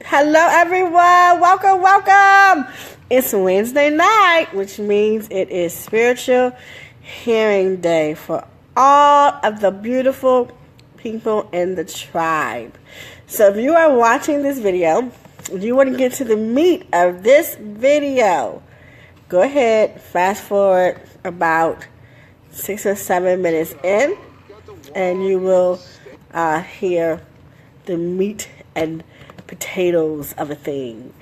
Hello, everyone. Welcome, welcome. It's Wednesday night, which means it is Spiritual Hearing Day for all of the beautiful people in the tribe. So if you are watching this video, if you want to get to the meat of this video, go ahead, fast forward about 6 or 7 minutes in, and you will hear the meat and potatoes of a thing.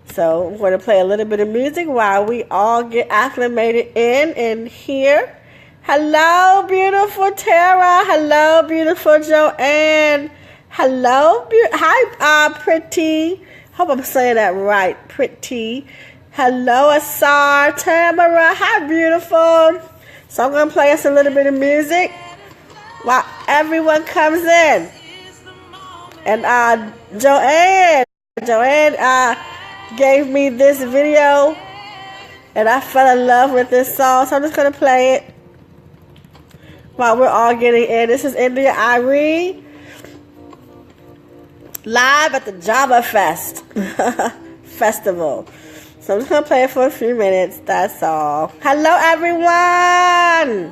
So I'm going to play a little bit of music while we all get acclimated in and here. Hello, beautiful Tara. Hello, beautiful Joanne. Hello, hi, Pretty. Hope I'm saying that right, Pretty. Hello, Asar, Tamara. Hi, beautiful. So I'm going to play us a little bit of music while everyone comes in. And Joanne gave me this video, and I fell in love with this song, so I'm just going to play it while we're all getting in. This is India Irene, live at the Java Fest Festival. So I'm just going to play it for a few minutes, that's all. Hello, everyone.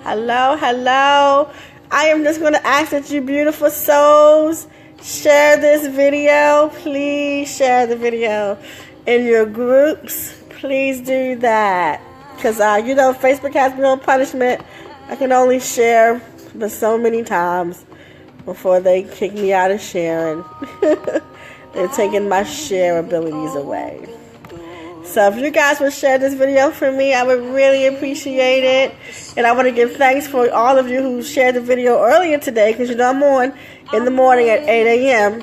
Hello, hello. I am just going to ask that you beautiful souls share this video. Please share the video in your groups. Please do that. Because, Facebook has me on punishment. I can only share but so many times before they kick me out of sharing. They're taking my share abilities away. So if you guys would share this video for me, I would really appreciate it. And I want to give thanks for all of you who shared the video earlier today, because I'm on in the morning at 8 a.m.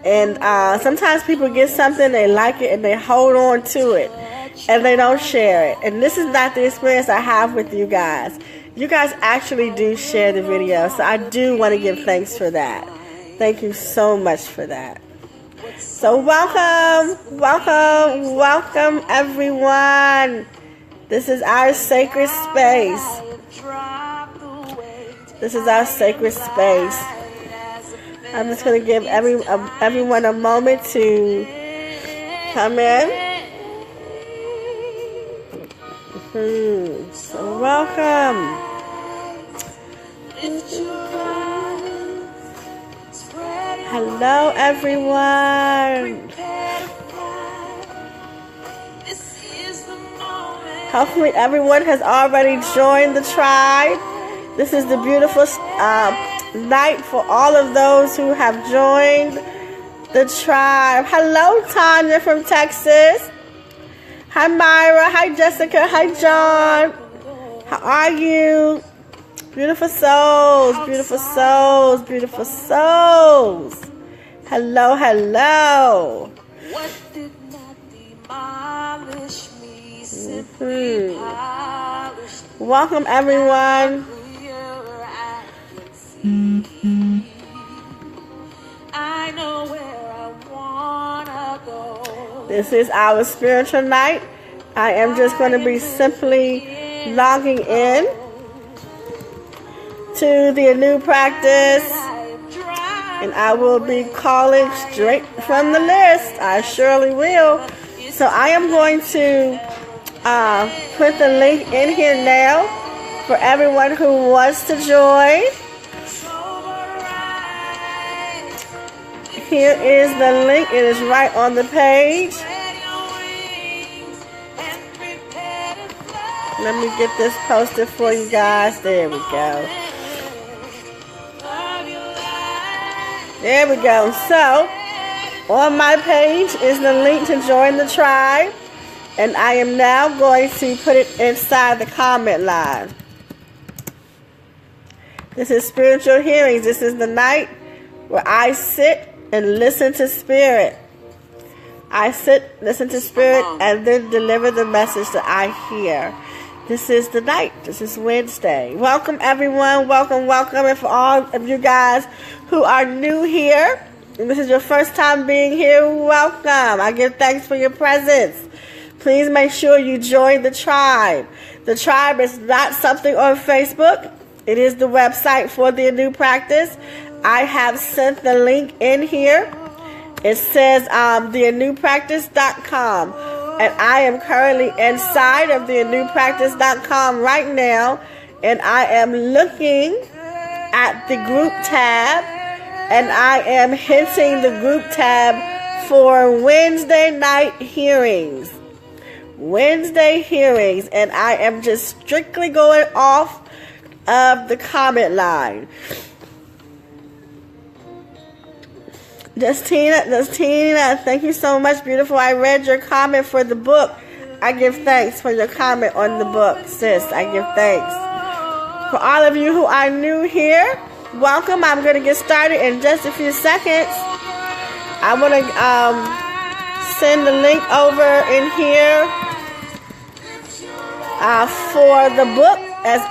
And sometimes people get something, they like it, and they hold on to it, and they don't share it. And this is not the experience I have with you guys. You guys actually do share the video, so I do want to give thanks for that. Thank you so much for that. So welcome, welcome, welcome everyone. This is our sacred space. This is our sacred space. I'm just going to give everyone a moment to come in. So welcome. Hello, everyone. Hopefully, everyone has already joined the tribe. This is the beautiful night for all of those who have joined the tribe. Hello, Tanya from Texas. Hi, Myra. Hi, Jessica. Hi, John. How are you? Beautiful souls, beautiful souls, beautiful souls. Hello, hello. Welcome, everyone. This is our spiritual night. I am just going to be simply logging in to the new practice, and I will be calling straight from the list. I surely will. So I am going to put the link in here now for everyone who wants to join. Here is the link. It is right on the page. Let me get this posted for you guys. There we go. There we go. So, on my page is the link to join the tribe. And I am now going to put it inside the comment line. This is Spiritual Hearings. This is the night where I sit and listen to Spirit. I sit, listen to Spirit, and then deliver the message that I hear. This is the night. This is Wednesday. Welcome, everyone. Welcome, welcome. And for all of you guys who are new here, and this is your first time being here, welcome. I give thanks for your presence. Please make sure you join the tribe. The tribe is not something on Facebook. It is the website for the new practice. I have sent the link in here. It says theanewpractice.com. And I am currently inside of theanewpractice.com right now. And I am looking at the group tab. And I am hitting the group tab for Wednesday night hearings. Wednesday hearings. And I am just strictly going off of the comment line. Justina, thank you so much, beautiful. I read your comment for the book. I give thanks for your comment on the book, sis. I give thanks. For all of you who are new here, welcome. I'm going to get started in just a few seconds. I want to send the link over in here for the book. As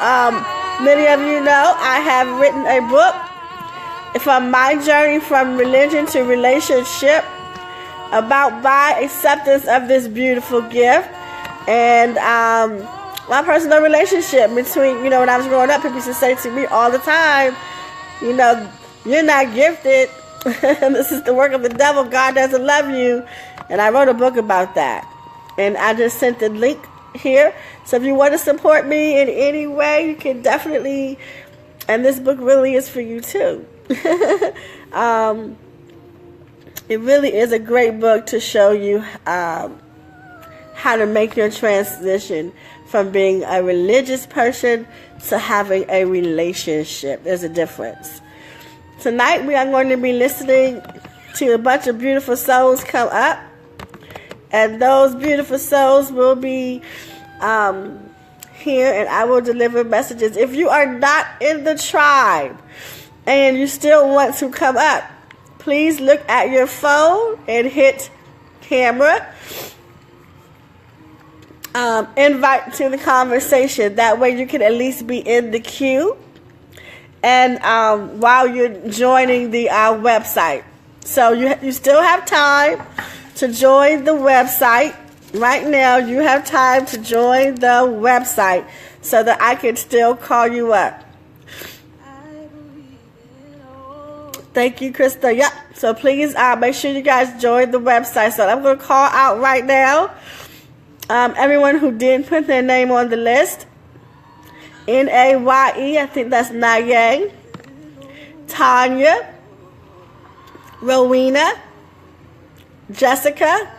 many of you know, I have written a book from my journey from religion to relationship about my acceptance of this beautiful gift and my personal relationship between, when I was growing up, people used to say to me all the time, you're not gifted. This is the work of the devil. God doesn't love you. And I wrote a book about that. And I just sent the link here. So if you want to support me in any way, you can definitely, and this book really is for you too. It really is a great book to show you how to make your transition from being a religious person to having a relationship. There's a difference. Tonight we are going to be listening to a bunch of beautiful souls come up, and those beautiful souls will be here, and I will deliver messages. If you are not in the tribe and you still want to come up, please look at your phone and hit camera. Invite to the conversation. That way you can at least be in the queue. And while you're joining the website. So you still have time to join the website. Right now you have time to join the website so that I can still call you up. Thank you, Krista. Yep. So please make sure you guys join the website. So I'm going to call out right now everyone who didn't put their name on the list. Naye, I think that's Naye, Tanya, Rowena, Jessica,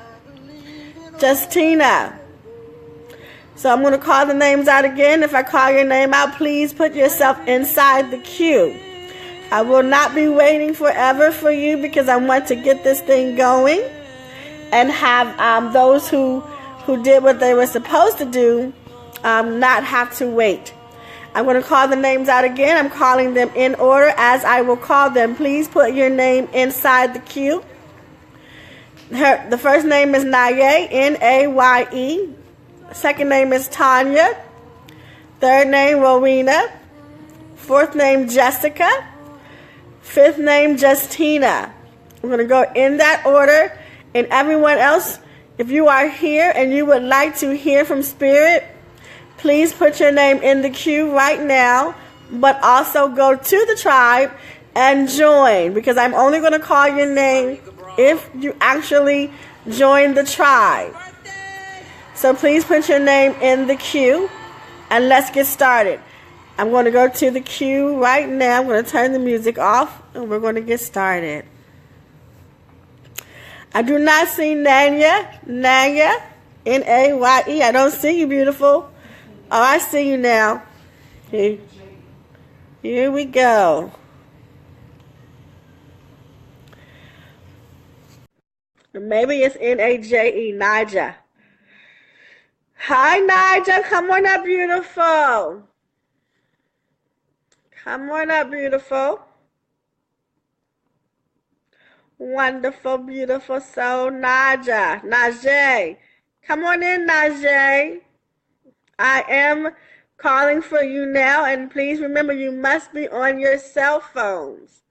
Justina. So I'm going to call the names out again. If I call your name out, please put yourself inside the queue. I will not be waiting forever for you because I want to get this thing going and have those who did what they were supposed to do not have to wait. I'm going to call the names out again. I'm calling them in order as I will call them. Please put your name inside the queue. The first name is Naye, Naye. Second name is Tanya. Third name, Rowena. Fourth name, Jessica. Fifth name, Justina. I'm going to go in that order. And everyone else, if you are here and you would like to hear from Spirit, please put your name in the queue right now. But also go to the tribe and join. Because I'm only going to call your name if you actually join the tribe. So please put your name in the queue. And let's get started. I'm going to go to the queue right now. I'm going to turn the music off, and we're going to get started. I do not see Nanya, Naye. I don't see you, beautiful. Oh, I see you now. Here we go. Maybe it's Naje, Naja. Hi, Naja. Come on up, beautiful. Come on up, beautiful. Wonderful, beautiful soul, Naja. Naje. Come on in, Naje. I am calling for you now, and please remember you must be on your cell phones.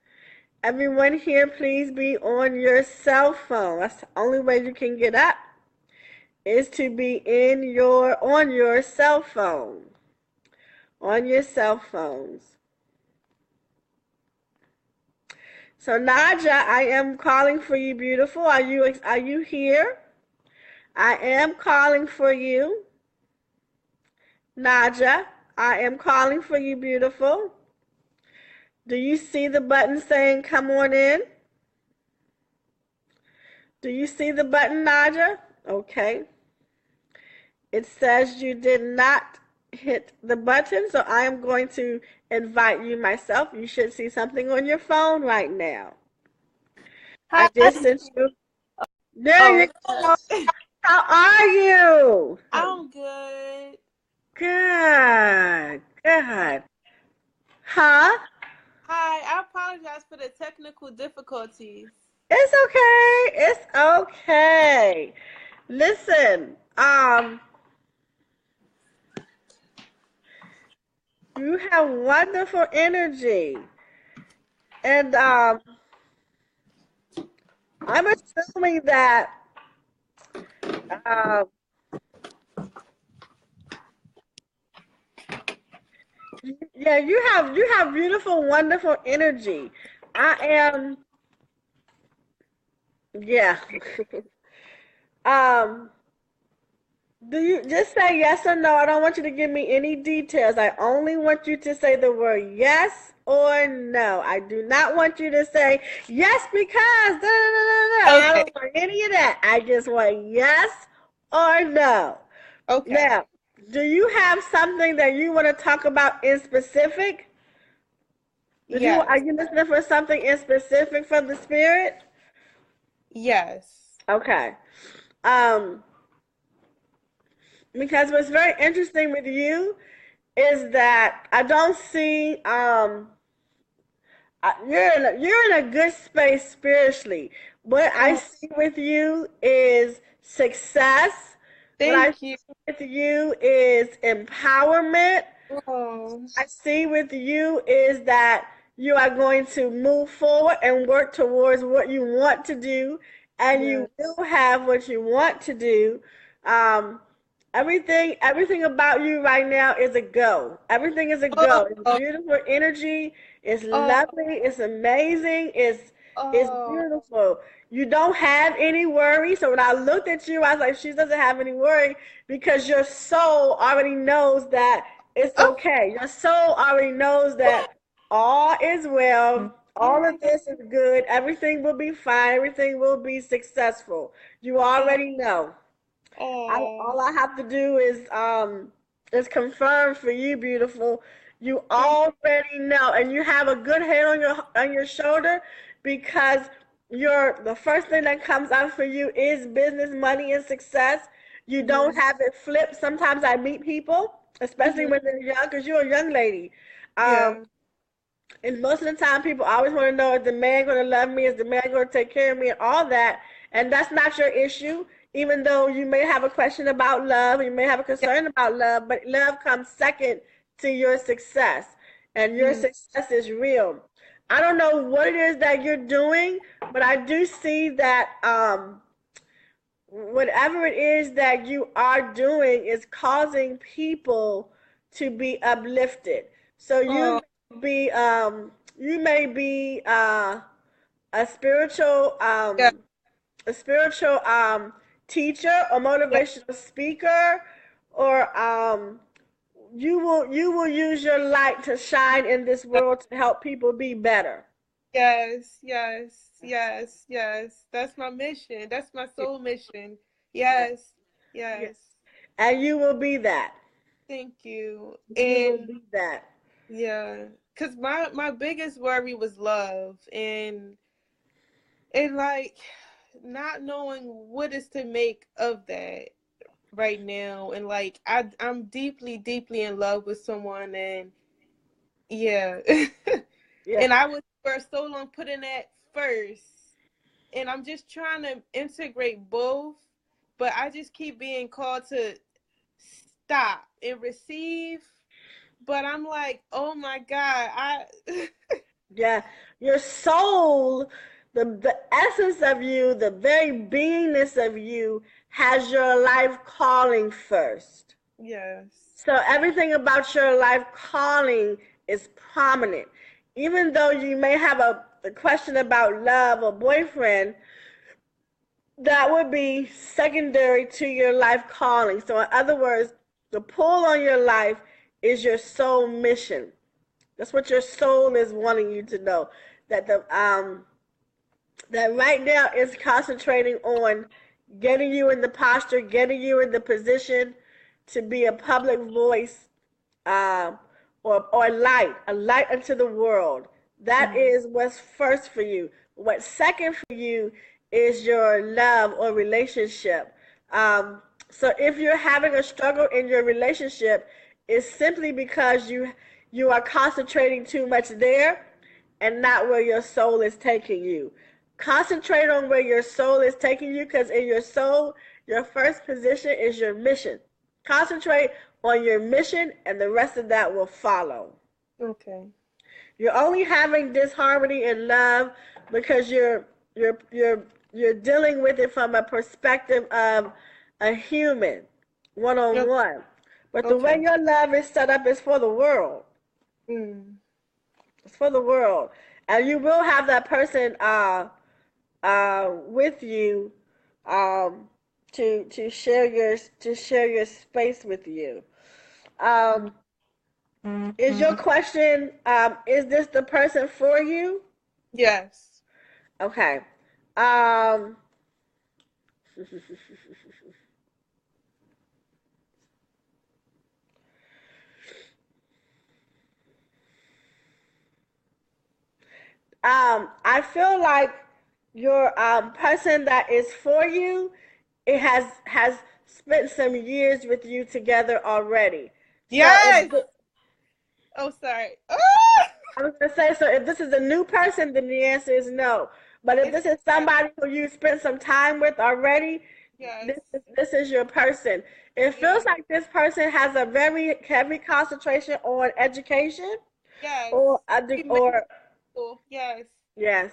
Everyone here, please be on your cell phone. That's the only way you can get up, is to be on your cell phone. On your cell phones. So Naja, I am calling for you, beautiful. Are you here? I am calling for you. Naja, I am calling for you, beautiful. Do you see the button saying come on in? Do you see the button, Naja? Okay. It says you did not hit the button, so I am going to invite you myself. You should see something on your phone right now. I Hi. just sent you. There Oh, you go. How are you? I'm good. Good. Good. Huh? Hi, I apologize for the technical difficulties. It's okay. It's okay. Listen, you have wonderful energy. And I'm assuming that um yeah, you have beautiful, wonderful energy. I am yeah. um Do you just say yes or no? I don't want you to give me any details. I only want you to say the word yes or no. I do not want you to say yes because da, da, da, da, da. I Okay, don't want any of that. I just want yes or no. okay. Now, do you have something that you want to talk about in specific? Are Yes, you listening for something in specific from the spirit? yes. Okay. Um, because what's very interesting with you is that I don't see you're in a good space spiritually. What I Oh, see with you is success. What I thank you. see with you is empowerment. Oh, I see with you is that you are going to move forward and work towards what you want to do, and yeah. you will have what you want to do. Um, everything about you right now is a go. Everything is a Oh, go. It's beautiful energy. It's oh, lovely. It's amazing. It's oh, beautiful. You don't have any worry. So when I looked at you, I was like, she doesn't have any worry because your soul already knows that it's oh, okay. Your soul already knows that all is well. oh All my of God. this is good. Everything will be fine. Everything will be successful. You Oh, already know. oh, All I have to do is confirm for you, beautiful. You thank already know, and you have a good head on your shoulder because the first thing that comes out for you is business, money, and success. You don't you. have it flipped. Sometimes I meet people, especially Hmm. when they're young, because you're a young lady. Um, Yeah, and most of the time, people always want to know, is the man going to love me? Is the man going to take care of me? And all that. And that's not your issue, even though you may have a question about love, you may have a yeah. concern about love, but love comes second to your success. And your Mm. success is real. I don't know what it is that you're doing, but I do see that whatever it is that you are doing is causing people to be uplifted. So Oh, you may be a spiritual yeah, a spiritual teacher or yeah. motivational speaker, or you will use your light to shine in this world to help people be better. Yes, yes, yes, yes. That's my mission. That's my Yeah, soul mission. yeah, Yes, yeah. yes. And you will be that. Thank you. You will And be that. yeah, because my biggest worry was love and like not knowing what is to make of that right now. And like I'm deeply, deeply in love with someone and yeah. Yeah. And I was for so long putting that first. And I'm just trying to integrate both, but I just keep being called to stop and receive. But I'm like, oh my God, I Yeah, your soul, the essence of you, the very beingness of you has your life calling first. yes. So everything about your life calling is prominent. Even though you may have the question about love or boyfriend, that would be secondary to your life calling. So in other words, the pull on your life is your soul mission. That's what your soul is wanting you to know. That the that right now is concentrating on getting you in the posture, getting you in the position to be a public voice, um, or light, a light unto the world. That is what's first for you. What's second for you is your love or relationship. So if you're having a struggle in your relationship, it's simply because you are concentrating too much there and not where your soul is taking you. Concentrate on where your soul is taking you, because in your soul, your first position is your mission. Concentrate on your mission, and the rest of that will follow. Okay. You're only having disharmony in love because you're dealing with it from a perspective of a human, one on one. But the way your love is set up is for the world. It's for the world, and you will have that person with you, to share your space with you. Is your question, is this the person for you? Yes. Okay. Um, I feel like your person that is for you, it has spent some years with you together already. Yes. So oh, sorry. I was gonna say, so if this is a new person, then the answer is no. But if this is somebody who you spent some time with already, yes. this is your person. It feels like this person has a very heavy concentration on education, yes. or yes. Yes.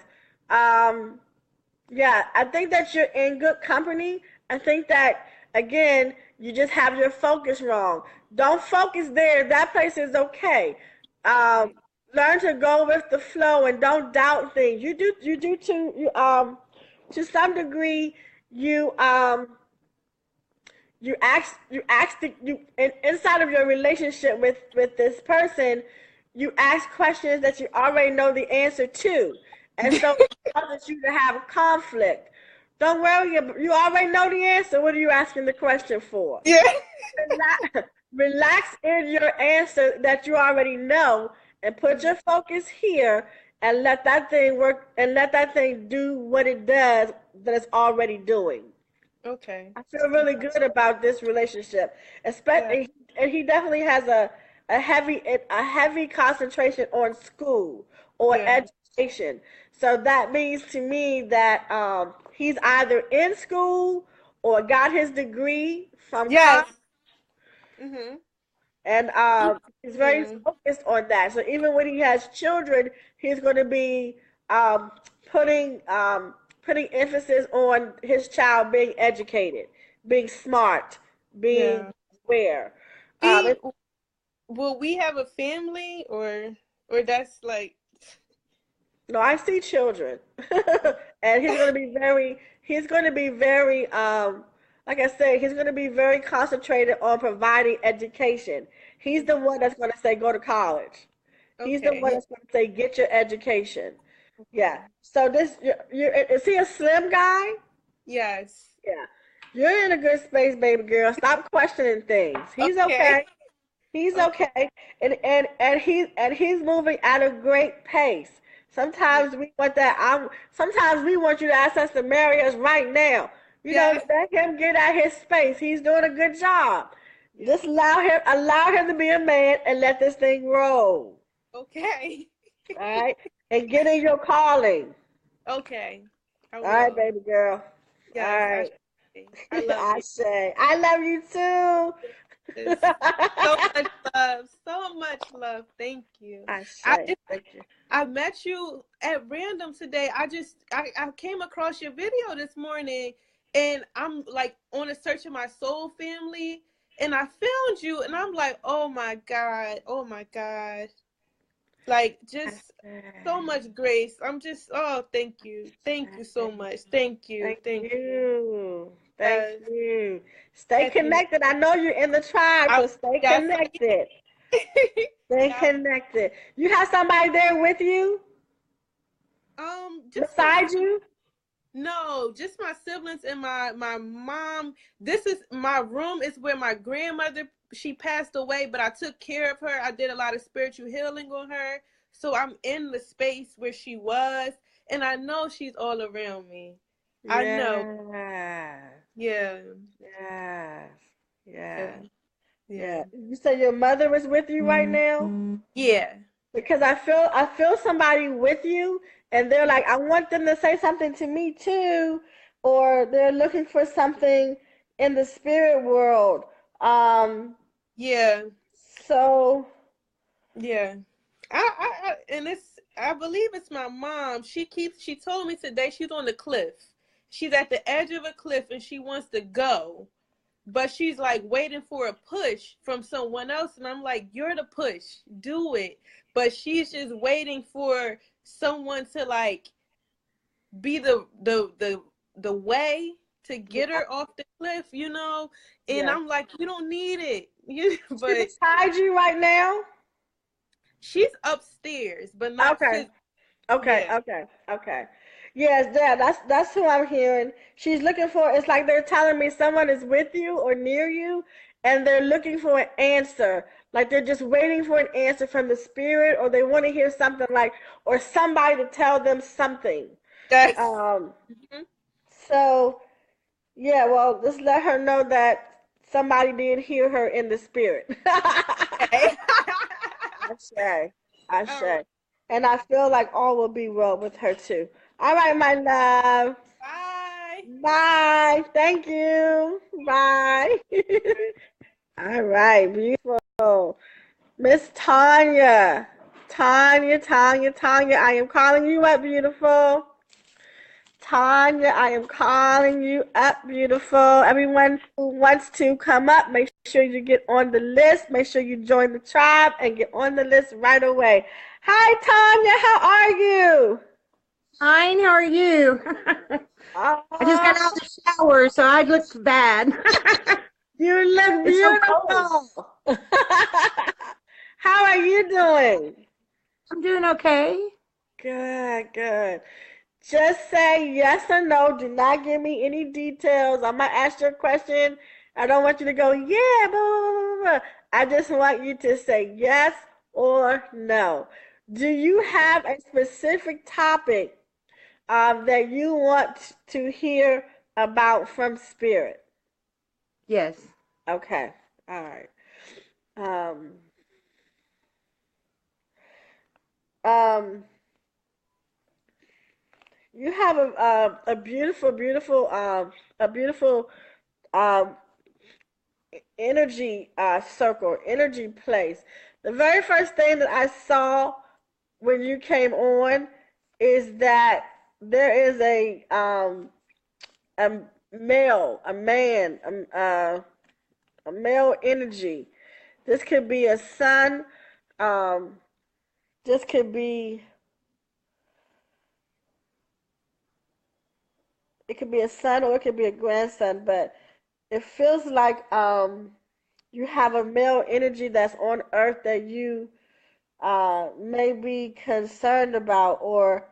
Yeah, I think that you're in good company. I think that, again, you just have your focus wrong. Don't focus there. That place is okay. Learn to go with the flow and don't doubt things. You do to some degree. You inside of your relationship with this person, you ask questions that you already know the answer to, and so it causes you to have conflict. Don't worry, you already know the answer. What are you asking the question for? Yeah. Relax in your answer that you already know, and put your focus here, and let that thing work, and let that thing do what it does that it's already doing. Okay. I feel really good about this relationship, especially, and he definitely has a heavy concentration on school or education. So that means to me that he's either in school or got his degree from college, and he's very focused on that. So even when he has children, he's going to be um, putting putting emphasis on his child being educated, being smart, being aware. Will we have a family, or that's like? No, I see children, and he's going to be very. He's going to be very. Like I said, he's going to be very concentrated on providing education. He's the one that's going to say go to college. He's the one that's going to say get your education. Yeah. So is he a slim guy? Yes. Yeah. You're in a good space, baby girl. Stop questioning things. He's okay. He's okay. And he's moving at a great pace. Sometimes we want that. Sometimes we want you to ask us to marry us right now. Let him get out his space. He's doing a good job. Just allow him to be a man and let this thing roll. Okay. All right. And get in your calling. Okay. All right, baby girl. Yes, all right. I love you. I love you too. So much love. So much love. Thank you. Thank you. I met you at random today. I came across your video this morning, and I'm like on a search of my soul family, and I found you, and I'm like, oh my God. Oh my God. Like, just so much grace. I'm just, oh, thank you so much. Thank you, Thank thank you. you. Thank Yes, you. Stay yes, you. connected. I know you're in the tribe, I, so stay yes, connected. Stay yeah. connected. You have somebody there with you? Just my Beside siblings. you? No, just my siblings and my mom. This is my room. Is where my grandmother, she passed away, but I took care of her. I did a lot of spiritual healing on her, so I'm in the space where she was, and I know she's all around me. I know. Yes. Yeah, Yes. yeah, Yes. yeah, Yeah. You say your mother is with you right now? yeah. Because I feel somebody with you and they're like, I want them to say something to me too, or they're looking for something in the spirit world. Yeah, So yeah. And I believe it's my mom. She told me today she's on the cliff. She's at the edge of a cliff and she wants to go. But she's like waiting for a push from someone else. And I'm like, you're the push. Do it. But she's just waiting for someone to like be the way to get yeah, her off the cliff, you know? And yeah. I'm like, you don't need it. You She but beside you right now? she's upstairs, but not Okay. physically. Okay, Yeah. okay, okay. Yes, yeah, that's who I'm hearing. She's looking for, it's like they're telling me someone is with you or near you and they're looking for an answer. Like they're just waiting for an answer from the spirit or they want to hear something like or somebody to tell them something. That's Um mhm. so yeah, well, just let her know that somebody did hear her in the spirit. Okay. Ashe. All right. Ashe. And I feel like all will be well with her too. All right, my love. Bye. Bye. Thank you. Bye. All right, beautiful. Miss Tanya. Tanya. I am calling you up, beautiful. Tanya, I am calling you up, beautiful. Everyone who wants to come up, make sure you get on the list. Make sure you join the tribe and get on the list right away. Hi, Tanya, how are you? Fine, how are you? I just got Oh, out of the shower, so I look bad. you look It's so cold. beautiful. How are you doing? I'm doing okay. Good, good. Just say yes or no. Do not give me any details. I might ask you a question. I don't want you to go, yeah, blah, blah, blah, blah. I just want you to say yes or no. Do you have a specific topic that you want to hear about from Spirit? Yes. Okay. All right. Um, um, you have a a beautiful um, energy circle, energy place. The very first thing that I saw when you came on is that there is a male, a man, a male energy. This could be a son. Um, this could be it could be a son or it could be a grandson, but it feels like you have a male energy that's on earth that you may be concerned about or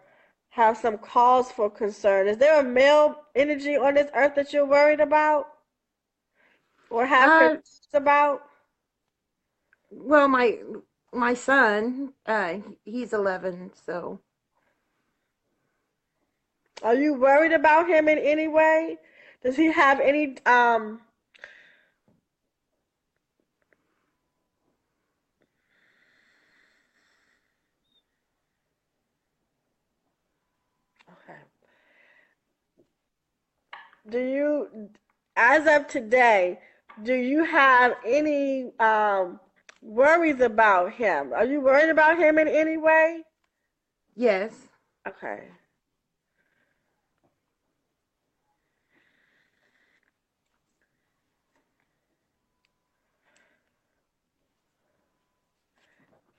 have some cause for concern. Is there a male energy on this earth that you're worried about or have Uh, concerns about? well, my son, he's 11, so Are you worried about him in any way? Does he have any okay. Do you as of today, do you have any worries about him? Are you worried about him in any way? yes. Okay.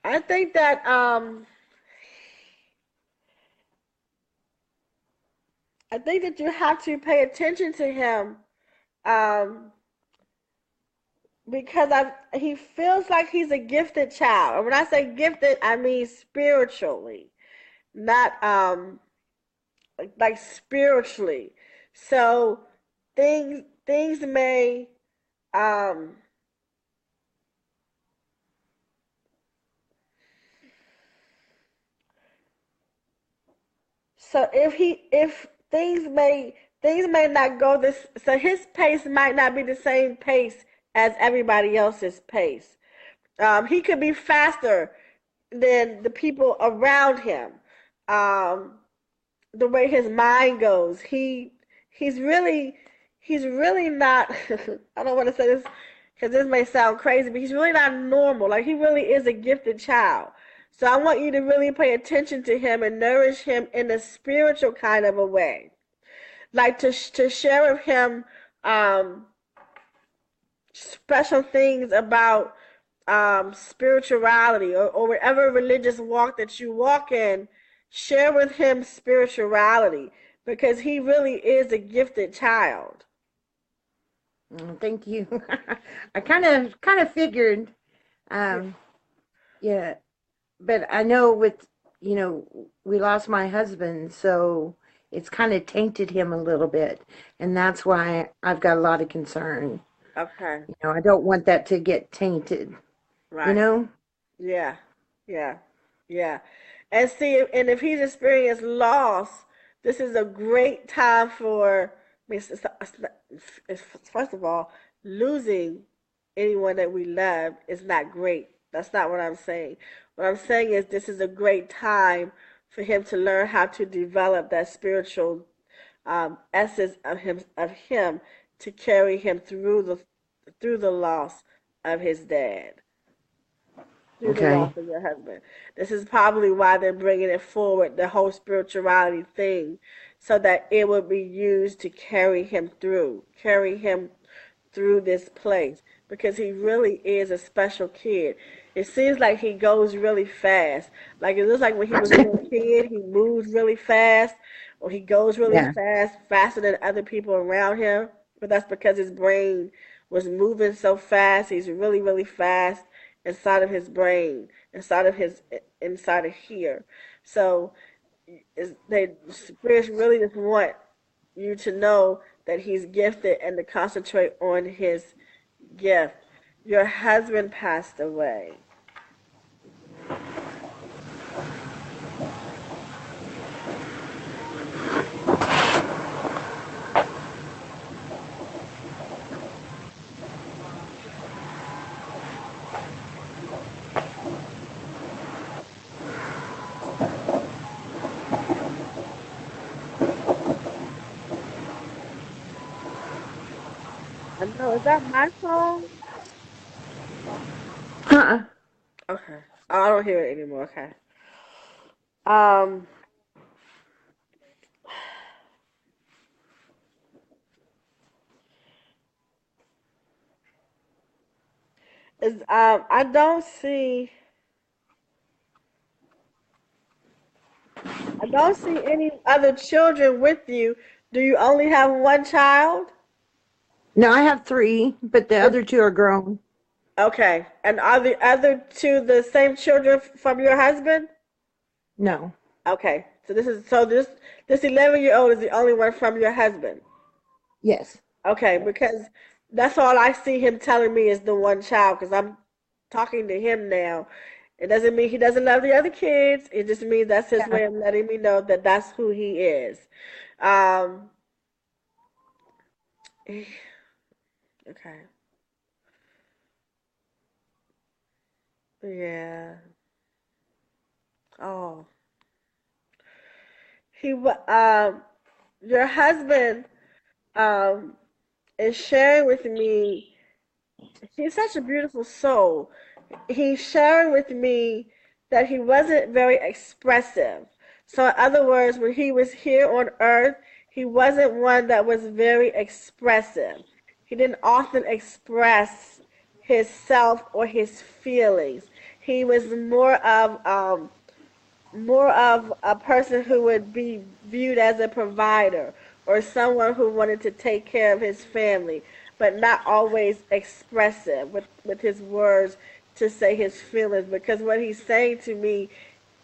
I think that you have to pay attention to him um because he feels like he's a gifted child. And when I say gifted, I mean spiritually, not like spiritually. So things may um so if things may not go this, so his pace might not be the same pace as everybody else's pace. He could be faster than the people around him. Um, the way his mind goes, he's really he's really not. I don't want to say this because this may sound crazy, but he's really not normal. Like he really is a gifted child. So I want you to really pay attention to him and nourish him in a spiritual kind of a way, like to share with him um, special things about spirituality, or whatever religious walk that you walk in, share with him spirituality because he really is a gifted child. Thank you. I kind of figured, um, yeah, but I know with, we lost my husband, so it's kind of tainted him a little bit, and that's why I've got a lot of concern. Okay, I don't want that to get tainted, you right. know? Yeah, yeah, yeah. And see, and if he's experienced loss, this is a great time for, I mean, first of all, losing anyone that we love is not great. That's not what I'm saying. What I'm saying is this is a great time for him to learn how to develop that spiritual essence of him to carry him through the loss of his dad, through the Okay. loss of your husband. This is probably why they're bringing it forward, the whole spirituality thing, so that it will be used to carry him through this place, because he really is a special kid. It seems like he goes really fast. Like it looks like when he was a little kid, he moves really fast, or he goes really Yeah. fast, faster than other people around him. But that's because his brain was moving so fast. He's really, really fast inside of his brain, inside of here. So they spirits really just want you to know that he's gifted and to concentrate on his gift. Your husband passed away. I know. Is that my phone? Uh-uh. Okay. Oh, I don't hear it anymore. Okay. Um, I don't see any other children with you. Do you only have one child? No, I have three, but the other two are grown. Okay. And are the other two the same children from your husband? No. Okay. So this 11-year-old is the only one from your husband. Yes. Okay, because that's all I see him telling me is the one child, because I'm talking to him now. It doesn't mean he doesn't love the other kids. It just means that's his Yeah. way of letting me know that that's who he is. Um, okay. Yeah. Oh. He wa- um your husband um is sharing with me. He's such a beautiful soul. He's sharing with me that he wasn't very expressive. So, in other words, when he was here on earth, he wasn't one that was very expressive. He didn't often express his self or his feelings. He was more of a person who would be viewed as a provider or someone who wanted to take care of his family, but not always expressive with his words to say his feelings. Because what he's saying to me,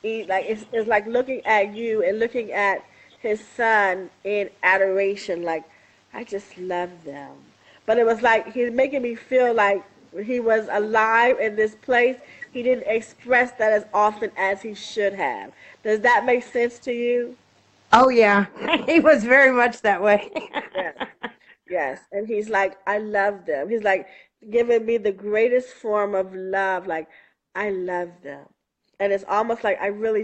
it's like looking at you and looking at his son in adoration, like I just love them. But it was like he's making me feel like he was alive in this place. He didn't express that as often as he should have. Does that make sense to you? Oh yeah, he was very much that way. Yes. Yes. And he's like, I love them. He's like giving me the greatest form of love. Like, I love them. And it's almost like I really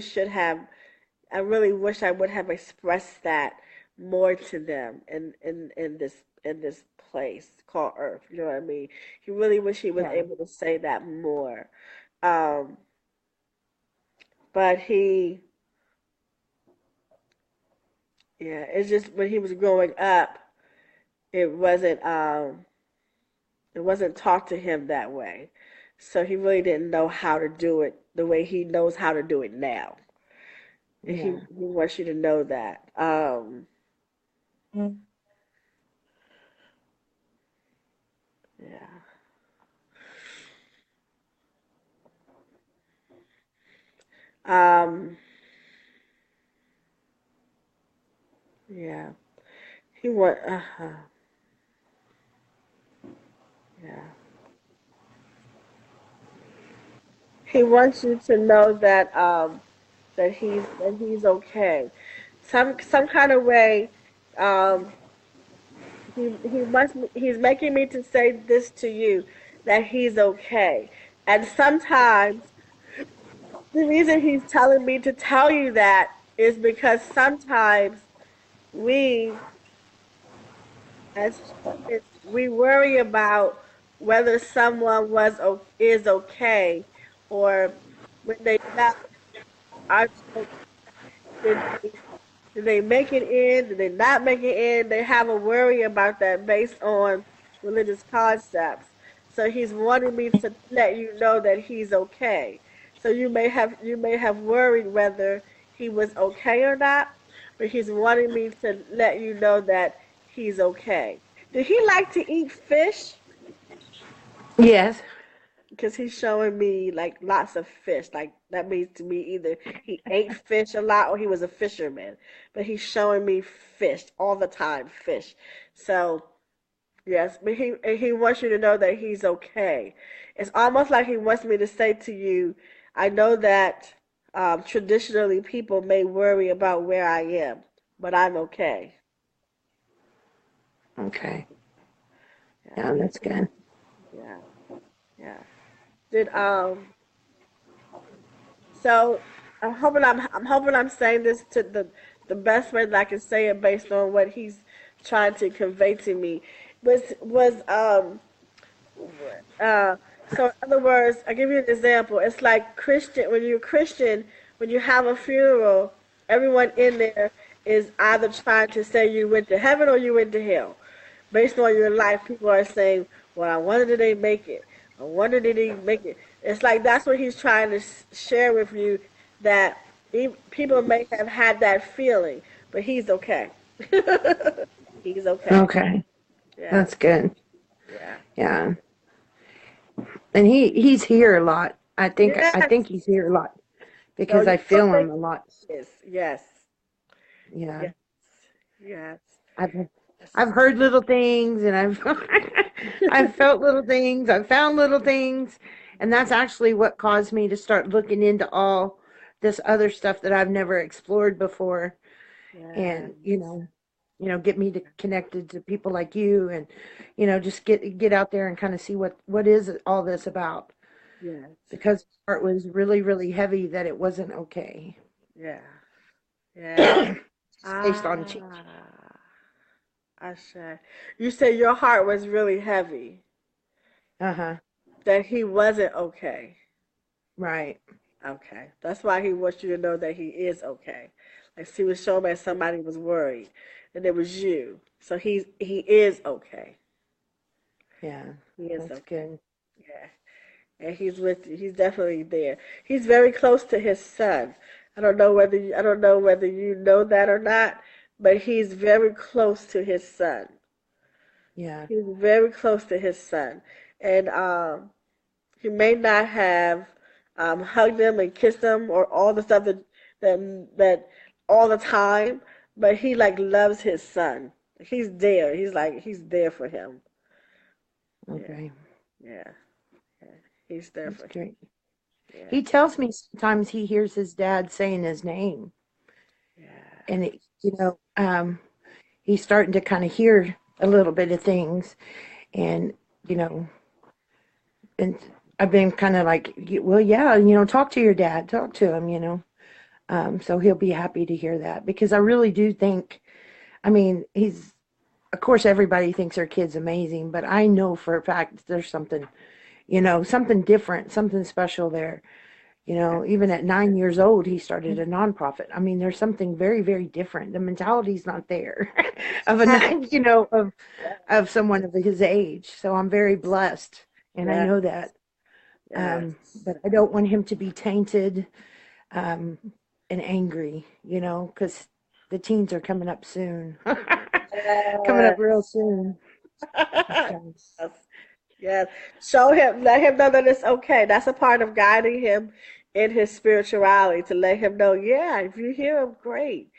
wish I would have expressed that more to them in this place called Earth. You know what I mean? He really wish he was Yeah. able to say that more. Um, but he, yeah, it's just when he was growing up, it wasn't um, it wasn't taught to him that way. So he really didn't know how to do it the way he knows how to do it now. And he Yeah. wants you to know that. Yeah. Um, yeah. He want. Yeah. He wants you to know that he's okay. Some kind of way. Um, he's making me to say this to you that he's okay. And sometimes the reason he's telling me to tell you that is because sometimes we as kids we worry about whether someone is okay or when they left our church, did did they make it in? Did they not make it in? They have a worry about that based on religious concepts. So he's wanting me to let you know that he's okay. So you may have worried whether he was okay or not, but he's wanting me to let you know that he's okay. Did he like to eat fish? Yes. Because he's showing me like lots of fish. Like that means to me either he ate fish a lot or he was a fisherman. But he's showing me fish all the time, fish. So yes, but he wants you to know that he's okay. It's almost like he wants me to say to you, I know that traditionally people may worry about where I am, but I'm okay. Okay. Yeah, Yeah, that's good. yeah, yeah. Did So I'm hoping I'm saying this to the best way that I can say it based on what he's trying to convey to me. Was uh so in other words, I give you an example. It's like Christian, when you have a funeral, everyone in there is either trying to say you went to heaven or you went to hell. Based on your life, people are saying, well, I wonder did they make it? I wonder did he make it? It's like that's what he's trying to share with you that people may have had that feeling, but he's okay. He's okay. Okay. Yeah, That's good. yeah. Yeah. And he's here a lot. I Yes. think he's here a lot No, because you I don't feel think him a lot. he is. Yes. Yeah. Yes. Yes. I've I've Yes. heard little things and I've I've felt little things. I've found little things, and that's actually what caused me to start looking into all this other stuff that I've never explored before, and Yes. get me to connected to people like you, and just get out there and kind of see what is all this about, Yes. because my heart was really really heavy that it wasn't okay. Yeah. Yeah. Based on Ah. Asha. You said your heart was really heavy, uh-huh, that he wasn't okay. right. Okay. That's why he wants you to know that he is okay. Like he was showing that somebody was worried, and it was you. So he is okay. Yeah, He is that's okay. good. Yeah. and he's with you. He's definitely there. He's very close to his son. I don't know whether you know that or not, but he's very close to his son. Yeah. He's very close to his son, and he may not have hugged him and kissed him or all the stuff that all the time, but he like loves his son. He's there. He's there for him. Yeah, Okay. yeah, yeah. He's there That's for him. great. Yeah, He tells me sometimes he hears his dad saying his name, yeah, and he's starting to kind of hear a little bit of things, and you know, and I've been kind of like, well, yeah, talk to your dad, talk to him. So he'll be happy to hear that because I really do think, I mean, of course, everybody thinks their kid's amazing, but I know for a fact that there's something different, something special there. Even at 9 years old, he started a nonprofit. I mean, there's something very, very different. The mentality's not there of a nine, of someone of his age. So I'm very blessed, and I yeah, know that. yeah. But I don't want him to be tainted um, and angry, because the teens are coming up soon, coming up real soon. So, Yes, yes. Show him, let him know that it's okay. That's a part of guiding him in his spirituality to let him know, yeah, if you hear him, great.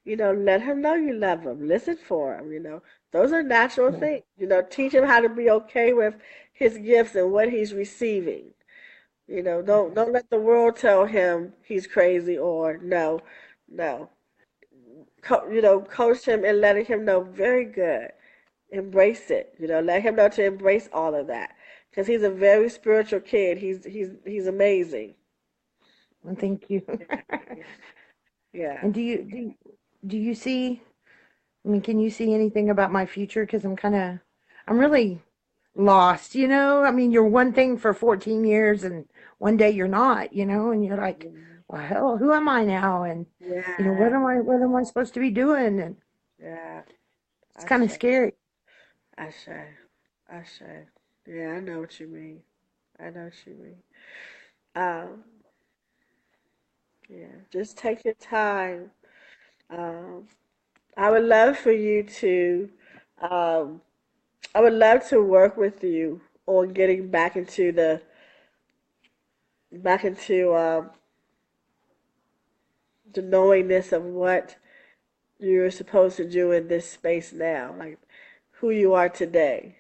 Let him know you love him. Listen for him. Those are natural yeah, things. Teach him how to be okay with his gifts and what he's receiving. okay. Don't let the world tell him he's crazy or no, no. Coach him and letting him know very good. Embrace it. Let him know to embrace all of that because he's a very spiritual kid. He's amazing. Well, thank you. Yeah, yeah. And do you see? I mean, can you see anything about my future? Because I'm really lost. I mean, you're one thing for 14 years, and one day you're not. And you're like, well, hell, who am I now? And Yeah, what am I supposed to be doing? And yeah. it's I kind of say, scary. I say, I say. Yeah, I know what you mean. I know what you mean. Um, yeah. Just take your time. Um, I would love for you to. Um, I would love to work with you on getting back into the knowingness of what you're supposed to do in this space now, like who you are today.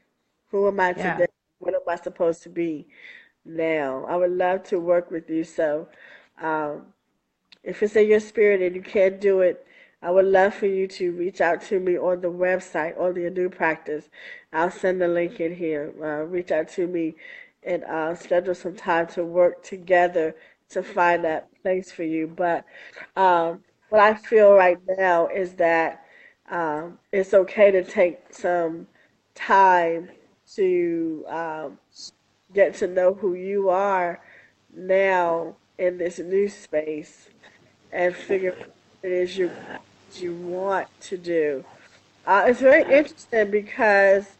Who am I Yeah. today? What am I supposed to be now? I would love to work with you. So, um, if it's in your spirit and you can't do it, I would love for you to reach out to me on the website, on the new practice. I'll send the link in here. Reach out to me and schedule some time to work together to find that place for you. But what I feel right now is that it's okay to take some time to get to know who you are now in this new space and figure out what it is you want to do. It's very interesting because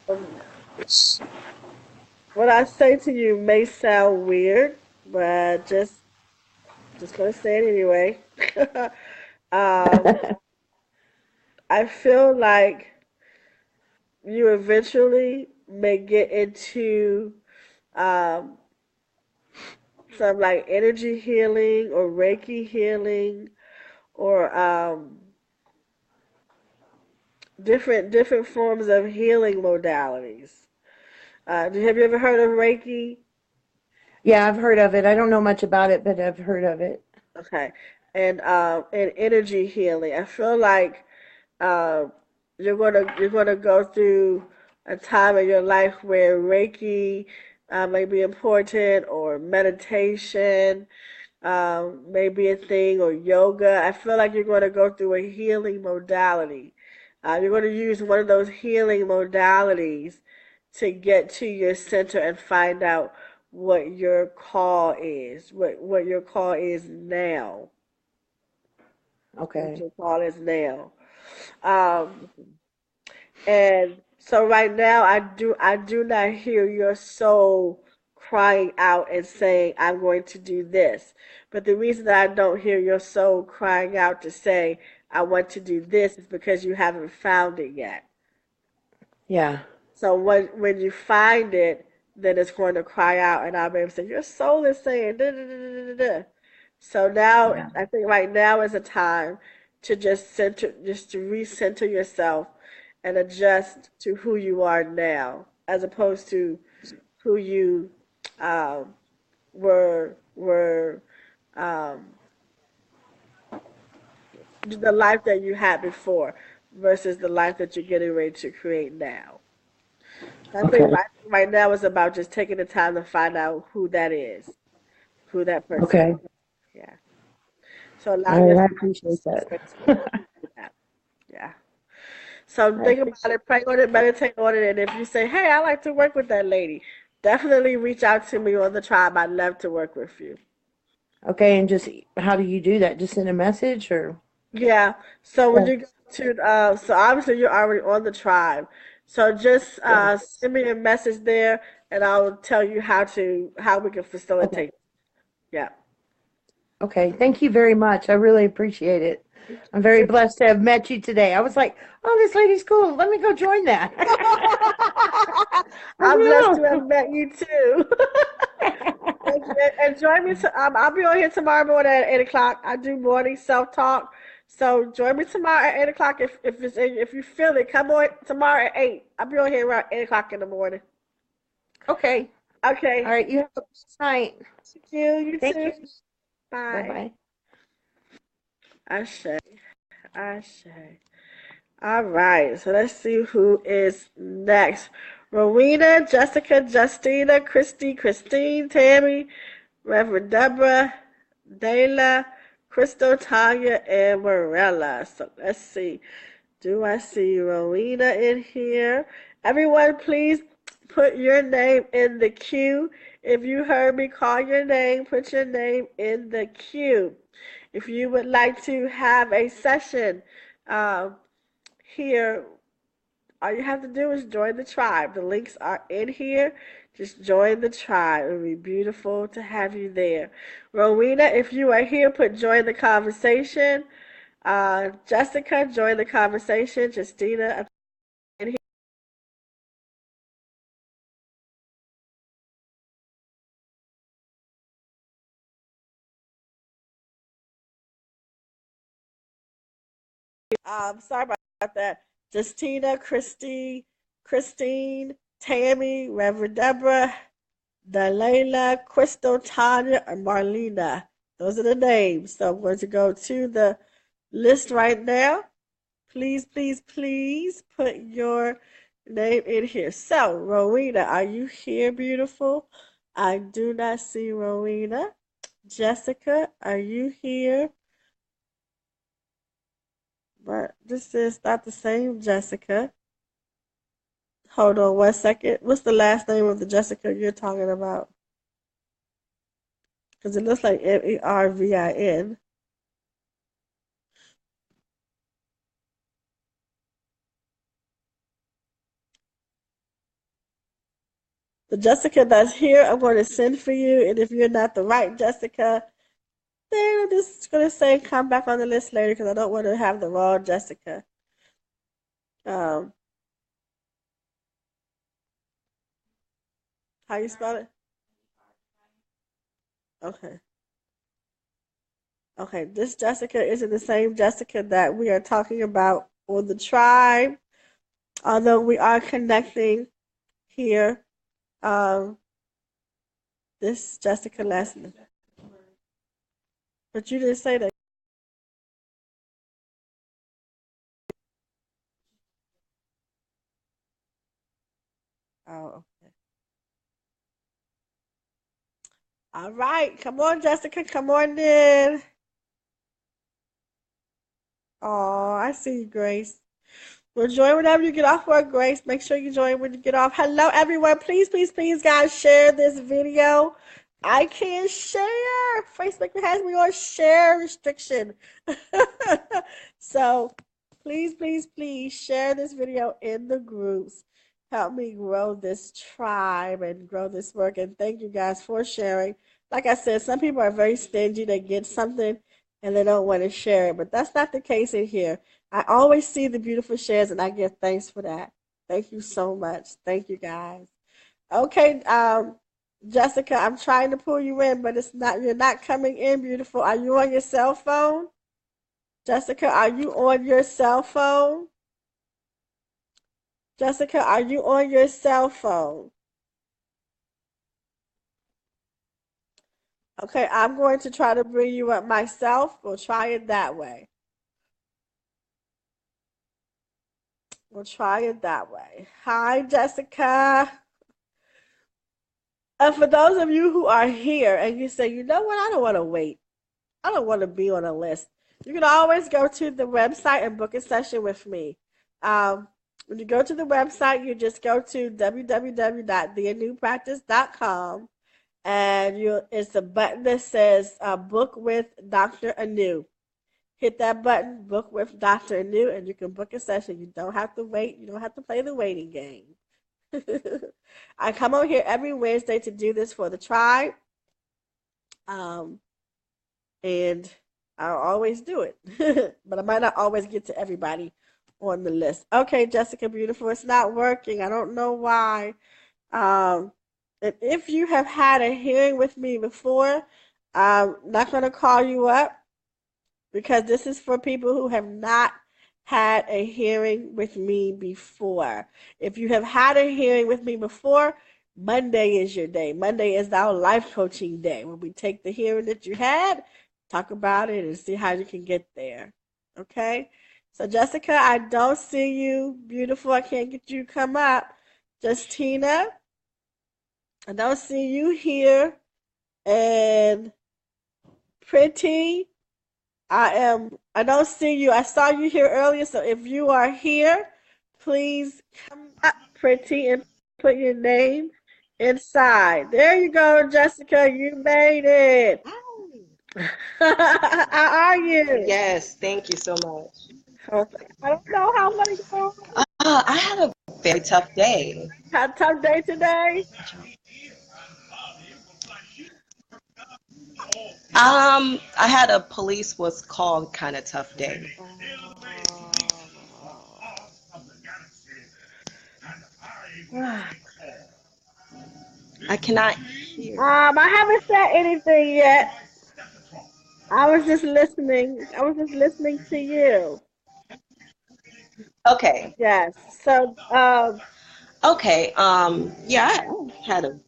um, what I say to you may sound weird, but just gonna say it anyway. um, I feel like you eventually may get into um, some like energy healing or Reiki healing or different forms of healing modalities. Have you ever heard of Reiki? Yeah, I've heard of it. I don't know much about it, but I've heard of it. Okay, and energy healing. I feel like uh, you're gonna go through a time in your life where Reiki may be important, or meditation may be a thing, or yoga. I feel like you're going to go through a healing modality. You're going to use one of those healing modalities to get to your center and find out what your call is now, what Okay. your call is now. Um, and So right now, I do not hear your soul crying out and saying, "I'm going to do this." But the reason that I don't hear your soul crying out to say, "I want to do this," is because you haven't found it yet. Yeah. So when you find it, then it's going to cry out, and I'll be able to say, "Your soul is saying da da da da da da." So now Yeah. I think right now is a time to just to recenter yourself and adjust to who you are now, as opposed to who you um, were um, the life that you had before versus the life that you're getting ready to create now. I think Okay. right now is about just taking the time to find out who that is, who that person is. Okay. Yeah. So allow All right. I yourself appreciate some that. space to do that. Yeah. So I think about appreciate it, pray on it, meditate on it, and if you say, "Hey, I like to work with that lady," definitely reach out to me on the tribe. I'd love to work with you. Okay, and just how do you do that? Just send a message or? Yeah. So when Yeah. you go to, so obviously you're already on the tribe. So just Yeah. send me a message there, and I'll tell you how we can Okay. facilitate. Yeah. Okay. Thank you very much. I really appreciate it. I'm very blessed to have met you today. I was like, oh, this lady's cool. Let me go join that. I I'm blessed to have will. met you too. And join me. I'll be on here tomorrow morning at 8 o'clock. I do morning self talk. So join me tomorrow at 8 o'clock. If you feel it, come on tomorrow at 8. I'll be on here around 8 o'clock in the morning. Okay. All Okay. right. You have a good night. Thank you. You Thank too. you. Bye Bye. bye. Ashe. Ashe. All right. So let's see who is next. Rowena, Jessica, Justina, Christy, Christine, Tammy, Reverend Deborah, Dayla, Crystal, Tanya, and Morella. So let's see. Do I see Rowena in here? Everyone, please put your name in the queue. If you heard me call your name, put your name in the queue. If you would like to have a session um, here, all you have to do is join the tribe. The links are in here. Just join the tribe. It would be beautiful to have you there. Rowena, if you are here, put join the conversation. Jessica, join the conversation. Justina, in here. Sorry about that. Justina, Christy, Christine, Tammy, Reverend Deborah, Dalayla, Crystal, Tanya, and Marlena. Those are the names. So I'm going to go to the list right now. Please, please, please put your name in here. So, Rowena, are you here, beautiful? I do not see Rowena. Jessica, are you here? But this is not the same Jessica. Hold on 1 second. What's the last name of the Jessica you're talking about? Because it looks like Mervin. The Jessica that's here, I'm going to send for you. And if you're not the right Jessica, then I'm just going to say come back on the list later because I don't want to have the wrong Jessica. Um, how you spell it? Okay. Okay. This Jessica isn't the same Jessica that we are talking about on the tribe, although we are connecting here. Um, this Jessica last name. But you didn't say that. Oh, okay. All right. Come on, Jessica. Come on in. Oh, I see you, Grace. Well, join whenever you get off work, Grace. Make sure you join when you get off. Hello, everyone. Please, please, please, guys, share this video. I can't share. Facebook has me on share restriction. So Please, please, please share this video in the groups. Help me grow this tribe and grow this work. And thank you guys for sharing. Like I said, some people are very stingy. They get something and they don't want to share it. But that's not the case in here. I always see the beautiful shares and I give thanks for that. Thank you so much. Thank you guys. Okay, Jessica, I'm trying to pull you in, but it's not, you're not coming in, beautiful. Are you on your cell phone? Jessica, are you on your cell phone? Jessica, are you on your cell phone? Okay, I'm going to try to bring you up myself. We'll try it that way. We'll try it that way. Hi, Jessica. For those of you who are here and you say, you know what, I don't want to wait. I don't want to be on a list. You can always go to the website and book a session with me. When you go to the website, you just go to www.theanewpractice.com and it's a button that says book with Dr. Anu. Hit that button, book with Dr. Anu, and you can book a session. You don't have to wait. You don't have to play the waiting game. I come over here every Wednesday to do this for the tribe. And I'll always do it. But I might not always get to everybody on the list. Okay, Jessica, beautiful. It's not working. I don't know why. And if you have had a hearing with me before, I'm not going to call you up because this is for people who have not had a hearing with me before. If you have had a hearing with me before, Monday is your day. Monday is our life coaching day when we take the hearing that you had, talk about it, and see how you can get there. Okay? So, Jessica, I don't see you. Beautiful. I can't get you to come up. Justina, I don't see you here. And Pretty, I don't see you. I saw you here earlier. So, if you are here, please come up, Pretty, and put your name inside. There you go, Jessica. You made it. How are you? Yes, thank you so much. I don't know how many people I had a very tough day. had a tough day today. I had a police was called kind of tough day. I cannot hear. I haven't said anything yet. I was just listening. I was just listening to you. Okay, Yes. So, okay. Yeah, I had a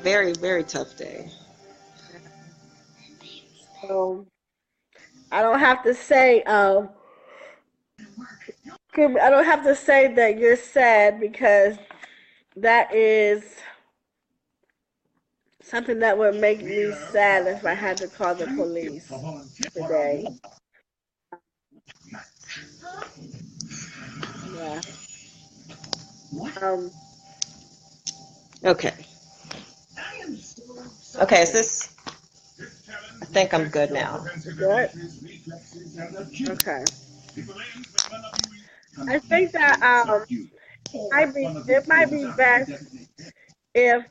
very, very tough day. so I don't have to say I don't have to say that you're sad because that is something that would make me sad if I had to call the police today. Yeah. Okay. Okay, is this? I think I'm good now. Good. Okay. I think that it might be best if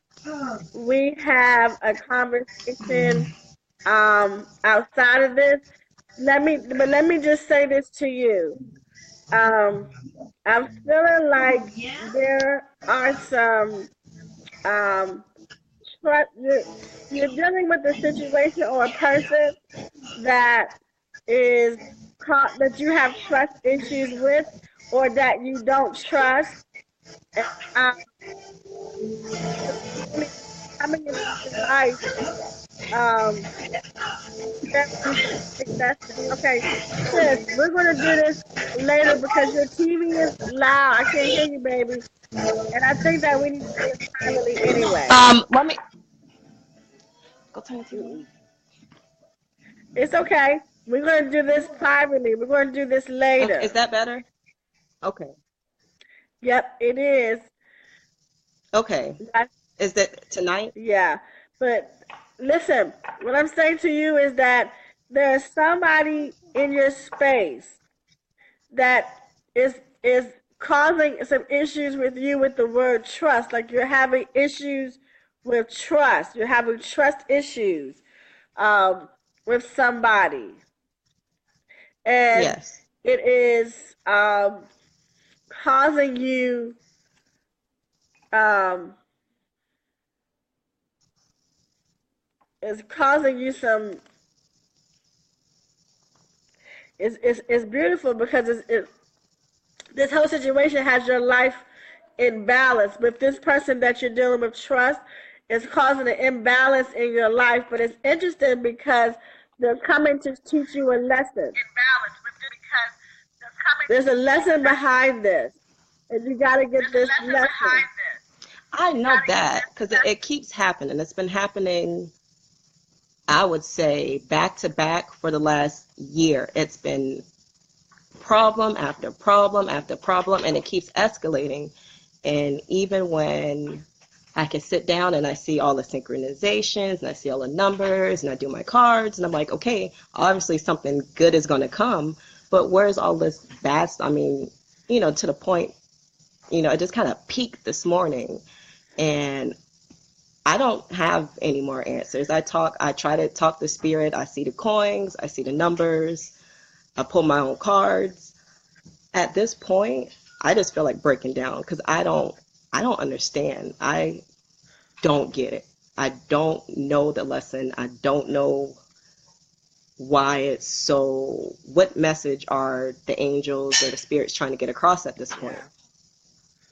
we have a conversation outside of this. Let me just say this to you. I'm feeling like there are some you're dealing with a situation or a person that is that you have trust issues with or that you don't trust. And, coming in your life, okay, sis, we're gonna do this later because your TV is loud. I can't hear you, baby. And I think that we need to do this privately anyway. Let me go turn the TV. It's okay. We're gonna do this privately. We're gonna do this later. Is that better? Okay. Yep, it is. Okay. Is that tonight? Yeah. But listen, what I'm saying to you is that there's somebody in your space that is causing some issues with you with the word trust. Like you're having issues with trust. You're having trust issues um, with somebody, and Yes. it is causing you um, is causing you some. It's beautiful because this whole situation has your life in balance. With this person that you're dealing with, trust is causing an imbalance in your life. But it's interesting because they're coming to teach you a lesson. There's a lesson behind this, and you got to get this lesson. I know that because it keeps happening. It's been happening, I would say, back to back for the last year. It's been problem after problem after problem, and it keeps escalating. And even when I can sit down and I see all the synchronizations and I see all the numbers and I do my cards and I'm like, okay, obviously something good is going to come, but where's all this bad stuff? I mean, to the point, it just kind of peaked this morning, and I don't have any more answers. I try to talk to spirit. I see the coins, I see the numbers, I pull my own cards. At this point, I just feel like breaking down because I don't understand. I don't get it. I don't know the lesson. I don't know why it's so. What message are the angels or the spirits trying to get across at this point? Yeah.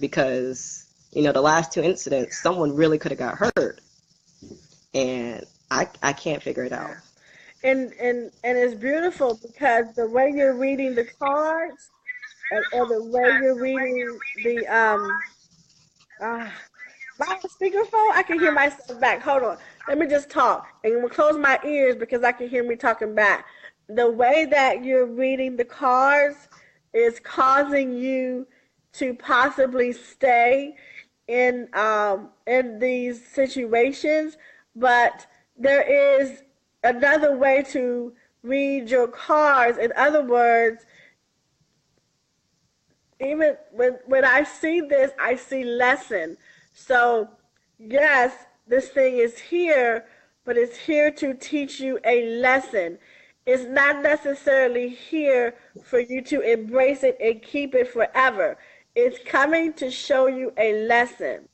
Because the last two incidents, someone really could have got hurt, and I can't figure it out. Yeah. And it's beautiful because the way you're reading the cards, or the way you're reading the uh, my speakerphone, I can hear myself back. Hold on. Let me just talk. And we'll close my ears because I can hear me talking back. The way that you're reading the cards is causing you to possibly stay in these situations, but there is another way to read your cards. In other words, even when I see this, I see lesson. So, yes, this thing is here, but it's here to teach you a lesson. It's not necessarily here for you to embrace it and keep it forever. It's coming to show you a lesson.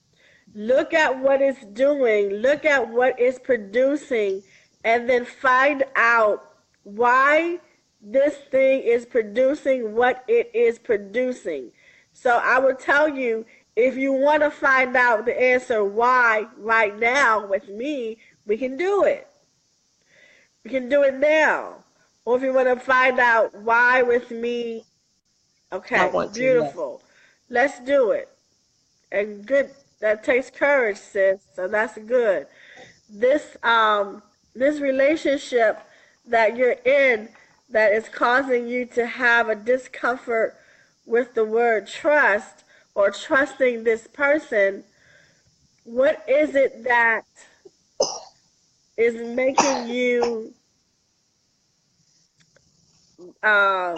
Look at what it's doing, look at what it's producing, and then find out why this thing is producing what it is producing. So I will tell you, if you want to find out the answer why right now with me, we can do it. We can do it now. Or if you want to find out why with me, I okay, want to, yes. beautiful. Let's do it. And good, that takes courage, sis. So that's good. This relationship that you're in that is causing you to have a discomfort with the word trust or trusting this person, what is it that is making you uh,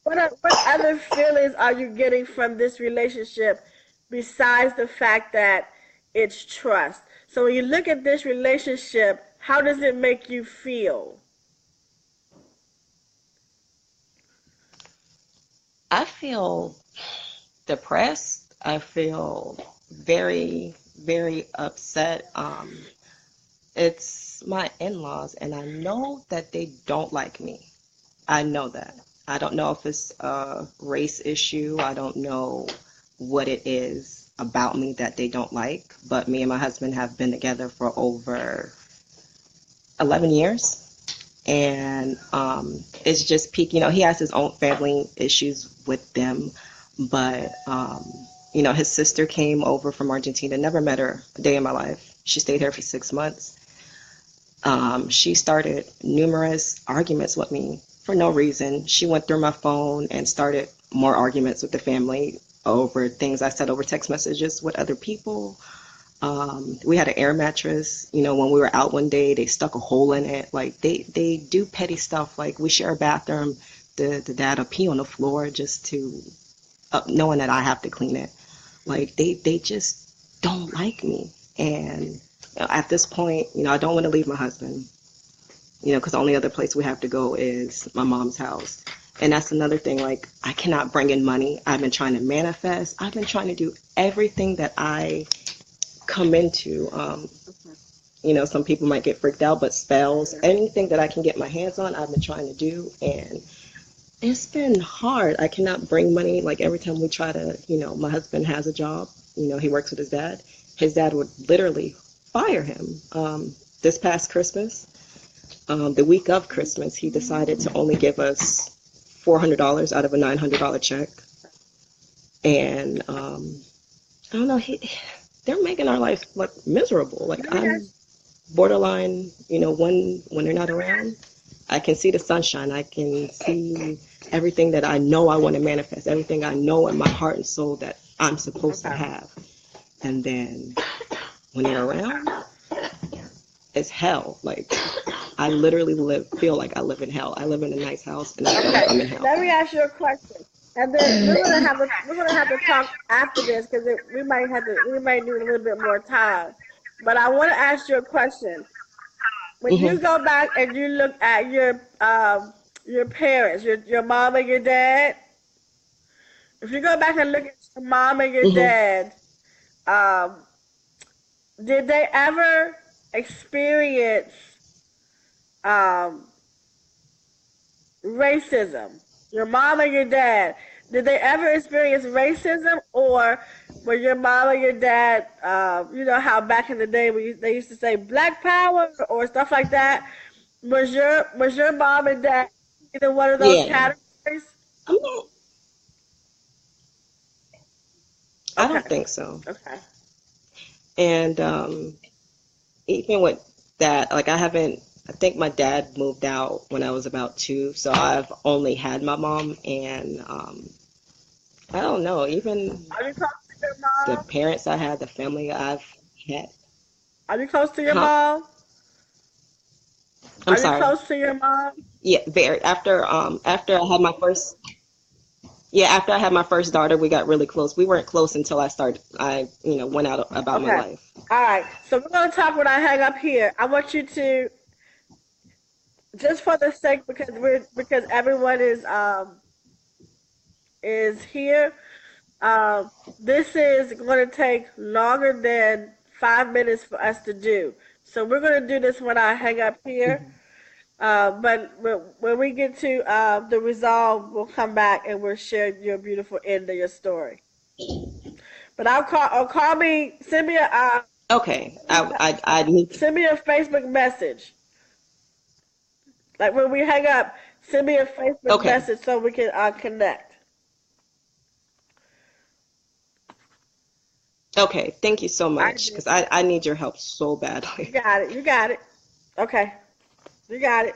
what other feelings are you getting from this relationship besides the fact that it's trust? So when you look at this relationship, how does it make you feel? I feel depressed. I feel very, very upset. It's my in-laws, and I know that they don't like me. I know that. I don't know if it's a race issue. I don't know what it is about me that they don't like, but me and my husband have been together for over 11 years. And it's just peak. He has his own family issues with them, but his sister came over from Argentina. Never met her a day in my life. She stayed here for 6 months. She started numerous arguments with me for no reason. She went through my phone and started more arguments with the family over things I said over text messages with other people. We had an air mattress. When we were out one day, they stuck a hole in it. Like they do petty stuff. Like we share a bathroom. The dad will pee on the floor just to knowing that I have to clean it. Like they just don't like me. And at this point, I don't want to leave my husband. Because the only other place we have to go is my mom's house. And that's another thing. Like I cannot bring in money. I've been trying to manifest. I've been trying to do everything that I come into. Some people might get freaked out, but spells, anything that I can get my hands on, I've been trying to do. And it's been hard. I cannot bring money. Like every time we try to, my husband has a job, he works with his dad. His dad would literally fire him. This past Christmas, the week of Christmas, he decided to only give us $400 out of a $900 check. And I don't know, they're making our life look miserable. Like I'm borderline, when they're not around, I can see the sunshine. I can see everything that I know I want to manifest, everything I know in my heart and soul that I'm supposed to have. And then when they're around, it's hell. Like I literally feel like I live in hell. I live in a nice house and I feel like I'm in hell. Let me ask you a question. And then we're gonna have to talk after this because we might need a little bit more time. But I want to ask you a question. When you go back and you look at your parents, your mom and your dad, if you go back and look at your mom and your dad, did they ever experience racism? Your mom and your dad, did they ever experience racism, or were your mom and your dad, how back in the day they used to say Black Power or stuff like that? Was your mom and dad either one of those categories? I don't think so. Okay. And even with that, like I think my dad moved out when I was about 2, so I've only had my mom, and I don't know, even Are you close to your mom? the parents I had, the family I've had. Are you close to your Huh? mom? I'm Are sorry. you close to your mom? Yeah, very. After I had my first, after I had my first daughter, we got really close. We weren't close until I went out about my life. All right. So we're gonna talk when I hang up here. I want you to, just for the sake, because everyone is here. This is going to take longer than 5 minutes for us to do. So we're going to do this when I hang up here. But when we get to the resolve, we'll come back and we'll share your beautiful end of your story. But call me, send me a Okay, I need. send me a Facebook message. Like when we hang up, send me a Facebook message so we can connect. Okay, thank you so much, because I need your help so badly. You got it. Okay. You got it.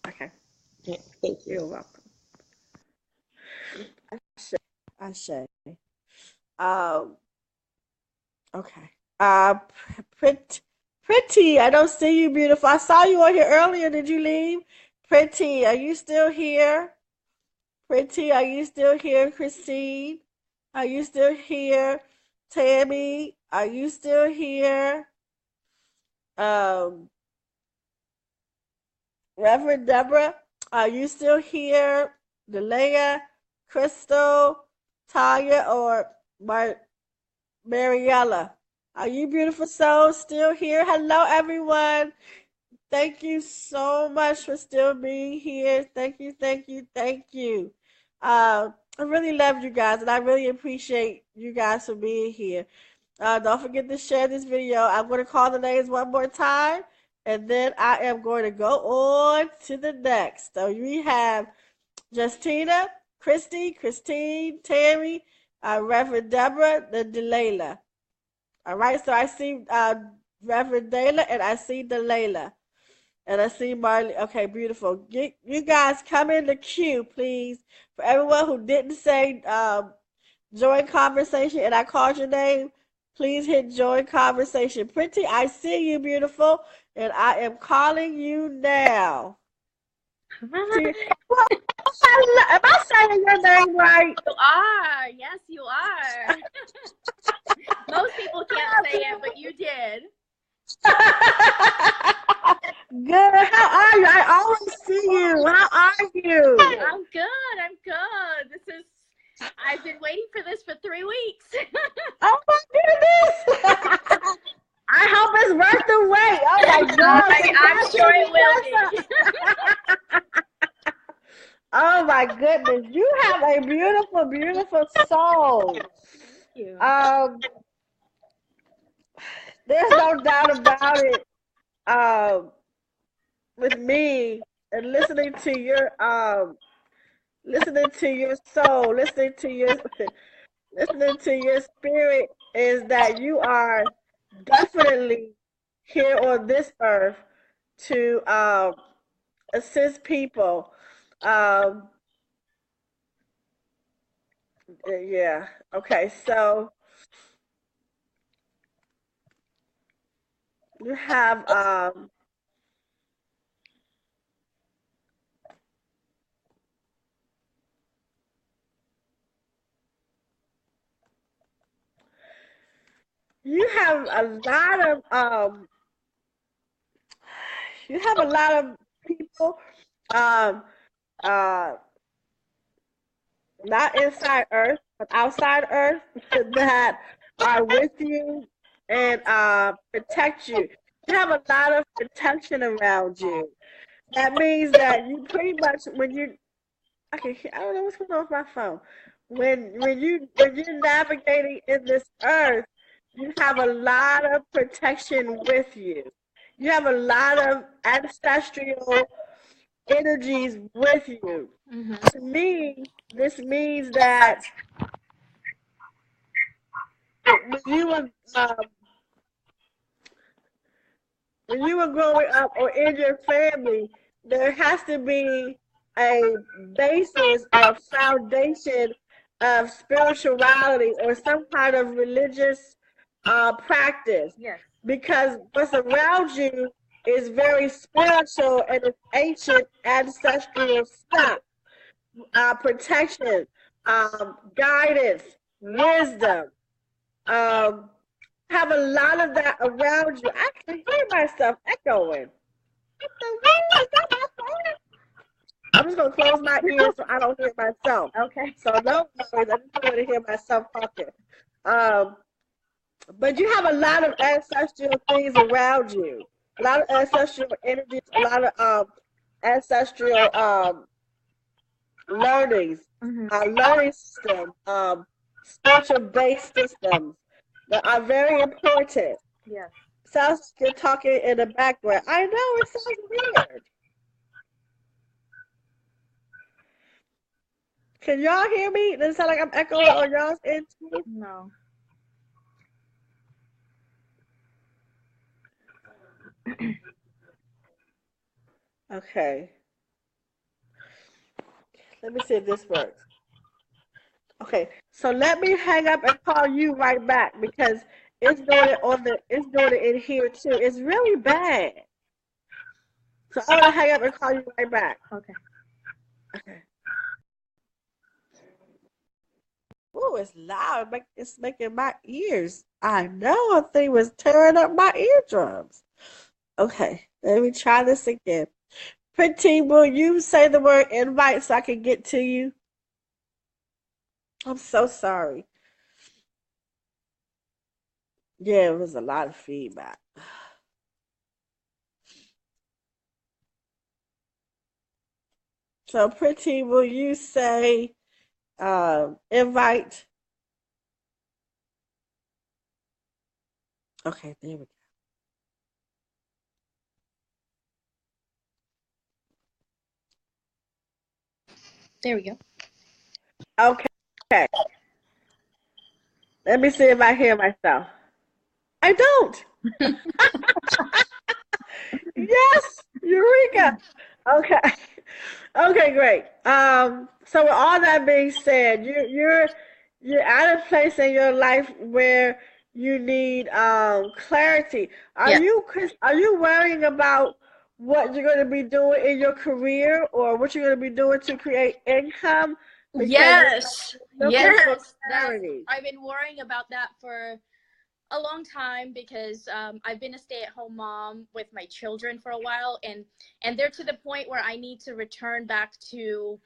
Okay. Yeah, thank you. You're welcome. I say. Okay. Pretty. I don't see you, beautiful. I saw you on here earlier. Did you leave? Pretty, are you still here? Pretty, are you still here? Christine, are you still here? Tammy, are you still here? Reverend Deborah, are you still here? Delia, Crystal, Tanya, or Mariella? Are you beautiful souls still here? Hello, everyone. Thank you so much for still being here. Thank you. I really love you guys, and I really appreciate you guys for being here. Don't forget to share this video. I'm going to call the names one more time, and then I am going to go on to the next. So we have Justina, Christine, Tammy, Reverend Deborah, the Delayla. All right, so I see Reverend Dela, and I see Delayla. And I see Marley. Okay, beautiful. You guys come in the queue, please. For everyone who didn't say join conversation and I called your name, Please hit join conversation. Pretty, I see you, beautiful, and I am calling you now. See, well, am I saying your name right? You are. Yes, you are. Most people can't say it, but you did. Good. How are you? I always see you. How are you? I'm good. I'm good. I've been waiting for this for 3 weeks. Oh my goodness. I hope it's worth the wait. Oh my God. I'm sure it will be. Oh my goodness. You have a beautiful, beautiful soul. Thank you. There's no doubt about it. With me and listening to your soul, listening to your spirit, is that you are definitely here on this earth to assist people. Yeah. Okay. So you have you have a lot of people uh not inside Earth but outside Earth that are with you and protect you. You have a lot of protection around you. That means that you pretty much I don't know what's going on with my phone. When you're navigating in this earth, you have a lot of protection with you. You have a lot of ancestral energies with you. Mm-hmm. To me, this means that when you were growing up or in your family, there has to be a basis or foundation of spirituality or some kind of religious practice. Yes. Because what's around you is very spiritual and it's ancient ancestral stuff. Protection, guidance, wisdom. Have a lot of that around you. I can hear myself echoing. I'm just gonna close my ears so I don't hear myself. Okay. So no worries, I just want to hear myself talking. But you have a lot of ancestral things around you. A lot of ancestral energies, a lot of ancestral learnings, learning systems, spiritual based systems that are very important. Yes. Sounds like you're talking in the background. I know, it sounds weird. Can y'all hear me? Does it sound like I'm echoing on y'all's end too? No. Okay. Let me see if this works. Okay, so let me hang up and call you right back because it's doing it in here too. It's really bad. So I'm gonna hang up and call you right back. Okay. Okay. Oh, it's loud. It's making my ears. I know a thing was tearing up my eardrums. Okay, let me try this again. Pretty, will you say the word invite so I can get to you? I'm so sorry. Yeah, it was a lot of feedback. So, Pretty, will you say invite? Okay, there we go. There we go. Okay. Let me see if I hear myself. I don't. Yes, Eureka. Okay. Okay, great. So with all that being said, you're at a place in your life where you need clarity. Yeah. Are you worrying about what you're going to be doing in your career or what you're going to be doing to create income because you're Yes. looking for Yes. That clarity? I've been worrying about that for a long time because I've been a stay-at-home mom with my children for a while, and they're to the point where I need to return back to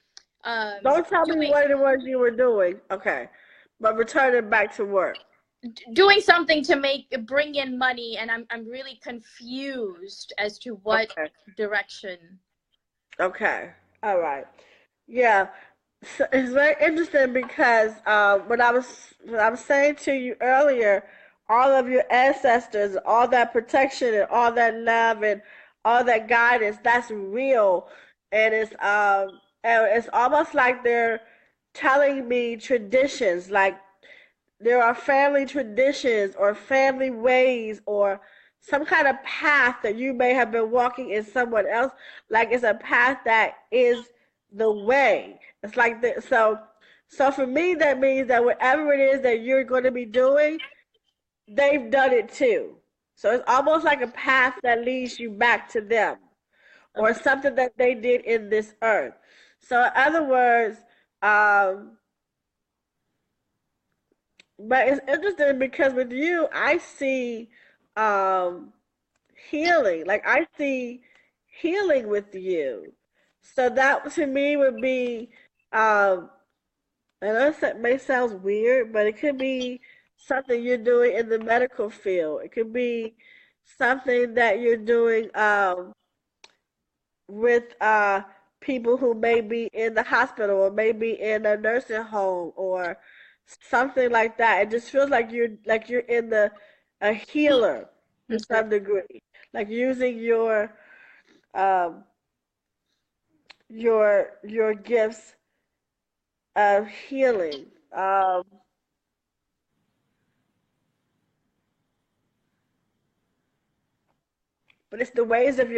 Don't tell me doing what it was you were doing. Okay. But returning back to work. doing something to bring in money, and I'm really confused as to what Okay. direction. Okay. All right. Yeah. So it's very interesting because what I was saying to you earlier, all of your ancestors, all that protection and all that love and all that guidance, that's real, and it's almost like they're telling me traditions, like there are family traditions or family ways or some kind of path that you may have been walking in someone else, like it's a path that is the way. It's like so for me that means that whatever it is that you're going to be doing, they've done it too. So it's almost like a path that leads you back to them or Okay. something that they did in this earth. So in other words, um, but it's interesting because with you, I see um, healing. Like I see healing with you. So that to me would be, um, I know that may sound weird, but it could be something you're doing in the medical field. It could be something that you're doing with people who may be in the hospital or maybe in a nursing home or something like that. It just feels like you're in the a healer to Okay. some degree, like using um your gifts of healing. But it's the ways of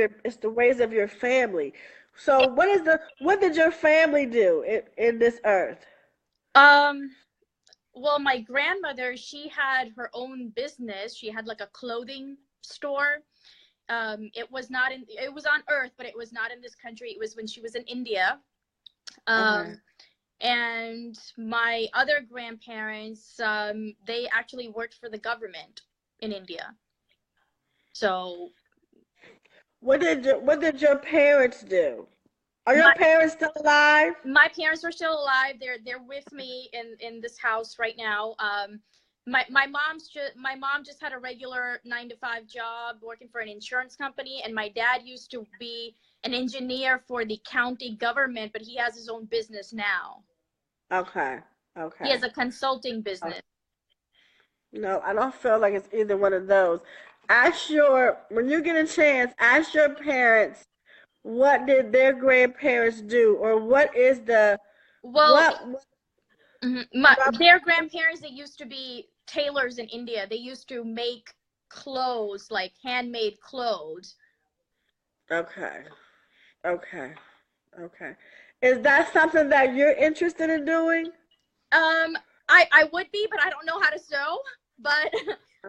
your family. So what did your family do in this earth? Um. Well, my grandmother, she had her own business. She had like a clothing store. It was on Earth, but it was not in this country. It was when she was in India. Okay. Um, and my other grandparents, they actually worked for the government in India. So What did your parents do? Are your my parents still alive? my parents are still alive. They're with me in this house right now. My mom just had a regular 9 to 5 job working for an insurance company, and my dad used to be an engineer for the county government, but he has his own business now. Okay. He Okay. has a consulting Okay. business. No, I don't feel like it's either one of those. When you get a chance, ask your parents what did their grandparents do, or what is Well, what their grandparents, they used to be tailors in India. They used to make clothes, like handmade clothes. okay, okay, okay. Is that something that you're interested in doing? Um, I would be, but I don't know how to sew. But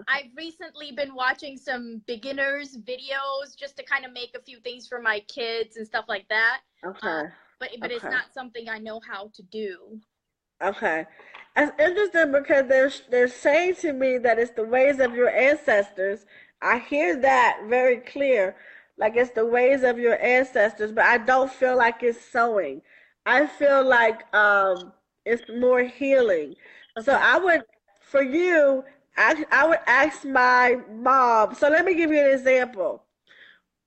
I've recently been watching some beginners videos just to kind of make a few things for my kids and stuff like that. Okay, But it's okay, not something I know how to do. okay. It's interesting because they're saying to me that it's the ways of your ancestors. I hear that very clear, like it's the ways of your ancestors, but I don't feel like it's sewing. I feel like it's more healing. So Okay. for you, I would ask my mom. So let me give you an example.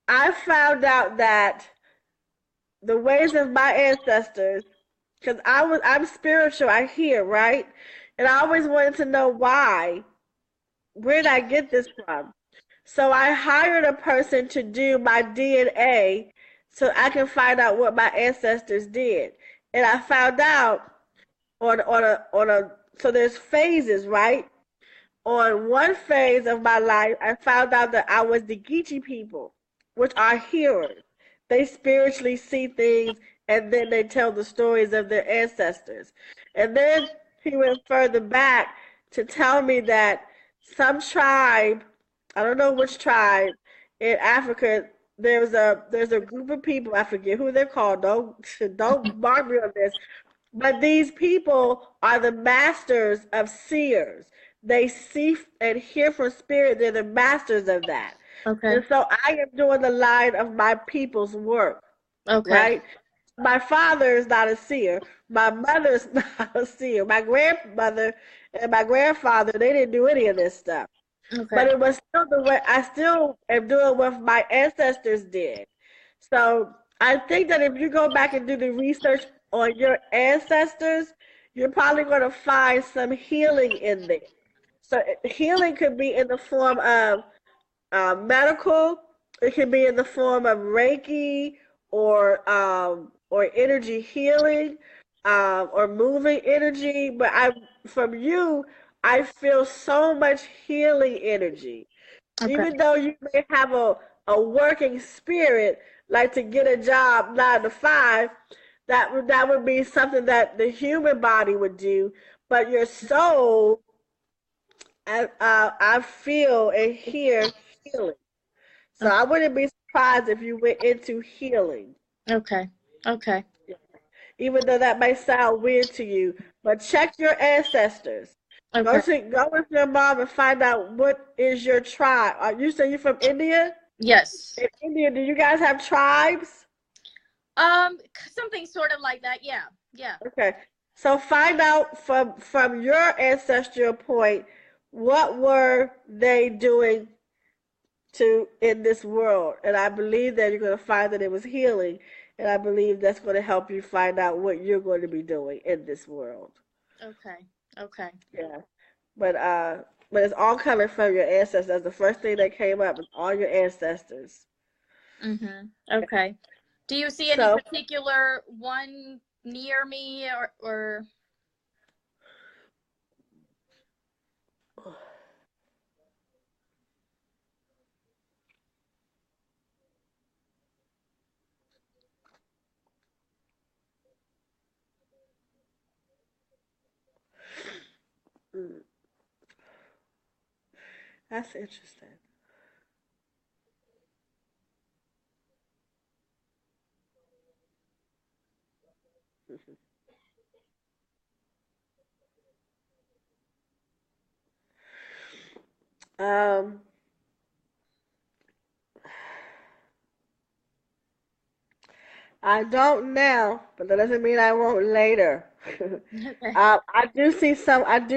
I found out that the ways of my ancestors, because I'm spiritual, I hear, right? And I always wanted to know why. Where did I get this from? So I hired a person to do my DNA so I can find out what my ancestors did. And I found out on a so there's phases, right? On one phase of my life, I found out that I was the Geechee people, which are hearers. They spiritually see things and then they tell the stories of their ancestors. And then he went further back to tell me that some tribe, I don't know which tribe in Africa, there's a group of people, I forget who they're called, don't mark me on this, but these people are the masters of seers. They see and hear from spirit. They're the masters of that. Okay. And so I am doing the line of my people's work, Okay. right? My father is not a seer. My mother's not a seer. My grandmother and my grandfather, they didn't do any of this stuff. But Okay. it was still the way I still am doing what my ancestors did. So I think that if you go back and do the research on your ancestors, you're probably going to find some healing in there. So healing could be in the form of medical. It can be in the form of Reiki or energy healing, or moving energy. But from you, I feel so much healing energy. Okay. Even though you may have a working spirit, like to get a job 9 to 5, that would be something that the human body would do. But your soul, I feel and hear healing. So I wouldn't be surprised if you went into healing, Okay. Okay. even though that may sound weird to you. But check your ancestors. Okay. Go with your mom and find out what is your tribe. You say you're from India? Yes. In India, do you guys have tribes? Something sort of like that. Yeah. Yeah. Okay. So find out from your ancestral point, what were they doing in this world? And I believe that you're going to find that it was healing, and I believe that's going to help you find out what you're going to be doing in this world. Okay. Okay. Yeah. But it's all coming from your ancestors. That's the first thing that came up is all your ancestors. Mm-hmm. Okay. Do you see any So particular one near me or mm, that's interesting. Um, I don't now, but that doesn't mean I won't later. okay. I do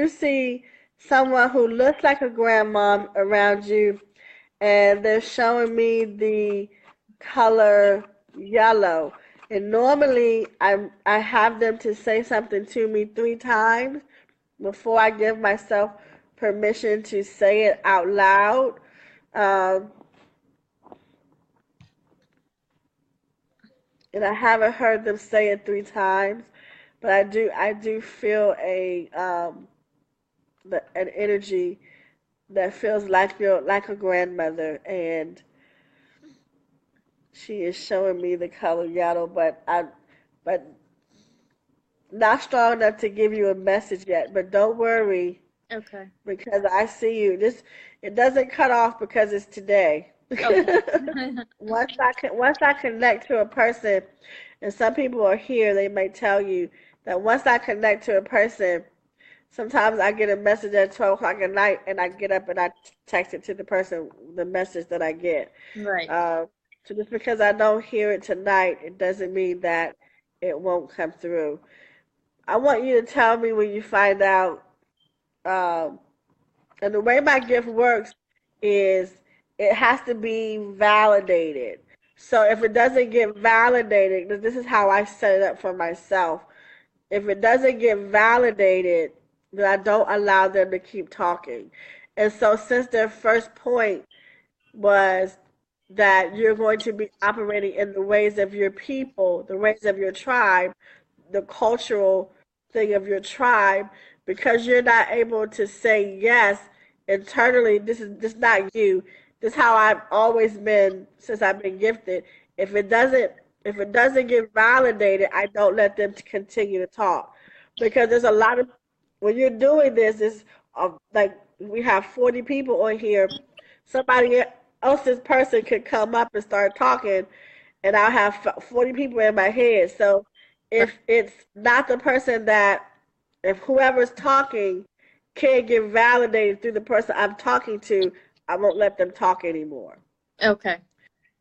see someone who looks like a grandma around you, and they're showing me the color yellow. And normally I have them to say something to me 3 times before I give myself permission to say it out loud. Um, and I haven't heard them say it 3 times, but I do feel an energy that feels like a grandmother, and she is showing me the color yellow, but not strong enough to give you a message yet. But don't worry, Okay. because I see you. It doesn't cut off because it's today. Okay. Once I connect to a person, and some people are here, they may tell you that once I connect to a person, sometimes I get a message at 12 o'clock at night, and I get up and I text it to the person, the message that I get. Right. So just because I don't hear it tonight, it doesn't mean that it won't come through. I want you to tell me when you find out. Um, and the way my gift works is it has to be validated. So if it doesn't get validated, this is how I set it up for myself. If it doesn't get validated, then I don't allow them to keep talking. And so since their first point was that you're going to be operating in the ways of your people, the ways of your tribe, the cultural thing of your tribe, because you're not able to say yes internally. This is not you. This is how I've always been since I've been gifted. If it doesn't if it doesn't get validated, I don't let them continue to talk, because there's a lot of when you're doing this, it's like we have 40 people on here, somebody else's person could come up and start talking, and I'll have 40 people in my head. So Right. if it's not the person that, if whoever's talking can't get validated through the person I'm talking to, I won't let them talk anymore. Okay.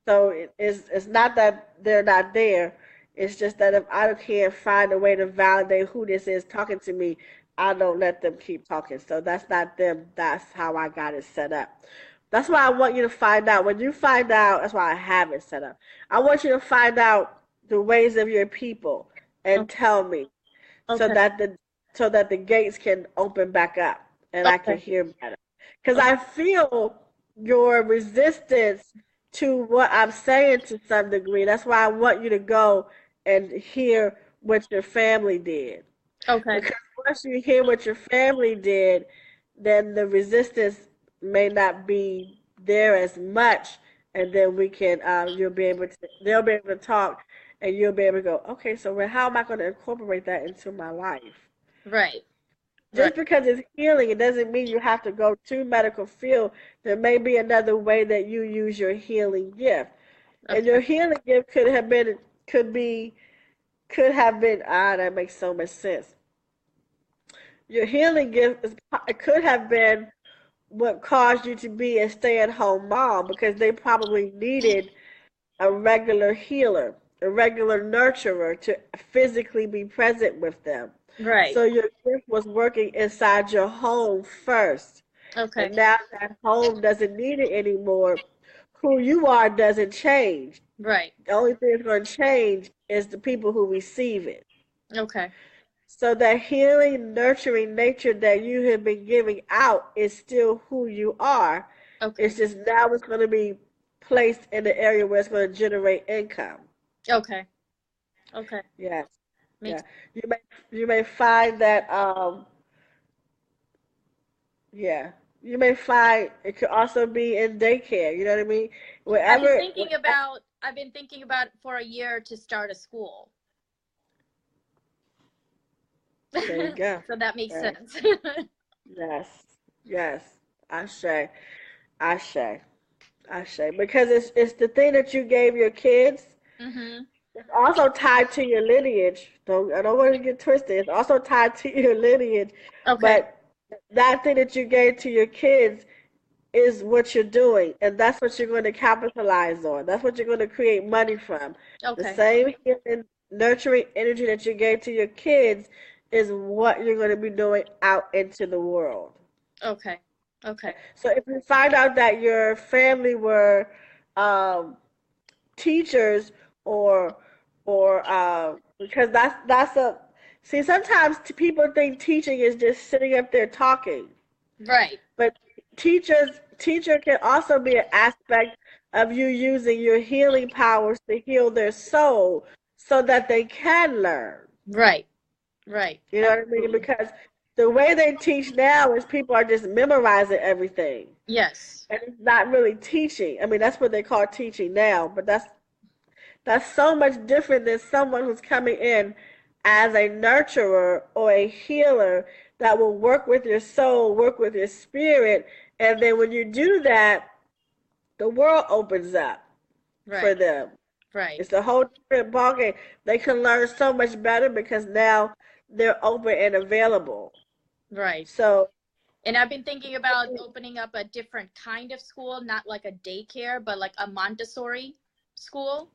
So it's not that they're not there. It's just that if I can't find a way to validate who this is talking to me, I don't let them keep talking. So that's not them. That's how I got it set up. That's why I want you to find out. When you find out, that's why I have it set up. I want you to find out the ways of your people and tell me, so Okay. that the gates can open back up and I can Okay. hear better. Because I feel your resistance to what I'm saying to some degree. That's why I want you to go and hear what your family did. Okay. Because once you hear what your family did, then the resistance may not be there as much, and then we can you'll be able to they'll be able to talk, and you'll be able to go, okay, so well, how am I going to incorporate that into my life? Right. Right. Just because it's healing, it doesn't mean you have to go to medical field. There may be another way that you use your healing gift, and Okay. your healing gift could be could have been that makes so much sense. Your healing gift it could have been what caused you to be a stay-at-home mom, because they probably needed a regular healer, a regular nurturer to physically be present with them. Right. So your gift was working inside your home first. Okay. And now that home doesn't need it anymore, who you are doesn't change. Right. The only thing that's going to change is the people who receive it. Okay. So that healing, nurturing nature that you have been giving out is still who you are. Okay. It's just now it's going to be placed in the area where it's going to generate income. Okay. Okay. Yes. Yeah. Makes You may find that yeah. You may find it could also be in daycare, you know what I mean? Wherever I've been thinking about for a year to start a school. there you go. So that makes Right. sense. Yes. Yes. Ashe. Ashe. Ashe. Because it's the thing that you gave your kids. Mm-hmm. It's also tied to your lineage. I don't want to get twisted. It's also tied to your lineage, Okay. but that thing that you gave to your kids is what you're doing, and that's what you're going to capitalize on. That's what you're going to create money from. The Okay. same healing, nurturing energy that you gave to your kids is what you're going to be doing out into the world. Okay. Okay. So if you find out that your family were um, teachers, or because that's a see, sometimes people think teaching is just sitting up there talking, Right. but teacher can also be an aspect of you using your healing powers to heal their soul so that they can learn. Right. Right. You know what I mean? Absolutely. Because the way they teach now is people are just memorizing everything, Yes. and it's not really teaching. I mean, that's what they call teaching now, but that's so much different than someone who's coming in as a nurturer or a healer that will work with your soul, work with your spirit. And then when you do that, the world opens up for Right. them. Right. It's a whole different ballgame. They can learn so much better because now they're open and available. Right. So, And I've been thinking about opening up a different kind of school, not like a daycare, but like a Montessori school.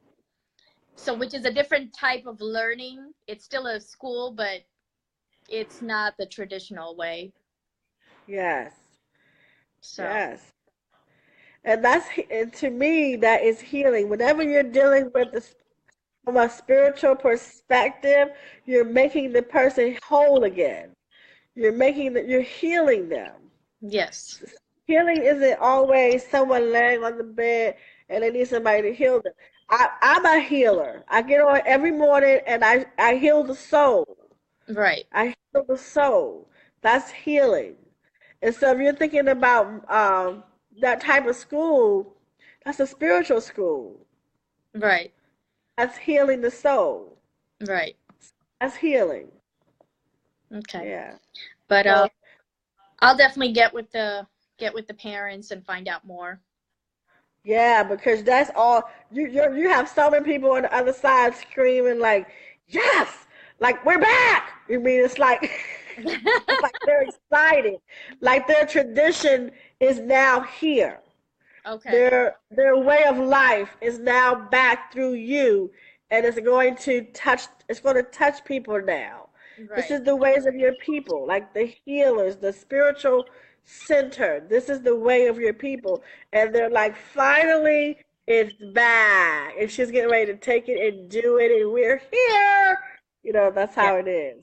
So, which is a different type of learning. It's still a school, but it's not the traditional way. yes, So, yes. And to me, that is healing. Whenever you're dealing with this from a spiritual perspective, you're making the person whole again. You're healing them. yes. Healing isn't always someone laying on the bed and they need somebody to heal them. I'm a healer. I get on every morning and I heal the soul. Right. I heal the soul. That's healing. And so if you're thinking about that type of school, that's a spiritual school. Right. That's healing the soul. Right. That's healing. Okay. Yeah. But So I'll definitely get with the parents and find out more. Yeah, because that's all you have so many people on the other side screaming like, yes, like we're back. You mean it's like like they're excited. Like their tradition is now here. Okay. Their way of life is now back through you, and it's going to touch people now. This Right. is the ways of your people, like the healers, the spiritual center. This is the way of your people. And they're like, finally, it's back. And she's getting ready to take it and do it, and we're here. That's Yeah. how it is.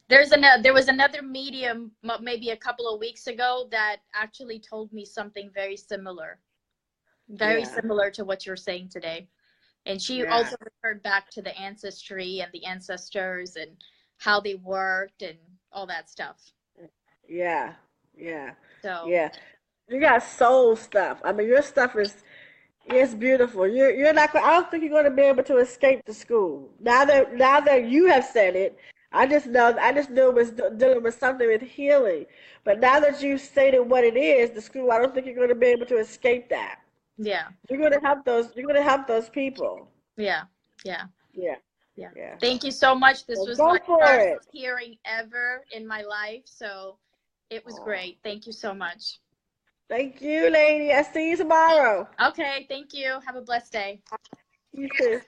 There was another medium maybe a couple of weeks ago that actually told me something very similar. Very Yeah. similar to what you're saying today. And she Yeah. also referred back to the ancestry and the ancestors and how they worked and all that stuff. Yeah. Yeah. So, Yeah. You got soul stuff. I mean, your stuff is it's beautiful. You're not. I don't think you're going to be able to escape the school. Now that you have said it, I just knew it was dealing with something with healing. But now that you've stated what it is, the school, I don't think you're going to be able to escape that. yeah. You're going to help those. You're going to help those people. Yeah. Yeah. Yeah. Yeah. Yeah. Thank you so much. This Well, was go my for first it. hearing ever in my life. So it was Aw. great. Thank you so much. Thank you, lady. I'll see you tomorrow. Okay. Thank you. Have a blessed day. You too.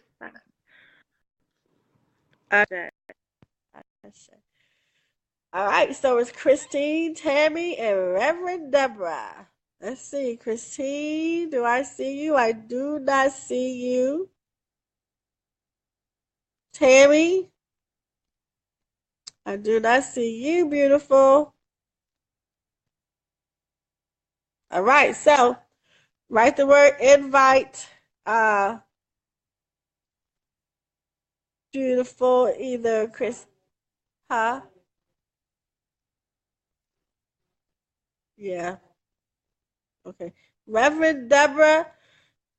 Okay. All right, so it's Christine, Tammy, and Reverend Deborah. Let's see, Christine, do I see you? I do not see you. Tammy, I do not see you, beautiful. All right, so write the word invite. Beautiful, either Chris, huh? Yeah, okay. Reverend Deborah.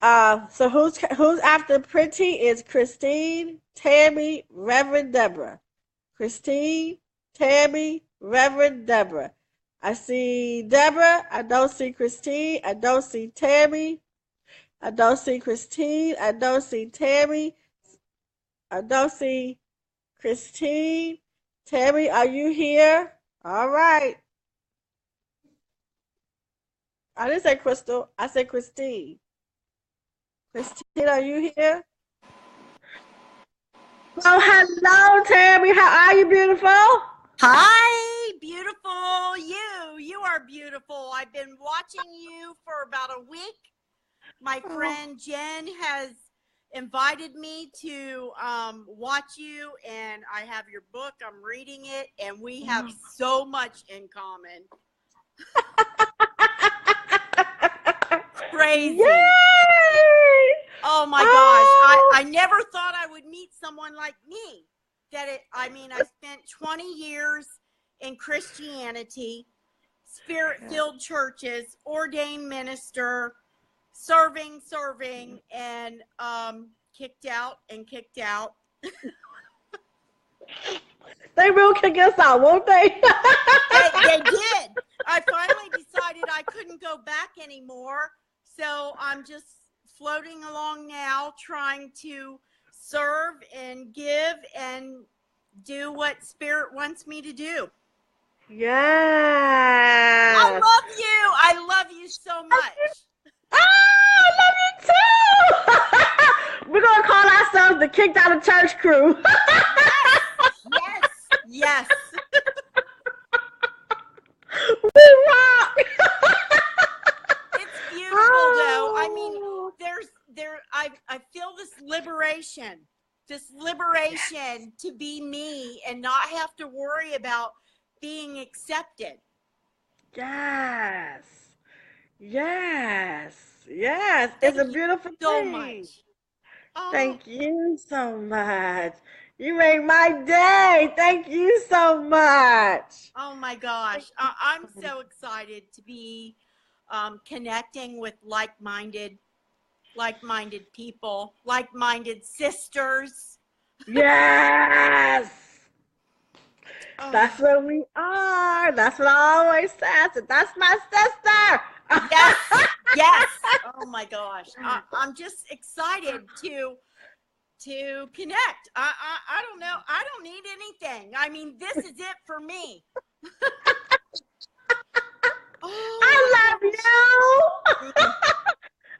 So who's after Pretty is Christine, Tammy, Reverend Deborah. Christine, Tammy, Reverend Deborah. I see Deborah. I don't see Christine. I don't see Tammy. I don't see Christine. I don't see Tammy. I don't see Christine. Tammy, are you here? All right. I didn't say Crystal. I said Christine. Christine, are you here? Oh, hello, Tammy. How are you, beautiful? Hi, beautiful you. You are beautiful. I've been watching you for about a week. My friend Jen has invited me to watch you, and I have your book. I'm reading it, and we have so much in common. Crazy. Yay! Oh my gosh. I never thought I would meet someone like me. I spent 20 years in Christianity, spirit-filled churches, ordained minister, serving, and kicked out. They will kick us out, won't they? They did. I finally decided I couldn't go back anymore. So I'm just floating along now, trying to serve and give and do what Spirit wants me to do. Yeah. I love you. I love you so much. I love you too. We're going to call ourselves the Kicked Out of Church crew. Yes. We rock. It's beautiful though. I mean, I feel this liberation to be me and not have to worry about being accepted. Yes. It's a beautiful So thing. much. Oh, Thank you so much. You made my day. Thank you so much. oh my gosh. I'm so excited to be connecting with like-minded people, like-minded sisters. Yes. That's what we are. That's what I always say. I said, that's my sister. Yes, yes. Oh my gosh, I'm just excited to connect. I don't know. I don't need anything. I mean, this is it for me. I love you.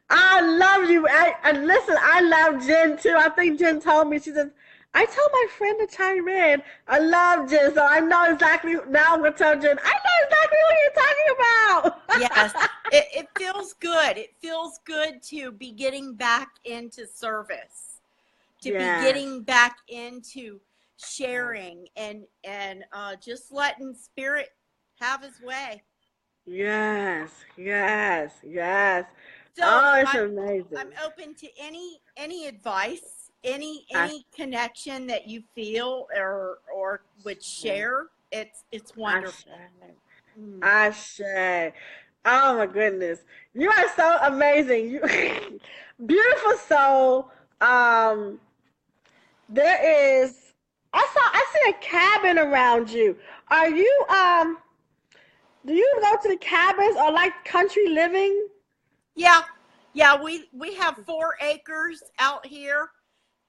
I love you. And listen, I love Jen too. I think Jen told me, she said, I told my friend to chime in. I love Jen, so I know exactly, now I'm going to tell Jen, I know exactly what you're talking about. Yes, it feels good. It feels good to be getting back into service, to be getting back into sharing and just letting Spirit have his way. Yes, yes, yes. So It's amazing. I'm open to any advice, any connection that you feel or would share. It's wonderful. I say, oh my goodness, you are so amazing. You beautiful soul. There is. I see a cabin around you. Are you do you go to the cabins or like country living? Yeah, we have 4 acres out here,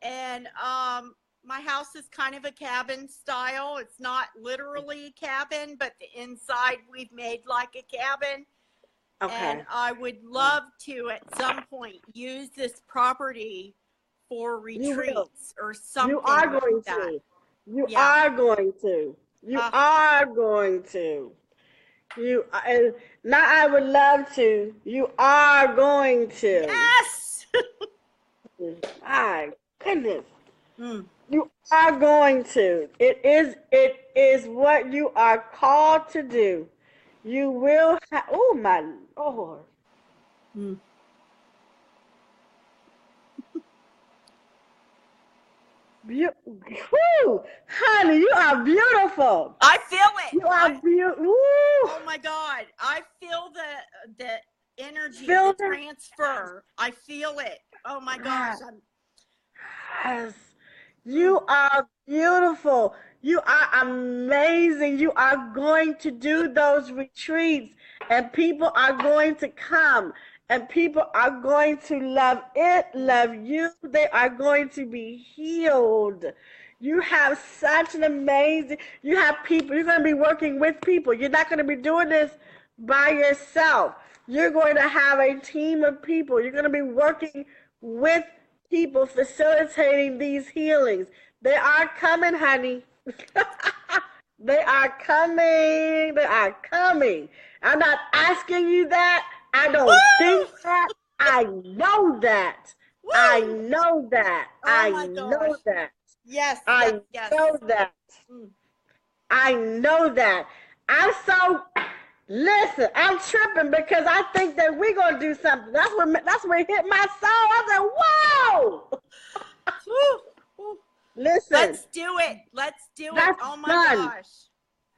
and my house is kind of a cabin style. It's not literally a cabin, but the inside we've made like a cabin. Okay. And I would love to at some point use this property for retreats or something. You are like going that. to. You are going to. You are going to. And now I would love to. You are going to. Yes. My goodness. Mm. You are going to. It is what you are called to do. You will have. Oh my Lord. Mm. Woo, honey, you are beautiful. I feel it. You are beautiful. Oh my God. I feel the energy, the transfer. I feel it. Oh my gosh. Yes. You are beautiful. You are amazing. You are going to do those retreats, and people are going to come, and people are going to love it, love you. They are going to be healed. You have such an amazing, you have people, you're going to be working with people. You're not going to be doing this by yourself. You're going to have a team of people. You're going to be working with people, facilitating these healings. They are coming, honey. They are coming. They are coming. I'm not asking you that. I don't think that. I know that. Woo! I know that. Oh I know that. Yes. I know that. I know that. Listen, I'm tripping because I think that we're going to do something. That's what hit my soul. I said, whoa. Listen. Let's do it. Oh my gosh.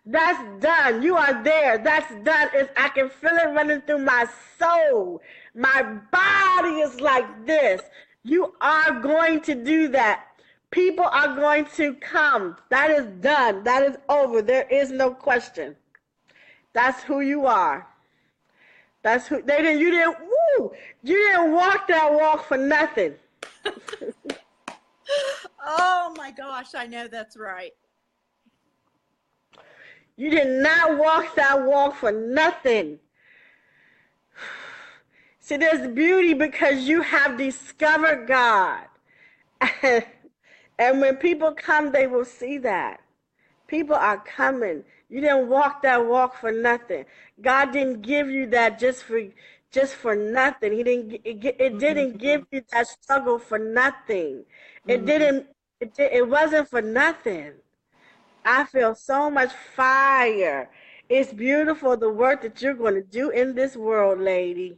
That's done. You are there. That's done. I can feel it running through my soul. My body is like this. You are going to do that. People are going to come. That is done. That is over. There is no question. That's who you are. That's who you didn't walk that walk for nothing. Oh my gosh, I know that's right. You did not walk that walk for nothing. See, there's beauty because you have discovered God. And when people come, they will see that. People are coming. You didn't walk that walk for nothing. God didn't give you that just for nothing. It didn't give you that struggle for nothing. It wasn't for nothing. I feel so much fire. It's beautiful, the work that you're going to do in this world, lady.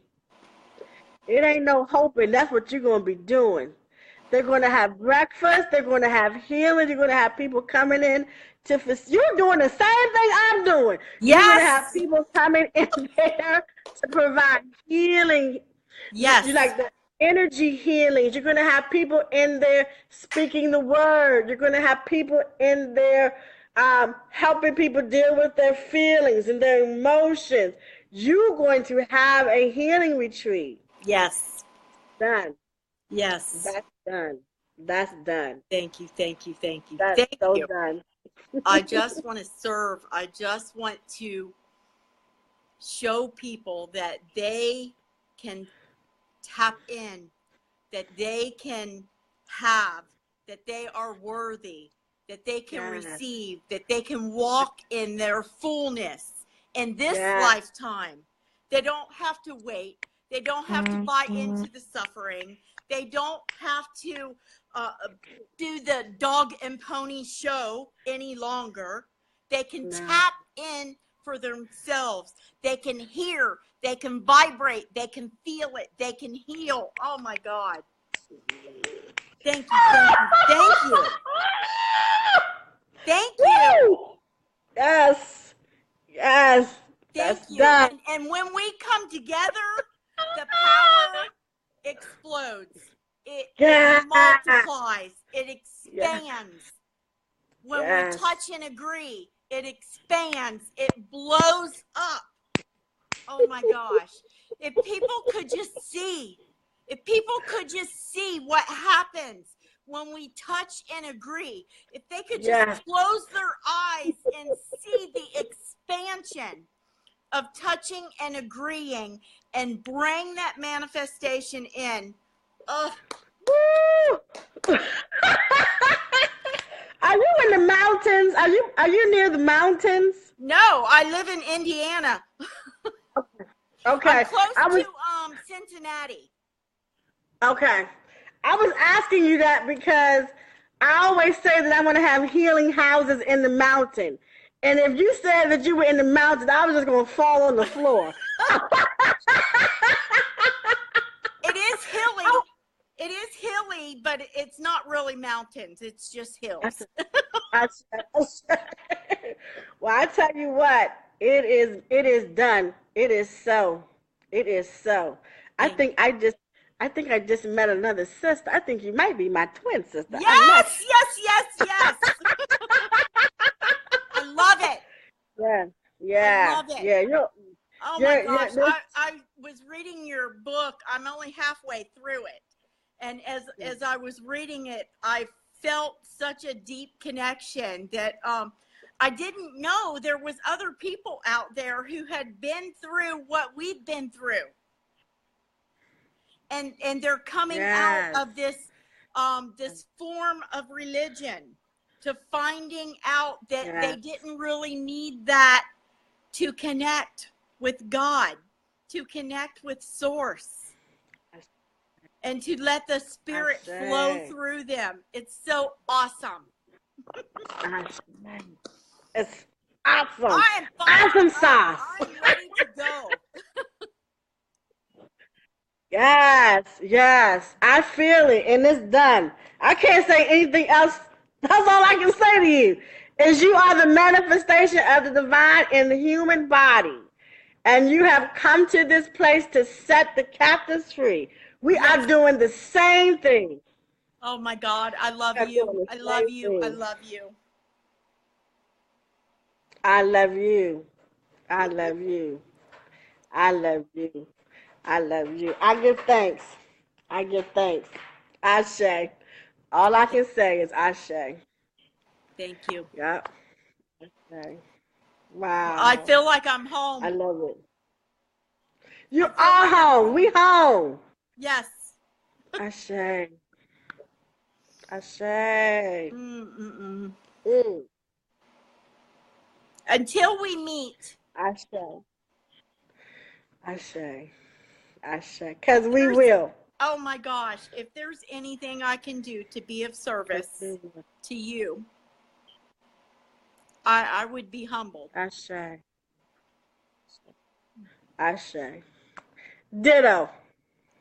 It ain't no hoping. That's what you're going to be doing. They're going to have breakfast. They're going to have healing. You're going to have people coming in you're doing the same thing I'm doing. Yes. You're going to have people coming in there to provide healing. Yes. You like the energy healings. You're going to have people in there speaking the word. You're going to have people in there helping people deal with their feelings and their emotions. You're going to have a healing retreat. Yes. Done. Yes. That's done. That's done. Thank you. Thank you. Thank you. That's Thank so you. done. I just want to serve. I just want to show people that they can tap in, that they can have, that they are worthy, that they can Yes. receive, that they can walk in their fullness in this Yes. lifetime. They don't have to wait. They don't have to buy into the suffering. They don't have to do the dog and pony show any longer. They can No. tap in for themselves. They can hear, they can vibrate, they can feel it, they can heal. Oh my God. Thank you, thank you, thank you. Thank you. Woo! Yes. Yes. Thank That's you. done. And when we come together, the power explodes. It Yeah. multiplies. It expands. Yes. When Yes. we touch and agree, it expands. It blows up. Oh my gosh. If people could just see, what happens when we touch and agree, if they could just Yes. close their eyes and see the expansion of touching and agreeing and bring that manifestation in. Oh, Woo! Are you in the mountains? Are you near the mountains? no, I live in Indiana. Okay. I'm close I was to Cincinnati. okay. I was asking you that because I always say that I want to have healing houses in the mountain. And if you said that you were in the mountains, I was just going to fall on the floor. It is hilly. It is hilly, but it's not really mountains. It's just hills. Well, I tell you what, it is done. It is so. It is so. I think I just met another sister. I think you might be my twin sister. Yes, yes. I love it. Yeah. Yeah. I love it. Yeah. Oh my Yeah, gosh. yeah, I was reading your book. I'm only halfway through it. And as I was reading it, I felt such a deep connection that I didn't know there was other people out there who had been through what we've been through. And they're coming Yes. out of this form of religion to finding out that Yes. they didn't really need that to connect with God, to connect with Source, and to let the Spirit flow through them. It's so awesome. It's awesome. I am Awesome sauce. I'm ready to go. Yes. I feel it, and it's done. I can't say anything else. That's all I can say to you, is you are the manifestation of the divine in the human body. And you have come to this place to set the captives free. We are doing the same thing. Oh my God, I love I'm you. doing the I love same you. I thing. love you. I love you. I love you. I love you. I love you. I give thanks. I give thanks. Ashe. All I can say is Ashe. Thank you. Yep. Ashe. Wow. I feel like I'm home. I love it. You are home. We home. Yes. Ashe. Ashe. Mm-mm-mm. Mm. Until we meet. Ashe. Ashe. Ashe. Because we will. Oh my gosh, if there's anything I can do to be of service to you, I would be humbled. Ashe. Ashe. Ditto.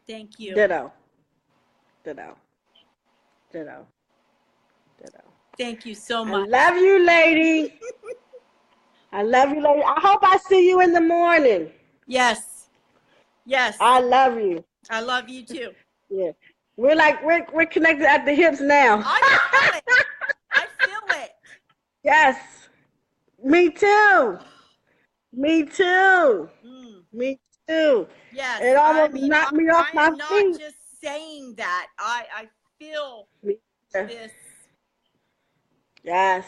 Thank you. Ditto. Ditto. Ditto. Ditto. Thank you so I much. love you, lady. I love you, lady. I hope I see you in the morning. Yes. Yes. I love you. I love you too. Yeah. We're connected at the hips now. I feel it. I feel it. Yes. Me too. Me too. Mm, Me too. yes, It I almost mean, knocked me off I my am not feet. just saying that. I feel this Yes,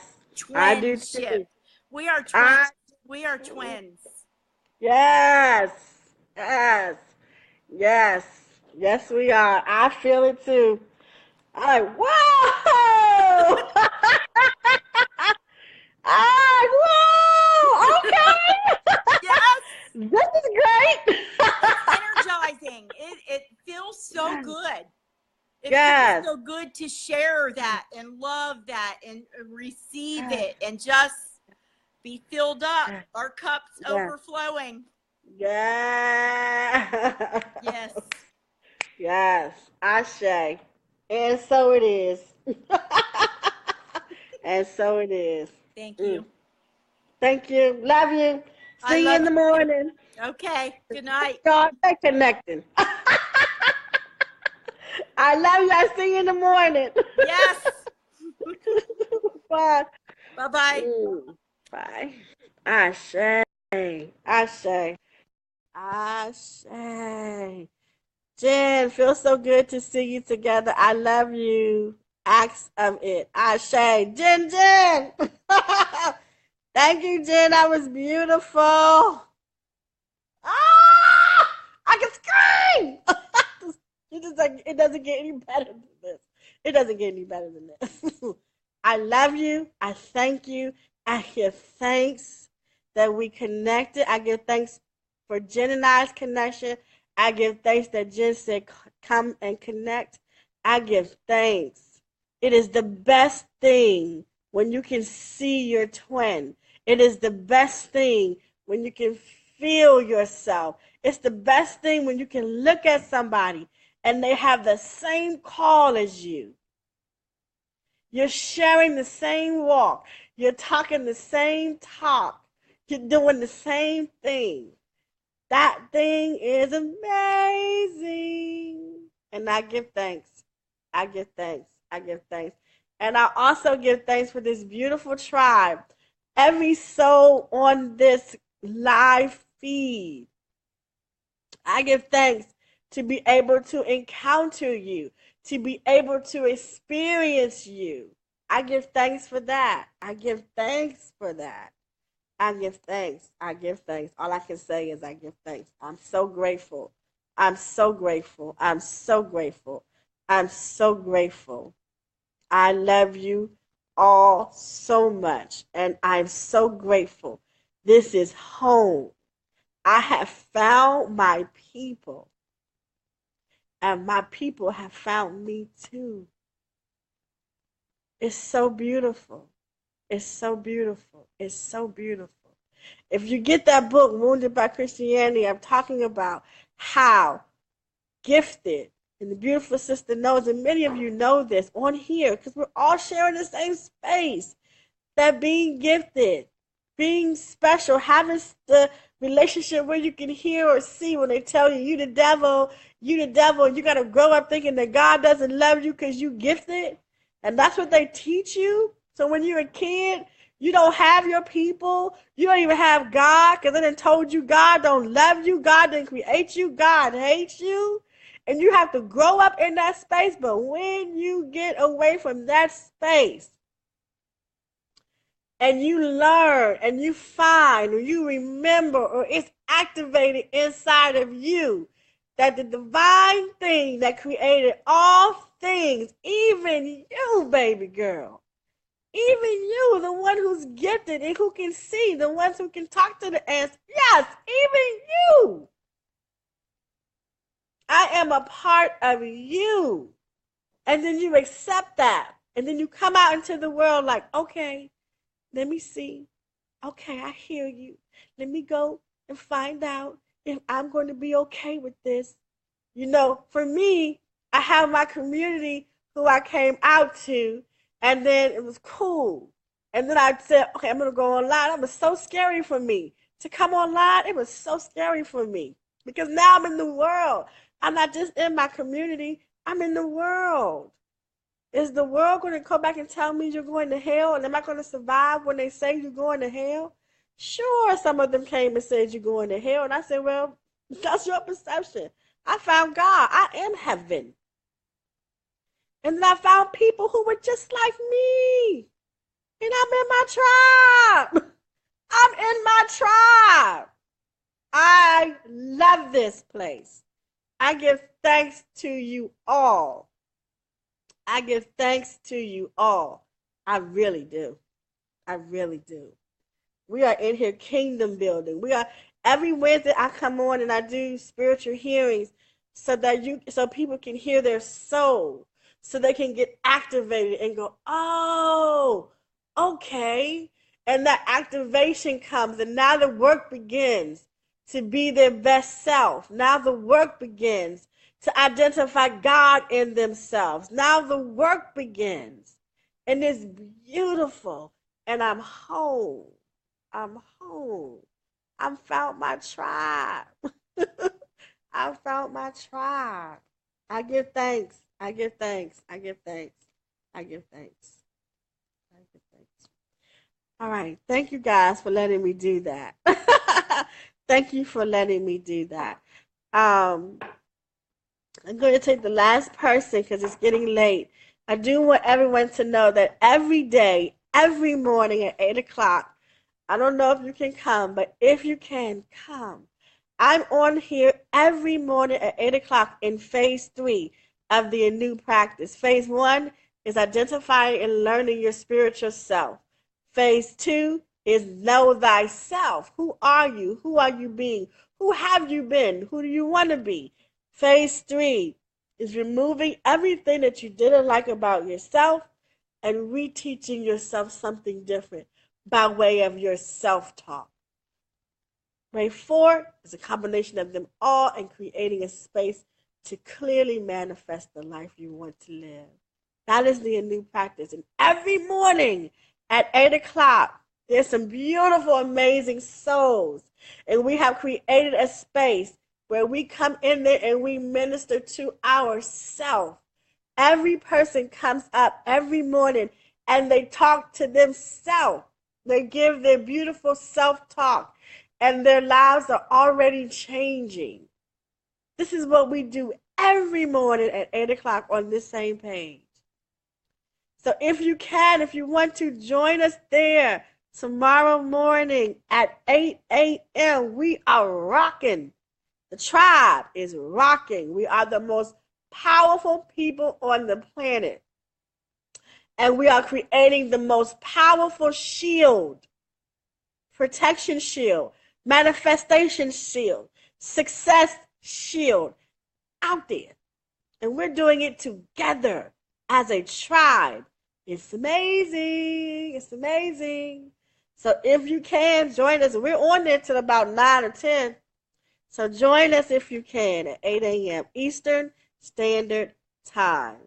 I do twinship. too. We are I twins. We are twins. yes, yes, yes, yes. We are. I feel it too. I'm like, whoa! I'm like, whoa! Yes, Okay, this is great. it's energizing. It feels so good. It feels Yes, so good to share that and love that and receive yes, it and just be filled up. Our cups yes, overflowing. yes. Yes. Yes, Ashe. And so it is. And so it is. Thank Mm. you. Thank you. Love you. I See you in love the you too. morning. Okay. Good night. God, stay connecting. I love you. I see you in the morning. Yes. Bye. Bye bye. Mm. Bye. Ashe. Ashe. Ashe. Jen, feels so good to see you together. I love you. Acts of it. Ashe. Jen. Thank you, Jen. That was beautiful. Ah! I can scream. It doesn't get any better than this. It doesn't get any better than this. I love you. I thank you. I give thanks that we connected. I give thanks for Jen and I's connection. I give thanks that Jen said, come and connect. I give thanks. It is the best thing when you can see your twin. It is the best thing when you can feel yourself. It's the best thing when you can look at somebody and they have the same call as you. You're sharing the same walk. You're talking the same talk. You're doing the same thing. That thing is amazing. And I give thanks. I give thanks. I give thanks. And I also give thanks for this beautiful tribe. Every soul on this live feed. I give thanks to be able to encounter you, to be able to experience you. I give thanks for that. I give thanks for that. I give thanks. I give thanks. All I can say is I give thanks. I'm so grateful. I'm so grateful. I'm so grateful. I'm so grateful. I love you all so much. And I'm so grateful. This is home. I have found my people, and my people have found me too. It's so beautiful. It's so beautiful. It's so beautiful. If you get that book, Wounded by Christianity, I'm talking about how gifted, and the beautiful sister knows, and many of you know this on here because we're all sharing the same space, that being gifted, being special, having the relationship where you can hear or see when they tell you you the devil, and you got to grow up thinking that God doesn't love you because you gifted. And that's what they teach you. So when you're a kid, you don't have your people. You don't even have God because they done told you God don't love you. God didn't create you. God hates you. And you have to grow up in that space. But when you get away from that space, and you learn and you find or you remember or it's activated inside of you that the divine thing that created all things, even you, baby girl, even you, the one who's gifted and who can see, the ones who can talk to the ants, yes, even you. I am a part of you. And then you accept that. And then you come out into the world like, okay, let me see. Okay, I hear you. Let me go and find out if I'm going to be okay with this. You know, for me, I have my community who I came out to, and then it was cool. And then I said, okay, I'm going to go online. It was so scary for me to come online. It was so scary for me because now I'm in the world. I'm not just in my community, I'm in the world. Is the world going to come back and tell me you're going to hell? And am I going to survive when they say you're going to hell? Sure, some of them came and said you're going to hell. And I said, well, that's your perception. I found God. I am heaven. And then I found people who were just like me. And I'm in my tribe. I'm in my tribe. I love this place. I give thanks to you all. I give thanks to you all. I really do. I really do. We are in here kingdom building. We are every Wednesday I come on and I do spiritual hearings so people can hear their soul, so they can get activated and go, oh, okay. And that activation comes, and now the work begins to be their best self. Now the work begins to identify God in themselves. Now the work begins, and it's beautiful, and I'm home. I'm home. I found my tribe. I found my tribe. I give thanks. I give thanks. I give thanks. I give thanks. I give thanks. All right. Thank you guys for letting me do that. Thank you for letting me do that. I'm going to take the last person because it's getting late. I do want everyone to know that every day, every morning at 8 o'clock, I don't know if you can come, but if you can, come. I'm on here every morning at 8 o'clock in phase 3 of the new practice. Phase 1 is identifying and learning your spiritual self. Phase 2 is know thyself. Who are you? Who are you being? Who have you been? Who do you want to be? Phase 3 is removing everything that you didn't like about yourself and reteaching yourself something different by way of your self-talk. Phase 4 is a combination of them all and creating a space to clearly manifest the life you want to live. That is the new practice. And every morning at 8 o'clock, there's some beautiful, amazing souls. And we have created a space where we come in there and we minister to ourselves. Every person comes up every morning and they talk to themselves. They give their beautiful self-talk, and their lives are already changing. This is what we do every morning at 8 o'clock on this same page. So if you can, if you want to join us there tomorrow morning at 8 a.m., we are rocking. The tribe is rocking. We are the most powerful people on the planet. And we are creating the most powerful shield, protection shield, manifestation shield, success shield out there. And we're doing it together as a tribe. It's amazing. It's amazing. So if you can, join us. We're on there till about 9 or 10. So join us if you can at 8 a.m. Eastern Standard Time.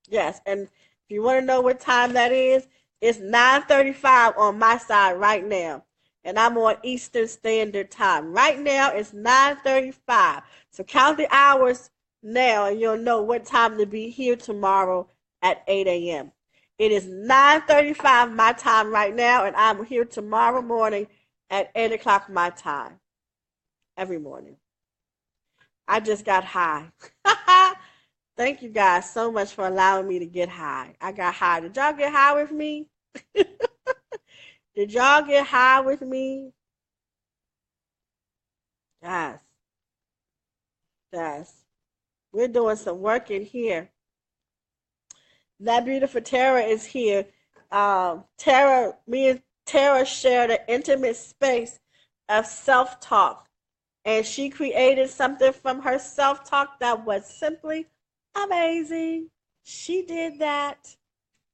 Yes, and if you want to know what time that is, it's 9:35 on my side right now. And I'm on Eastern Standard Time. Right now, it's 9:35. So count the hours now, and you'll know what time to be here tomorrow at 8 a.m. It is 9:35 my time right now, and I'm here tomorrow morning at 8 o'clock my time. Every morning. I just got high. Thank you guys so much for allowing me to get high. I got high. Did y'all get high with me? Did y'all get high with me? Yes. Yes. We're doing some work in here. That beautiful Tara is here. Me and Tara shared an intimate space of self-talk. And she created something from her self-talk that was simply amazing. She did that.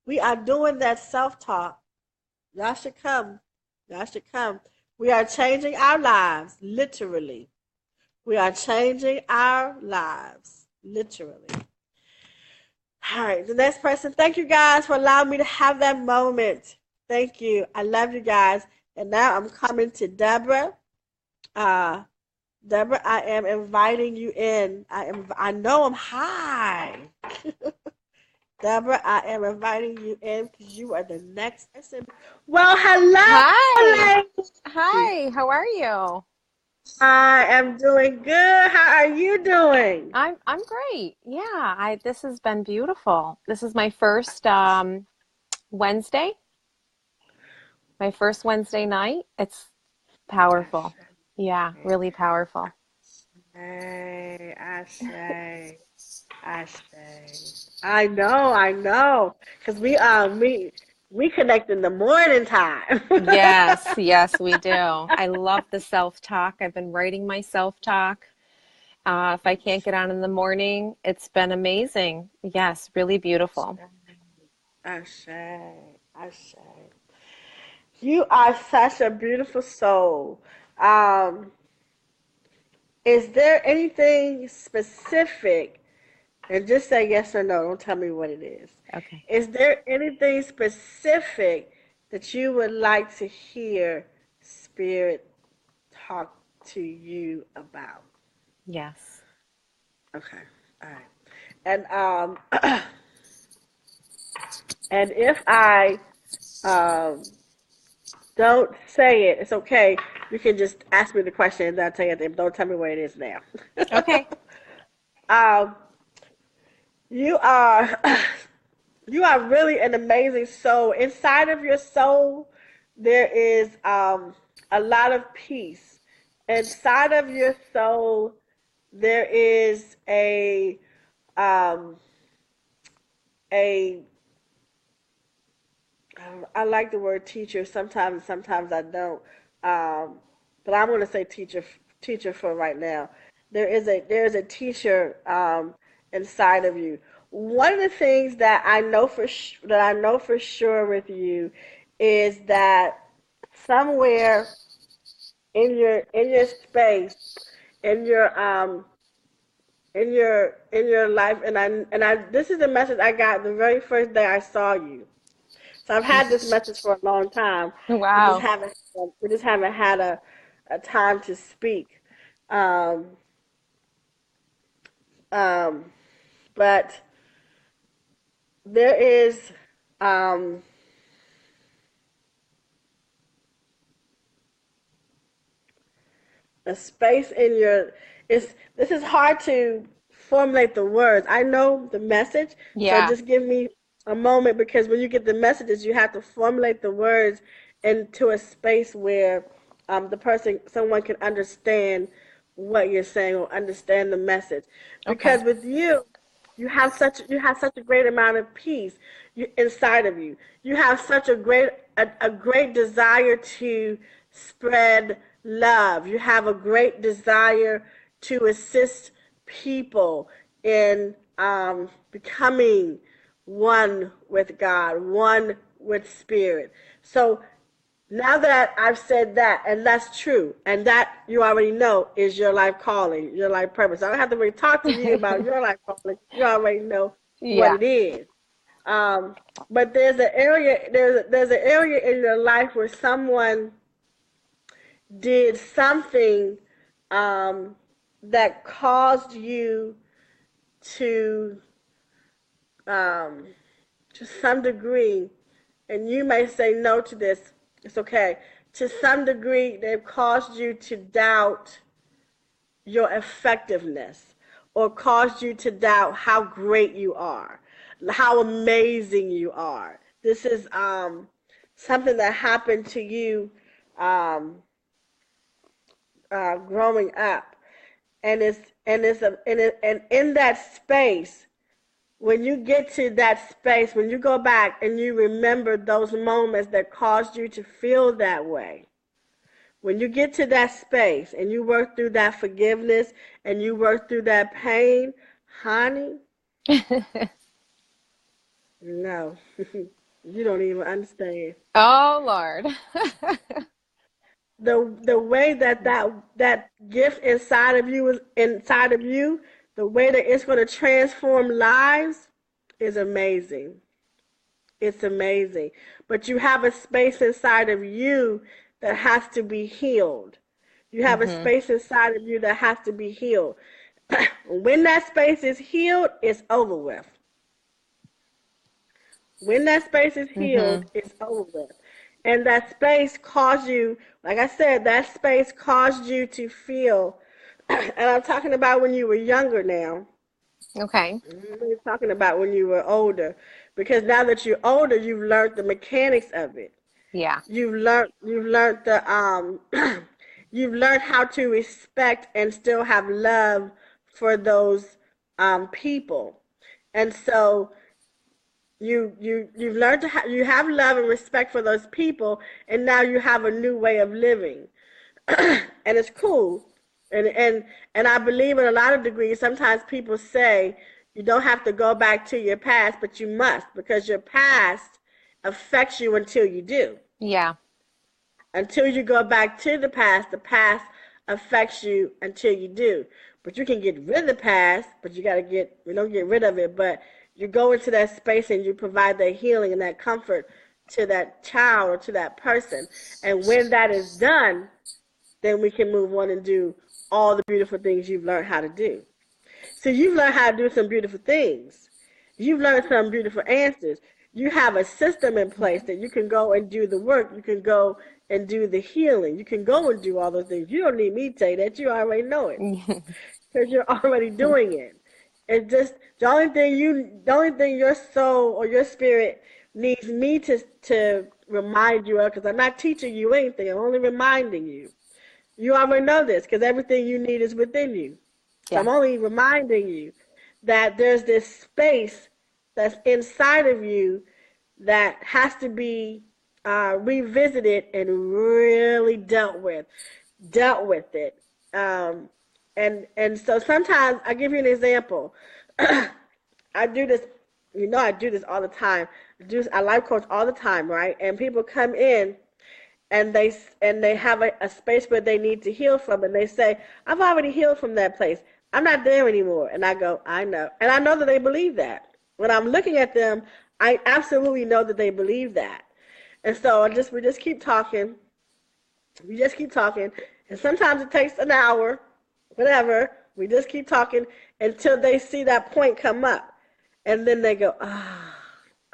We are doing that self-talk. Y'all should come. Y'all should come. We are changing our lives, literally. We are changing our lives, literally. All right, the next person. Thank you guys for allowing me to have that moment. Thank you. I love you guys. And now I'm coming to Deborah. Deborah, I am inviting you in. I know I'm high. Deborah, I am inviting you in because you are the next person. Well, hello, Hi. lady. Hi, how are you? I am doing good. How are you doing? I'm great. Yeah, I this has been beautiful. This is my first Wednesday, my first Wednesday night. It's powerful. Ashe, Yeah, really powerful. Ashe, Ashe. I know. Because we connect in the morning time. Yes, yes, we do. I love the self-talk. I've been writing my self-talk. If I can't get on in the morning, it's been amazing. Yes, really beautiful. Ashe, Ashe. You are such a beautiful soul. Um, is there anything specific, and just say yes or no, don't tell me what it is. Okay. Is there anything specific that you would like to hear Spirit talk to you about? Yes. Okay, all right. And and if I um don't say it, it's okay. You can just ask me the question and I'll tell you. Don't tell me what it is now. Okay. um, you are you are really an amazing soul. Inside of your soul, there is a lot of peace. Inside of your soul, there is um, a I like the word teacher. Sometimes I don't. But I'm going to say teacher for right now. There is a teacher inside of you. One of the things that I know for sure with you is that somewhere in your space, in your in your life, and I this is a message I got the very first day I saw you. So I've had this message for a long time. Wow. We just haven't had a time to speak. Um, um, but there is um, a space in your. This is hard to formulate the words. I know the message, so Yeah. just give me a moment because when you get the messages, you have to formulate the words into a space where someone can understand what you're saying or understand the message. Okay. Because with you, you have such a great amount of peace inside of you. You have such a great desire to spread love. You have a great desire to assist people in becoming one with God, one with Spirit. So now that I've said that, and that's true, and that you already know is your life calling, your life purpose. I don't have to really talk to you about your life calling. You already know what Yeah. it is. Um, but there's an area in your life where someone did something um, that caused you to um, to some degree, and you may say no to this, it's okay. To some degree, they've caused you to doubt your effectiveness or caused you to doubt how great you are, how amazing you are. This is something that happened to you um, growing up, and in that space, when you get to that space, when you go back and you remember those moments that caused you to feel that way, when you get to that space and you work through that forgiveness and you work through that pain, honey, no, you don't even understand. Oh, Lord. The way that gift inside of you, the way that it's going to transform lives is amazing. It's amazing. But you have a space inside of you that has to be healed. You have a Hmm. space inside of you that has to be healed. When that space is healed, it's over with. When that space is Mm-hmm. healed, it's over with. And that space caused you, like I said, that space caused you to feel, and I'm talking about when you were younger now. Okay. I'm really talking about when you were older. Because now that you're older, you've learned the mechanics of it. Yeah. You've learned the you've learned how to respect and still have love for those people. And so you've learned to you have love and respect for those people, and now you have a new way of living. And it's cool. And I believe in a lot of degrees. Sometimes people say you don't have to go back to your past, but you must, because your past affects you until you do. Yeah. Until you go back to the past affects you until you do. But you can get rid of the past, but you don't get rid of it, but you go into that space and you provide that healing and that comfort to that child or to that person. And when that is done, then we can move on and do all the beautiful things you've learned how to do. So you've learned how to do some beautiful things. You've learned some beautiful answers. You have a system in place that you can go and do the work. You can go and do the healing. You can go and do all those things. You don't need me to tell you that. You already know it because you're already doing it. It's just the only thing your soul or your spirit needs me to remind you of, because I'm not teaching you anything. I'm only reminding you. You already know this because everything you need is within you. So Yeah. I'm only reminding you that there's this space that's inside of you that has to be revisited and really dealt with it. Um, and so sometimes I give you an example. I do this, I do this all the time. I life coach all the time, right? And people come in and they have a space where they need to heal from, and they say, I've already healed from that place. I'm not there anymore. And I go, I know. And I know that they believe that. When I'm looking at them, I absolutely know that they believe that. And so we just keep talking. We just keep talking. And sometimes it takes an hour, whatever. We just keep talking until they see that point come up. And then they go,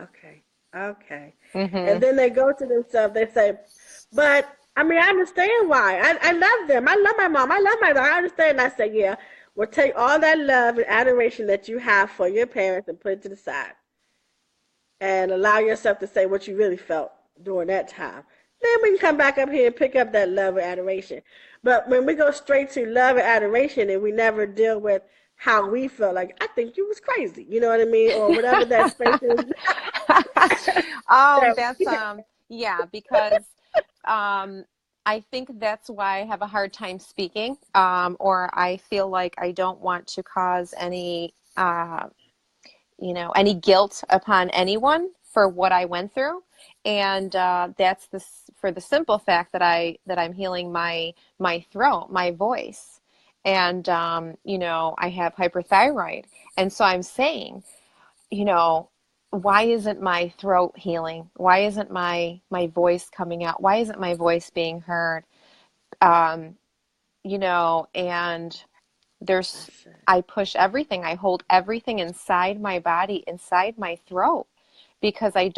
okay, okay. And Mm-hmm. then they go to themselves, they say, but I mean, I understand why. I love them. I love my mom. I love my dad. I understand. I say, yeah, well, take all that love and adoration that you have for your parents and put it to the side and allow yourself to say what you really felt during that time. Then we can come back up here and pick up that love and adoration. But when we go straight to love and adoration and we never deal with how we feel, like, I think you was crazy, you know what I mean? Or whatever that space is. Oh, that, that's yeah, because I think that's why I have a hard time speaking, or I feel like I don't want to cause any any guilt upon anyone for what I went through. And that's for the simple fact that I'm healing my throat, my voice. And I have hyperthyroid. And so I'm saying, you know, why isn't my throat healing? Why isn't my voice coming out? Why isn't my voice being heard? Um, and there's I push everything. I hold everything inside my body, inside my throat, because I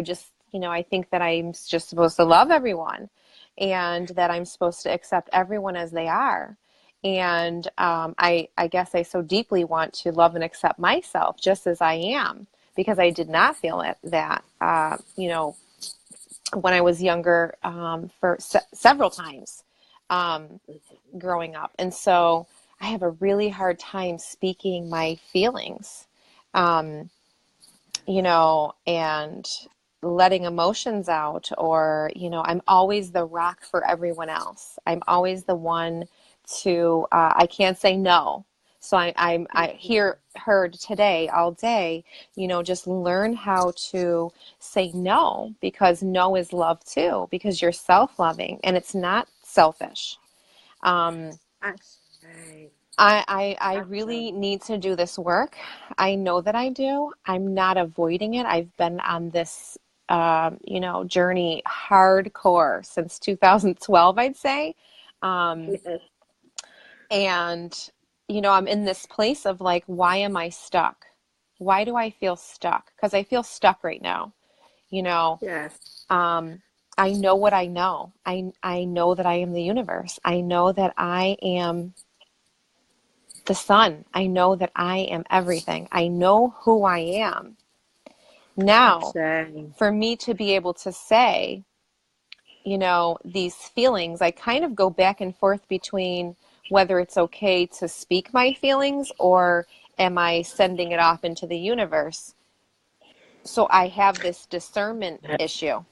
just, I think that I'm just supposed to love everyone and that I'm supposed to accept everyone as they are. And I guess I so deeply want to love and accept myself just as I am, because I did not feel that when I was younger, for several times growing up. And so I have a really hard time speaking my feelings, and letting emotions out, or, I'm always the rock for everyone else. I'm always the one to, I can't say no. So I heard today all day, just learn how to say no, because no is love too, because you're self-loving and it's not selfish. Um, I say, I I really say. need to do this work. I know that I do. I'm not avoiding it. I've been on this, journey hardcore since 2012, I'd say. Um, Yes. and, I'm in this place of like, why am I stuck? why do I feel stuck? Because I feel stuck right now. You know, Yes. I know what I know. I know that I am the universe. I know that I am the sun. I know that I am everything. I know who I am. Now, Ashe. for me to be able to say, you know, these feelings, I kind of go back and forth between whether it's okay to speak my feelings or am I sending it off into the universe? So I have this discernment issue.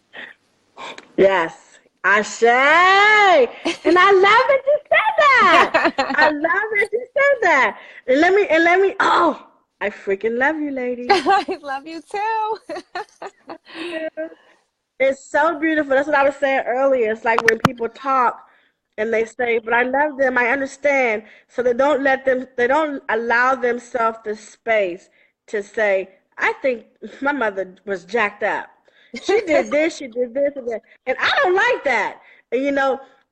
Yes. Ashe. And I love that you said that. I love that you said that. And let me, oh, I freaking love you, lady. I love you too. It's so beautiful. That's what I was saying earlier. It's like when people talk and they say, but I love them, I understand. So they don't allow themselves the space to say, I think my mother was jacked up. She did this, she did this, and that. And I don't like that. And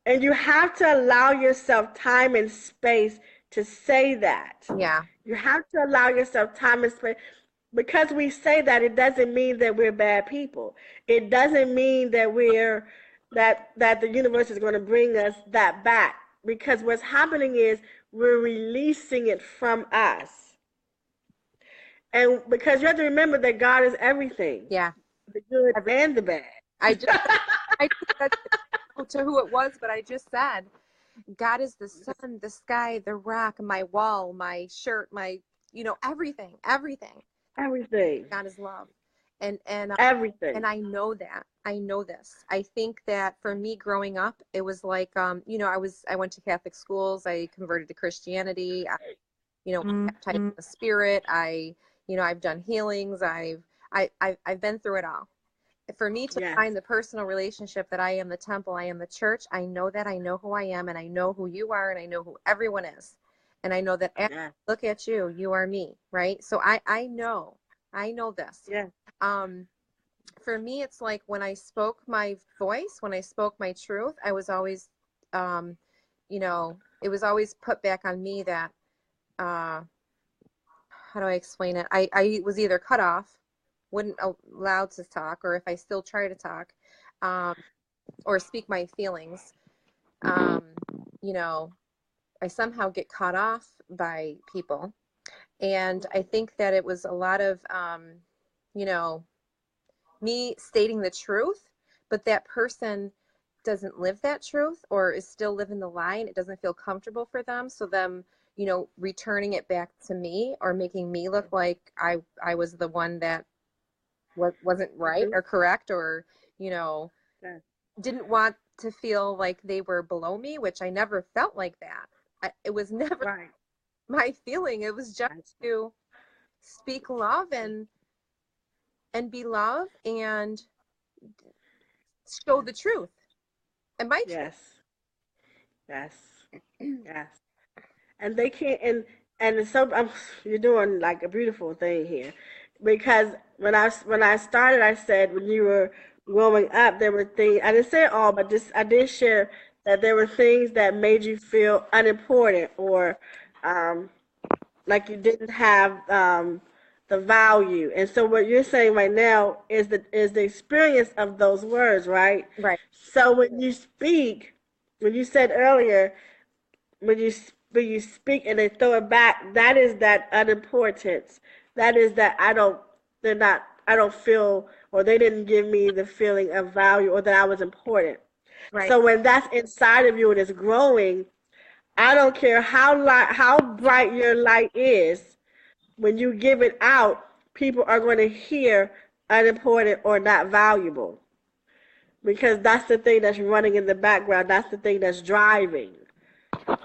and you have to allow yourself time and space to say that. Yeah. You have to allow yourself time and space. Because we say that, it doesn't mean that we're bad people. It doesn't mean that that the universe is going to bring us that back. Because what's happening is we're releasing it from us. And because you have to remember that God is everything, Yeah. the good and the bad. I just said to who it was, but I just said, God is the sun, the sky, the rock, my wall, my shirt, my, everything. Everything. God is love. And Everything. and I know that. I know this. I think that for me growing up, it was like, I went to Catholic schools. I converted to Christianity. Baptized in the Spirit. I've done healings. I've been through it all. For me to find the personal relationship that I am the temple, I am the church, I know that I know who I am, and I know who you are, and I know who everyone is. And I know that look at you, you are me, right? So I know this. Yeah. For me, it's like when I spoke my voice, when I spoke my truth, I was always, it was always put back on me that, how do I explain it? I was either cut off, wouldn't allow to talk, or if I still try to talk, or speak my feelings, I somehow get caught off by people. And I think that it was a lot of, me stating the truth, but that person doesn't live that truth or is still living the lie and it doesn't feel comfortable for them. So them, returning it back to me or making me look like I was the one that wasn't right or correct or, didn't want to feel like they were below me, which I never felt like that. It was never my feeling. It was just to speak love and be love and show the truth and my truth. Yes. And they can't, and so you're doing like a beautiful thing here, because when I started, I said when you were growing up, there were things I didn't say it all, but just I did share that there were things that made you feel unimportant or like you didn't have the value. And so what you're saying right now is the experience of those words, right? Right. So when you speak, when you said earlier, when you speak and they throw it back, that is that unimportance. That is that I don't feel, or they didn't give me the feeling of value or that I was important. Right. So when that's inside of you and it's growing, I don't care how bright your light is, when you give it out, people are going to hear unimportant or not valuable. Because that's the thing that's running in the background. That's the thing that's driving.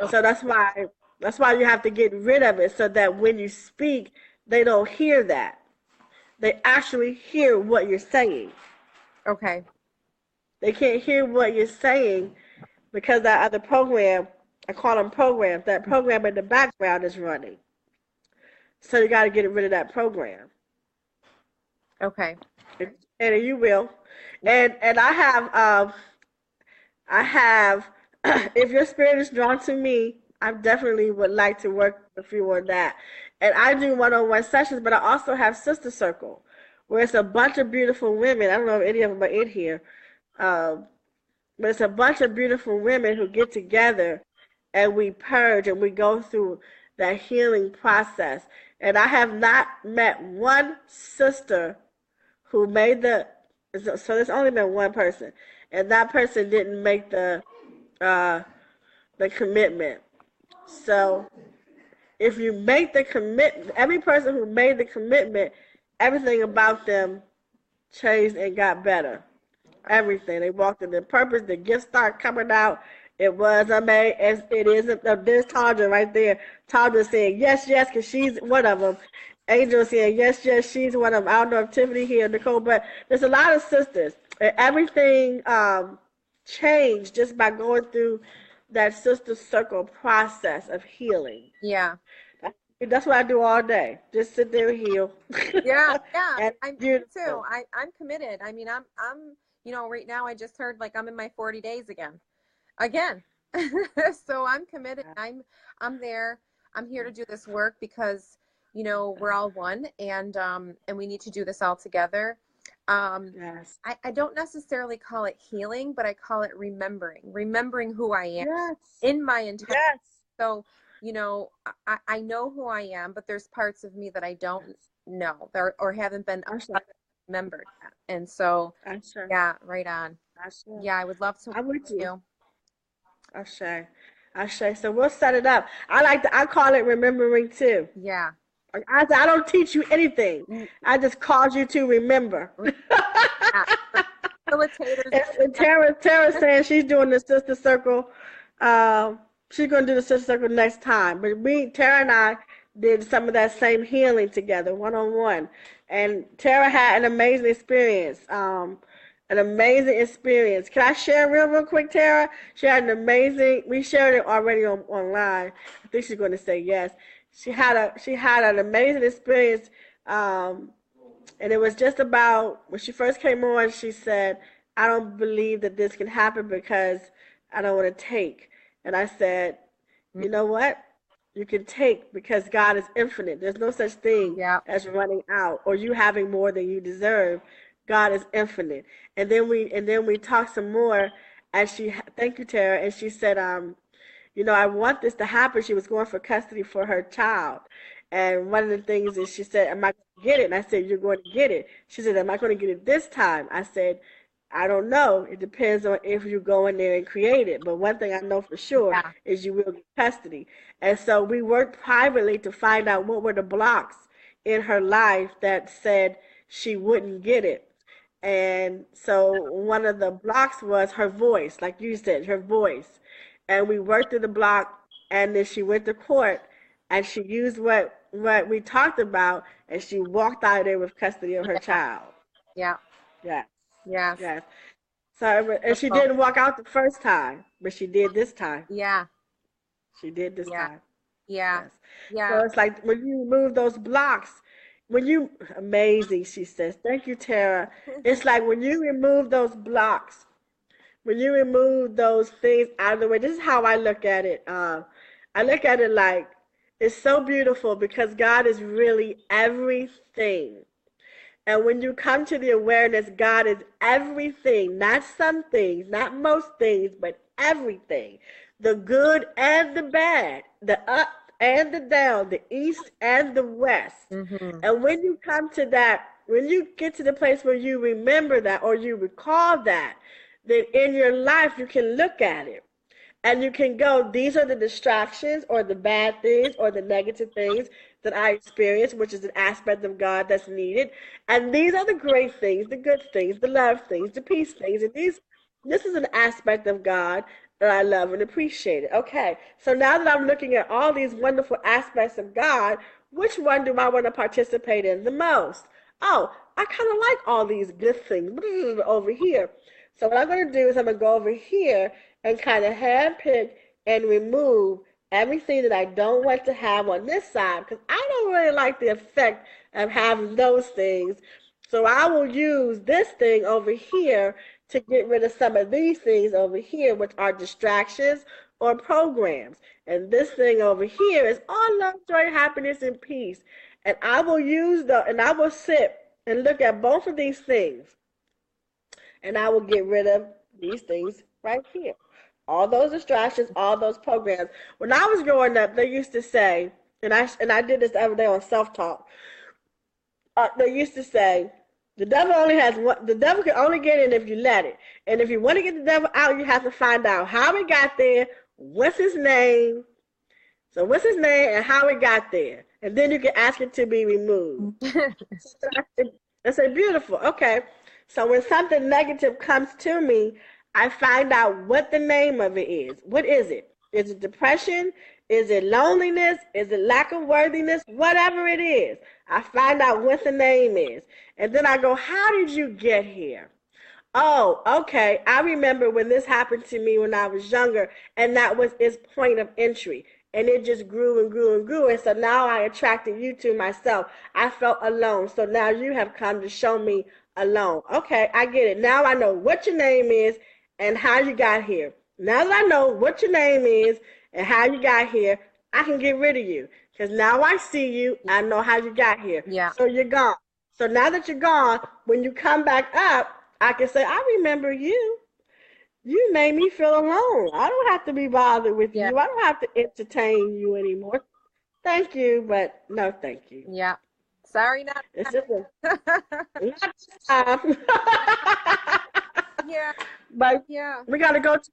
So that's why you have to get rid of it so that when you speak, they don't hear that. They actually hear what you're saying. Okay. They can't hear what you're saying because that other program, I call them programs, that program in the background is running. So you got to get rid of that program. Okay. And you will. And I have if your spirit is drawn to me, I definitely would like to work a few on that. And I do one-on-one sessions, but I also have Sister Circle, where it's a bunch of beautiful women. I don't know if any of them are in here, um, but it's a bunch of beautiful women who get together and we purge and we go through that healing process. And I have not met one sister who made so there's only been one person, and that person didn't make uh, the commitment. So if you make the commitment, every person who made the commitment, everything about them changed and got better. Everything. They walked in their purpose, the gifts start coming out. It was amazing. It isn't. There's Tandra right there. Tandra saying yes, yes, because she's one of them. Angel saying yes, yes, she's one of them. I don't know if Tiffany here, Nicole, but there's a lot of sisters. And everything changed just by going through that Sister Circle process of healing. Yeah. That's what I do all day. Just sit there and heal. Yeah. And I'm beautiful. too. I'm committed. I mean, I'm right now I just heard like I'm in my 40 days again. So I'm committed. I'm there. I'm here to do this work because, we're all one, and we need to do this all together. Yes. I don't necessarily call it healing, but I call it remembering who I am Yes. in my entire. Yes. So, I know who I am, but there's parts of me that I don't know or haven't been remembered. And so, Sure. yeah, right on. Sure. Yeah, I would love to. I'm with you. Ashay. So we'll set it up. I call it remembering too. Yeah. I don't teach you anything. I just cause you to remember. Facilitators. And Tara saying she's doing the Sister Circle. She's going to do the Sister Circle next time. But Tara and I did some of that same healing together, one-on-one. And Tara had an amazing experience. Can I share real quick, Tara? She had we shared it already online. I think she's going to say yes. She had an amazing experience, and it was just about when she first came on. She said, "I don't believe that this can happen because I don't want to take." And I said, "You know what? You can take because God is infinite. There's no such thing as running out or you having more than you deserve. God is infinite." And then we talked some more, and thank you, Tara, and she said, I want this to happen. She was going for custody for her child. And one of the things is she said, "Am I going to get it?" And I said, "You're going to get it." She said, "Am I going to get it this time?" I said, "I don't know. It depends on if you go in there and create it. But one thing I know for sure is you will get custody." And so we worked privately to find out what were the blocks in her life that said she wouldn't get it. And so one of the blocks was her voice, like you said, her voice. And we worked through the block, and then she went to court, and she used what we talked about, and she walked out of there with custody of her child. Yeah. Yes. Yes. Yes. So, and she didn't walk out the first time, but she did this time. Yeah. She did this time. Yeah. Yes. Yeah. So it's like when you remove those blocks, amazing, she says. Thank you, Tara. It's like when you remove those blocks, when you remove those things out of the way, this is how I look at it. I look at it like it's so beautiful because God is really everything. And when you come to the awareness, God is everything, not some things, not most things, but everything. The good and the bad, the up and the down, the east and the west. Mm-hmm. And when you come to that, when you get to the place where you remember that or you recall that, then in your life you can look at it and you can go, these are the distractions or the bad things or the negative things that I experienced, which is an aspect of God that's needed. And these are the great things, the good things, the love things, the peace things. And this is an aspect of God that I love and appreciate it. Okay, so now that I'm looking at all these wonderful aspects of God, which one do I want to participate in the most? Oh, I kind of like all these good things over here. So what I'm going to do is I'm going to go over here and kind of handpick and remove everything that I don't want to have on this side because I don't really like the effect of having those things. So I will use this thing over here to get rid of some of these things over here, which are distractions or programs. And this thing over here is all love, joy, happiness, and peace. And I will sit and look at both of these things, and I will get rid of these things right here. All those distractions, all those programs. When I was growing up, they used to say, and I did this the other day on self talk. They used to say, the devil only has one. The devil can only get in if you let it. And if you want to get the devil out, you have to find out how he got there, what's his name. So what's his name and how he got there, and then you can ask it to be removed. So I said, beautiful. Okay. So when something negative comes to me, I find out what the name of it is. What is it? Is it depression? Is it loneliness? Is it lack of worthiness? Whatever it is, I find out what the name is. And then I go, how did you get here? Oh, okay. I remember when this happened to me when I was younger, and that was its point of entry. And it just grew and grew and grew. And so now I attracted you to myself. I felt alone. So now you have come to show me alone. Okay, I get it. Now I know what your name is and how you got here. Now that I know what your name is and how you got here, I can get rid of you. Because now I see you, I know how you got here. Yeah. So you're gone. So now that you're gone, when you come back up, I can say, I remember you. You made me feel alone. I don't have to be bothered with Yeah. you. I don't have to entertain you anymore. Thank you, but no thank you. Yeah. Sorry, not. It's just not this time. Yeah. But Yeah. we gotta go to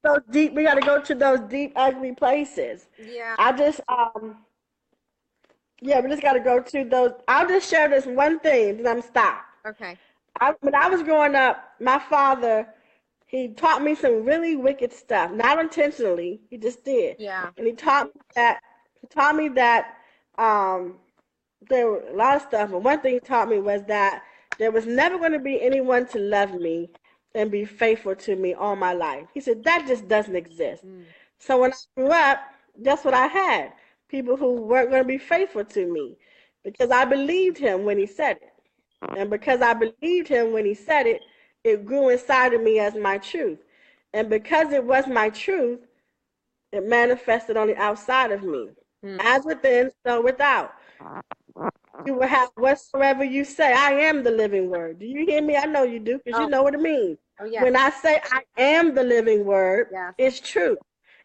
those deep, ugly places. Yeah. I just yeah, we just gotta go to those. I'll just share this one thing, then I'm stopped. Okay. When I was growing up, my father, he taught me some really wicked stuff. Not intentionally, he just did. Yeah. And he taught me that there were a lot of stuff, but one thing he taught me was that there was never going to be anyone to love me and be faithful to me all my life. He said that just doesn't exist. So when I grew up, that's what I had. People who weren't going to be faithful to me because I believed him when he said it. And because I believed him when he said it, it grew inside of me as my truth. And because it was my truth, it manifested on the outside of me. As within, so without. You will have whatsoever you say. I am the living word. Do you hear me? I know you do, because you know what it means. Oh, yeah. When I say I am the living word, Yes. it's true.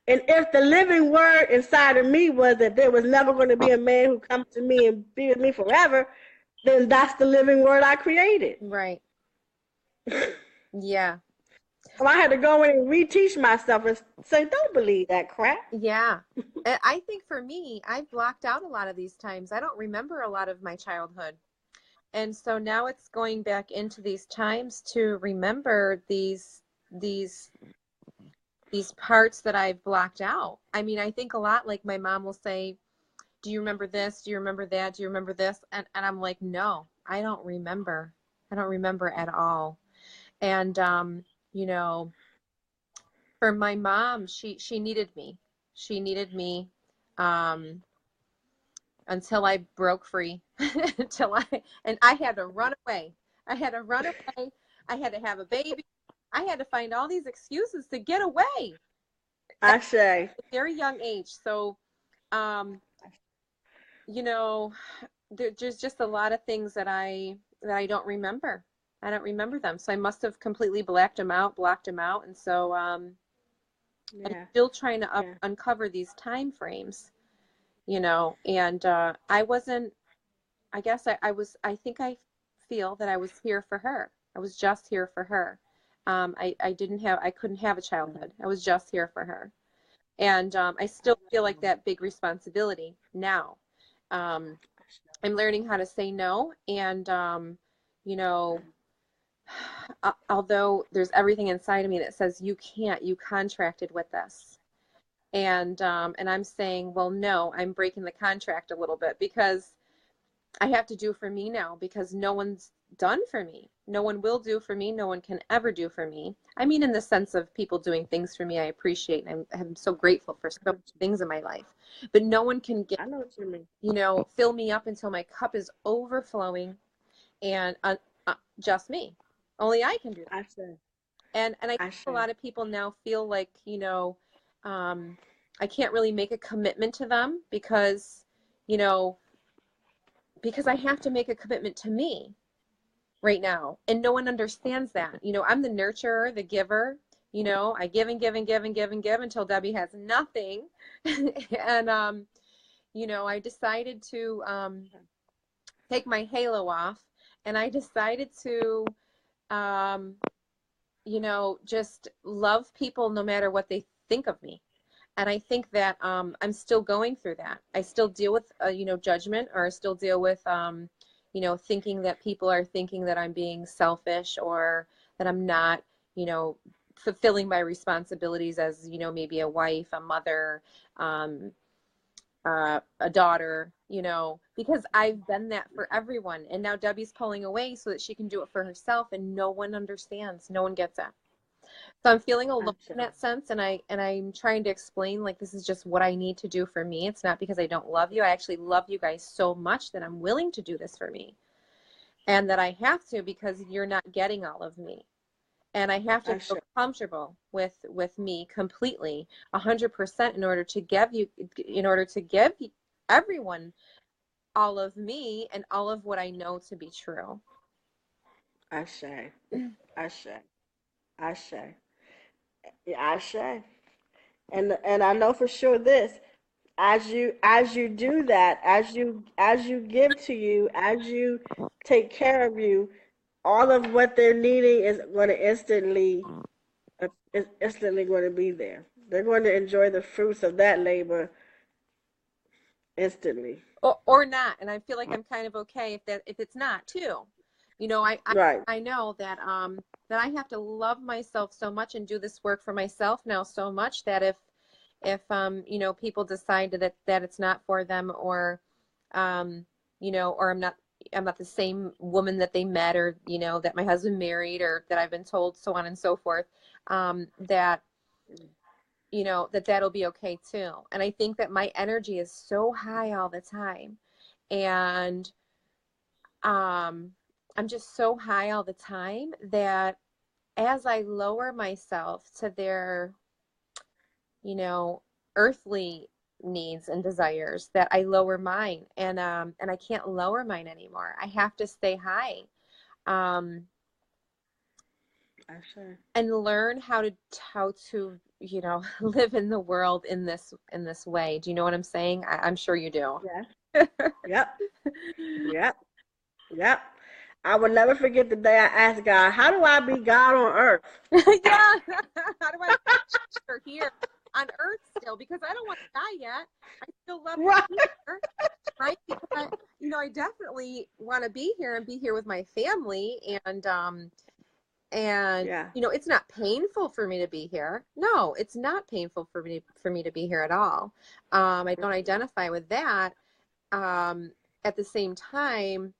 And if the living word inside of me was that there was never going to be a man who comes to me and be with me forever, then that's the living word I created. Right. Yeah. So I had to go in and reteach myself and say, don't believe that crap. Yeah. And I think for me, I've blocked out a lot of these times. I don't remember a lot of my childhood. And so now it's going back into these times to remember these parts that I've blocked out. I mean, I think a lot, like my mom will say, do you remember this? Do you remember that? Do you remember this? And I'm like, no, I don't remember. I don't remember at all. And, you know, for my mom, she needed me. She needed me until I broke free, and I had to run away. I had to run away. I had to have a baby. I had to find all these excuses to get away I say. at a very young age. So, you know, there's just a lot of things that I don't remember. I don't remember them. So I must have completely blocked them out. And so I'm still trying to uncover these time frames, you know, and I wasn't, I guess I think I feel that I was here for her. I was just here for her. I couldn't have a childhood. I was just here for her. And I still feel like that big responsibility now. I'm learning how to say no. And, you know, although there's everything inside of me that says you can't, you contracted with this. And I'm saying, well, no, I'm breaking the contract a little bit because I have to do for me now because no one's done for me. No one will do for me. No one can ever do for me. I mean, in the sense of people doing things for me, I appreciate and I'm so grateful for so many things in my life. But no one can get, I know what you mean. you know, fill me up until my cup is overflowing and just me. Only I can do that. I say. And I think Ashe. a lot of people now feel like, I can't really make a commitment to them because, you know, because I have to make a commitment to me right now. And no one understands that. I'm the nurturer, the giver. I give and give and give and give and give until Debbie has nothing. And, I decided to take my halo off, and I decided to, just love people no matter what they think of me. And I think that I'm still going through that. I still deal with, judgment, or I still deal with, thinking that people are thinking that I'm being selfish, or that I'm not, fulfilling my responsibilities as, maybe a wife, a mother, a daughter, because I've been that for everyone. And now Debbie's pulling away so that she can do it for herself, and no one understands. No one gets it. So I'm feeling alone in that sense, and I'm trying to explain, like, this is just what I need to do for me. It's not because I don't love you. I actually love you guys so much that I'm willing to do this for me, and that I have to because you're not getting all of me, and I have to feel comfortable with me completely, 100%, in order to give everyone all of me and all of what I know to be true. Ashe. Ashe. Ashe. Yeah, Ashe. And I know for sure this, as you do that, as you give to you, as you take care of you, all of what they're needing is going to instantly going to be there. They're going to enjoy the fruits of that labor instantly. Or not. And I feel like I'm kind of okay if it's not too. Right. I know that that I have to love myself so much and do this work for myself now so much that if people decide that it's not for them, or or I'm not the same woman that they met, or that my husband married, or that I've been told, so on and so forth, that that'll be okay too. And I think that my energy is so high all the time, and I'm just so high all the time that as I lower myself to their earthly needs and desires, that I lower mine, and I can't lower mine anymore. I have to stay high, and learn how to live in the world in this way. Do you know what I'm saying? I'm sure you do. Yeah. Yep. I will never forget the day I asked God, "How do I be God on earth?" Yeah. How do I be here on earth still? Because I don't want to die yet. I still love here, right? Because I definitely want to be here and be here with my family, and it's not painful for me to be here. No, it's not painful for me to be here at all. I don't identify with that. At the same time,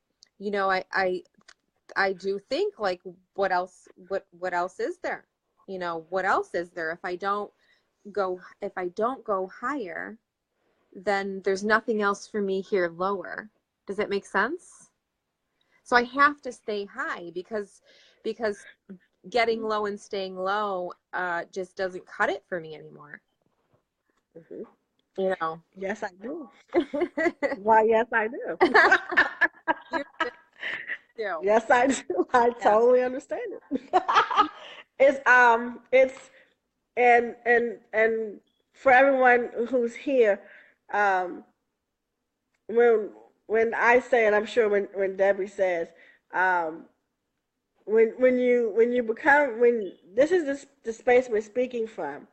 I do think, like, what else is there? What else is there? If I don't go higher, then there's nothing else for me here lower. Does that make sense? So I have to stay high because getting low and staying low just doesn't cut it for me anymore. Mm-hmm. Yes, I do. Why, yes, I do. Yes, I do. I totally understand it. It's and for everyone who's here, when I say, and I'm sure when Debbie says, when you become, when this is the space we're speaking from,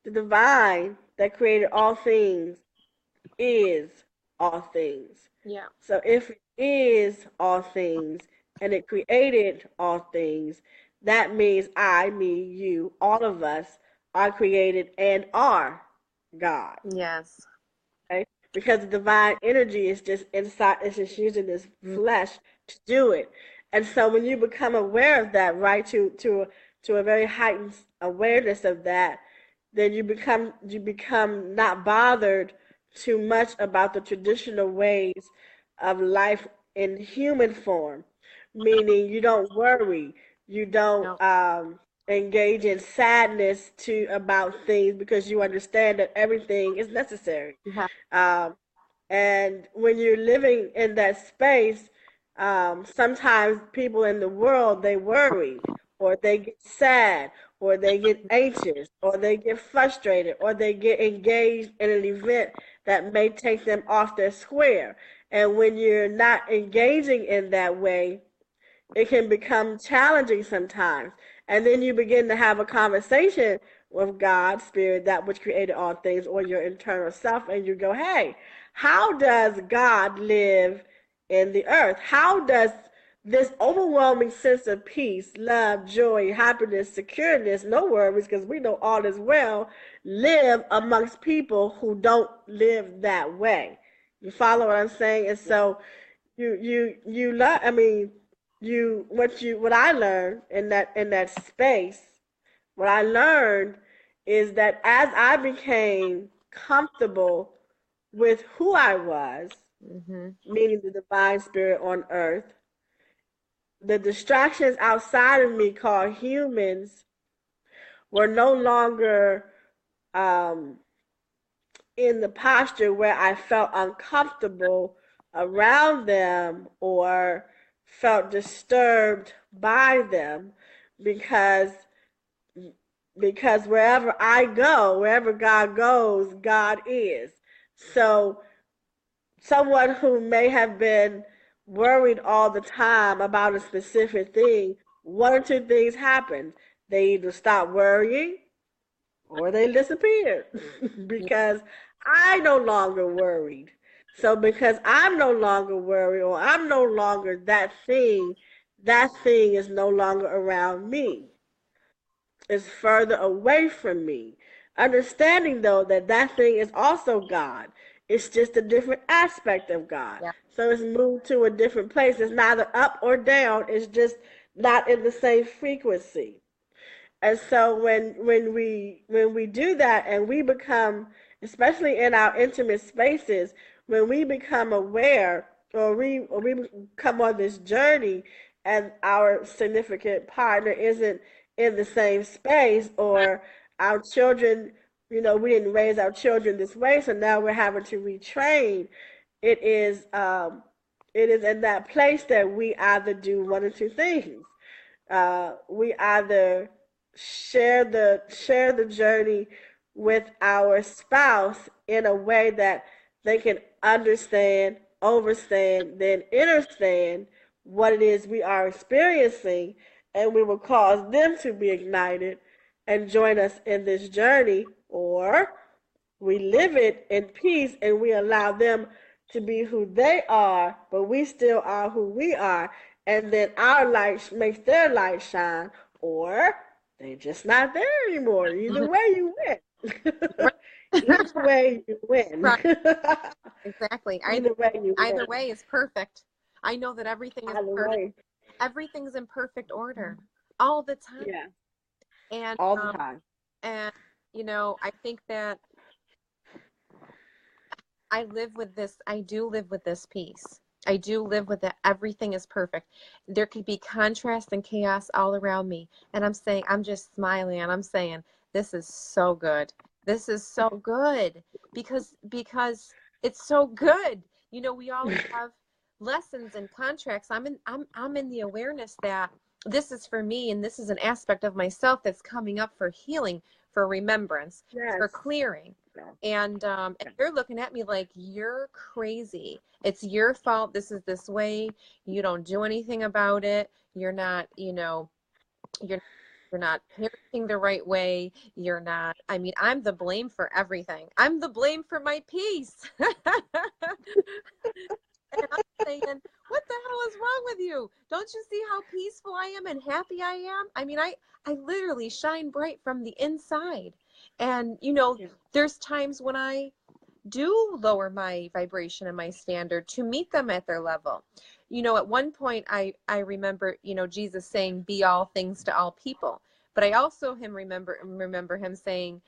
the divine that created all things is all things. Yeah. So if it is all things and it created all things, that means me, you, all of us are created and are God. Yes. Okay? Because the divine energy is just inside, it's just using this flesh to do it. And so when you become aware of that, right, to a very heightened awareness of that, then you become not bothered too much about the traditional ways of life in human form, meaning you don't worry, you don't engage in sadness to about things because you understand that everything is necessary. Yeah. Um, and when you're living in that space, sometimes people in the world, they worry or they get sad or they get anxious or they get frustrated or they get engaged in an event that may take them off their square. And when you're not engaging in that way, it can become challenging sometimes. And then you begin to have a conversation with God, Spirit, that which created all things, or your internal self, and you go, hey, how does God live in the earth? How does this overwhelming sense of peace, love, joy, happiness, secureness, no worries, because we know all is well, live amongst people who don't live that way? You follow what I'm saying? And so you love. I mean, what I learned in that space, what I learned is that as I became comfortable with who I was, Mm-hmm. meaning the divine spirit on earth, the distractions outside of me called humans were no longer um, in the posture where I felt uncomfortable around them or felt disturbed by them because wherever I go, wherever God goes, God is. So someone who may have been worried all the time about a specific thing, one or two things happen. They either stop worrying or they disappeared because I no longer worried. So because I'm no longer worried or I'm no longer that thing is no longer around me. It's further away from me. Understanding though that that thing is also God. It's just a different aspect of God. Yeah. So it's moved to a different place. It's neither up or down. It's just not in the same frequency. And so when we do that and we become, especially in our intimate spaces, when we become aware or we come on this journey and our significant partner isn't in the same space or our children, we didn't raise our children this way, so now we're having to retrain. It is it is in that place that we either do one or two things. We either share the journey with our spouse in a way that they can understand, overstand, then understand what it is we are experiencing, and we will cause them to be ignited and join us in this journey, or we live it in peace and we allow them to be who they are, but we still are who we are. And then our light makes their light shine, or they're just not there anymore. Either way, you win. Right. Either way, you win. Right. Exactly. Either way, you Either win. way is perfect. I know that everything is Either perfect. way, Everything's in perfect order all the time. yeah, And all the time. and I think that I do live with this peace. I do live with that. Everything is perfect. There could be contrast and chaos all around me. And I'm just smiling and I'm saying, this is so good. This is so good because it's so good. We all have lessons and contracts. I'm in the awareness that this is for me and this is an aspect of myself that's coming up for healing, for remembrance, Yes. for clearing. And you're looking at me like you're crazy. It's your fault. This is this way. You don't do anything about it. You're not, you're not parenting the right way. You're not. I mean, I'm the blame for everything. I'm the blame for my peace. And I'm saying, what the hell is wrong with you? Don't you see how peaceful I am and happy I am? I mean, I literally shine bright from the inside. And, there's times when I do lower my vibration and my standard to meet them at their level. At one point I remember, Jesus saying, be all things to all people. But I also remember him saying,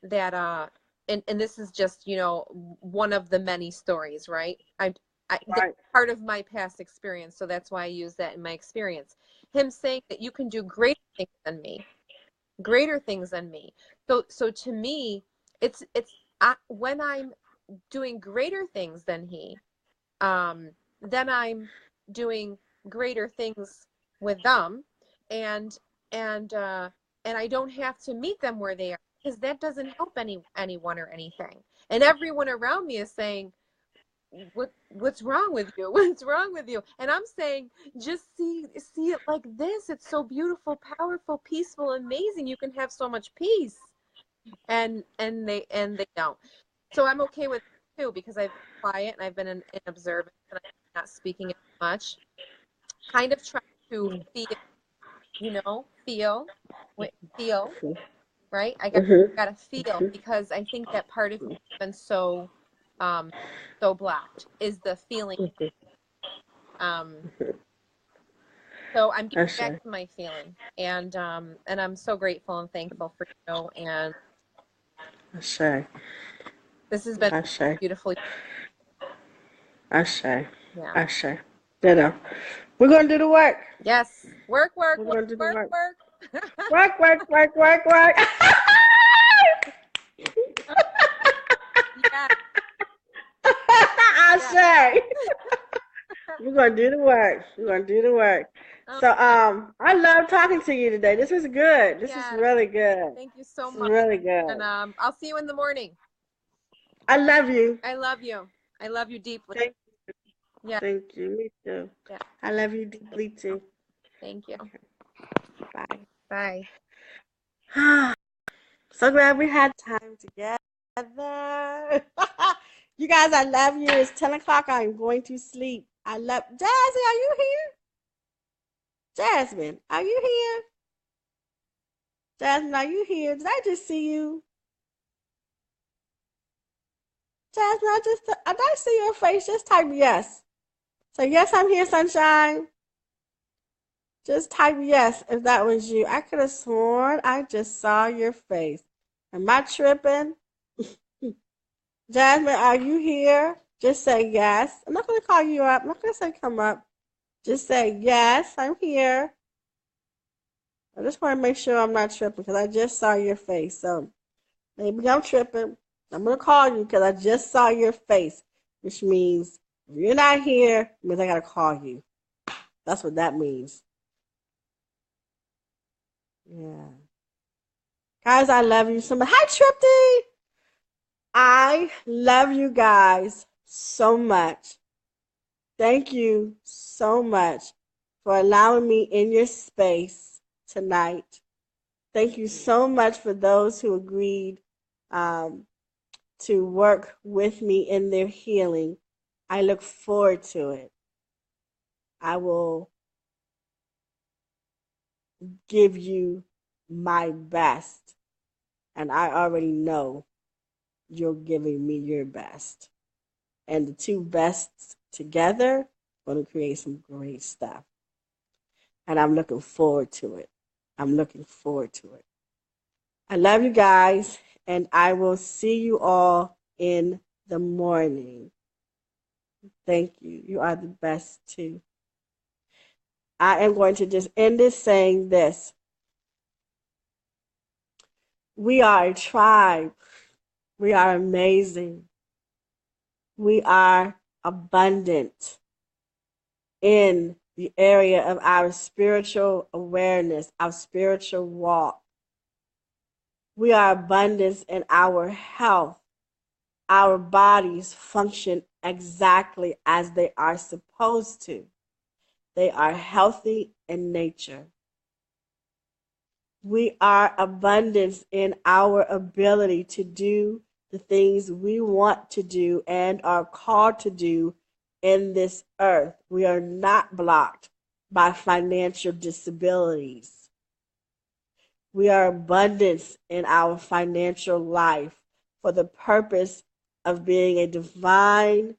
that and this is just, one of the many stories, right? Right. That's part of my past experience, so that's why I use that in my experience. Him saying that you can do great things than me, greater things than me. So to me, it's when I'm doing greater things than he, then I'm doing greater things with them, and and I don't have to meet them where they are, because that doesn't help anyone or anything. And everyone around me is saying, what's wrong with you? What's wrong with you? And I'm saying, just see it like this. It's so beautiful, powerful, peaceful, amazing. You can have so much peace. And they don't. So I'm okay with it too, because I've been quiet and I've been in observance, and I'm not speaking as much. Kind of trying to feel, right? I gotta feel, because I think that part of me has been so blocked, is the feeling. So I'm getting back to my feeling, and I'm so grateful and thankful for you, and this has been beautiful. Ashe. Yeah. Ashe. Ditto. We're going to do the work. Yes. Work. We're going to do the work. Work. Work. Yeah. Ashe. We're going to do the work. So I love talking to you today. This was good. This is really good. Thank you so This much. is really good. And I'll see you in the morning. I love you. I love you. I love you deeply. Thank you. Yeah. Thank you. Me too. Yeah. I love you deeply too. Thank you. Bye. Bye. So glad we had time together. You guys, I love you. It's 10 o'clock. I'm going to sleep. I love Jasmine. Are you here? Jasmine, are you here? Jasmine, are you here? Did I just see you? Jasmine, did I see your face? Just type yes. So yes, I'm here, sunshine. Just type yes if that was you. I could have sworn I just saw your face. Am I tripping? Jasmine, are you here? Just say yes. I'm not going to call you up. I'm not going to say come up. Just say yes, I'm here. I just want to make sure I'm not tripping, because I just saw your face. So maybe I'm tripping. I'm going to call you because I just saw your face, which means if you're not here, it means I got to call you. That's what that means. Yeah. Guys, I love you so much. Hi, Tripty. I love you guys so much. Thank you so much for allowing me in your space tonight. Thank you so much for those who agreed to work with me in their healing. I look forward to it. I will give you my best, and I already know you're giving me your best. And the two bests together are going to create some great stuff. And I'm looking forward to it. I love you guys, and I will see you all in the morning. Thank you. You are the best too. I am going to just end this saying this. We are a tribe. We are amazing. We are abundant in the area of our spiritual awareness, our spiritual walk. We are abundant in our health. Our bodies function exactly as they are supposed to. They are healthy in nature. We are abundant in our ability to do the things we want to do and are called to do in this earth. We are not blocked by financial disabilities. We are abundant in our financial life for the purpose of being a divine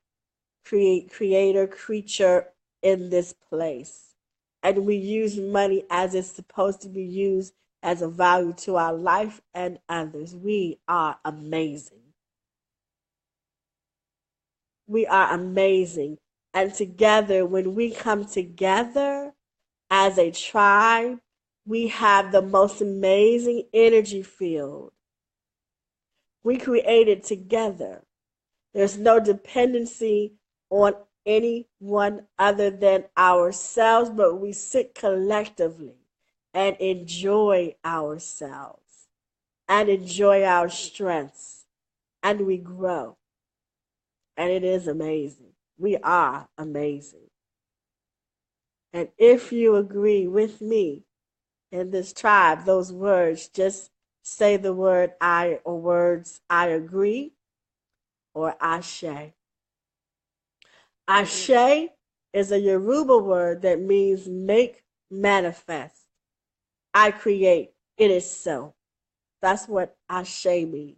creator creature in this place. And we use money as it's supposed to be used, as a value to our life and others. We are amazing. We are amazing. And together, when we come together as a tribe, We have the most amazing energy field. We created together. There's no dependency on anyone other than ourselves, but we sit collectively and enjoy ourselves and enjoy our strengths, and we grow. And it is amazing. We are amazing. And if you agree with me in this tribe, those words, just say the word I or words I agree or Ashe. Ashe is a Yoruba word that means make manifest. I create. It is so. That's what Ashe means.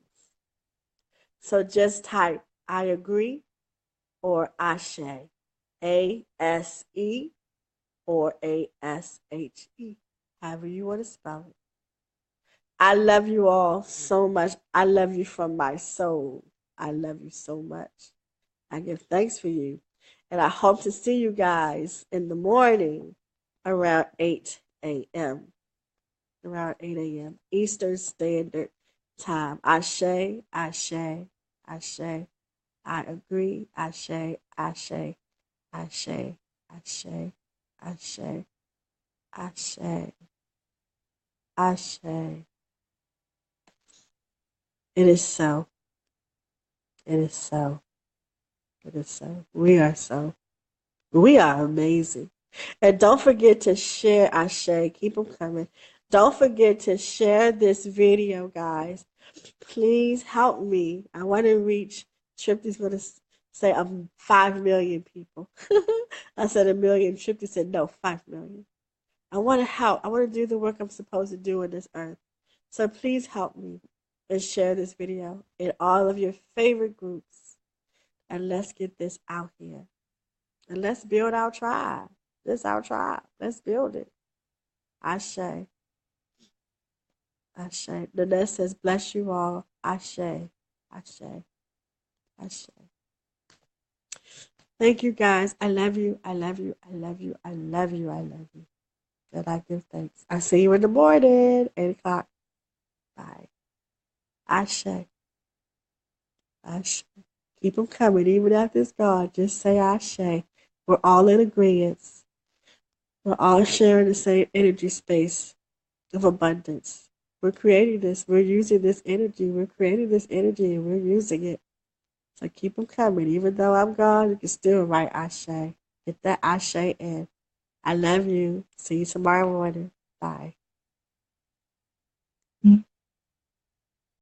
So just type I agree or Ashe. ASE or ASHE. However you want to spell it. I love you all so much. I love you from my soul. I love you so much. I give thanks for you. And I hope to see you guys in the morning around 8 a.m. Around 8 a.m. Eastern Standard Time. Ashe, Ashe, Ashe. I agree. Ashe, Ashe, Ashe, Ashe, Ashe, Ashe, Ashe. It is so. It is so. It is so. We are so. We are amazing. And don't forget to share Ashe. Keep them coming. Don't forget to share this video, guys. Please help me. I want to reach, Tripty's going to say 5 million people. I said a million. Tripty said no, 5 million. I want to help. I want to do the work I'm supposed to do on this earth. So please help me and share this video in all of your favorite groups. And let's get this out here. And let's build our tribe. This is our tribe. Let's build it. Ashe. Ashe. Nanette says, bless you all. Ashe. Ashe. Ashe. Thank you, guys. I love you. I love you. I love you. I love you. I love you. And I give thanks. I see you in the morning, 8 o'clock. Bye. Ashe. Ashe. Keep them coming, even after it's gone. Just say Ashe. We're all in agreement. We're all sharing the same energy space of abundance. We're creating this. We're using this energy. We're creating this energy and we're using it. So keep them coming. Even though I'm gone, you can still write Ashe. Get that Ashe in. I love you. See you tomorrow morning. Bye.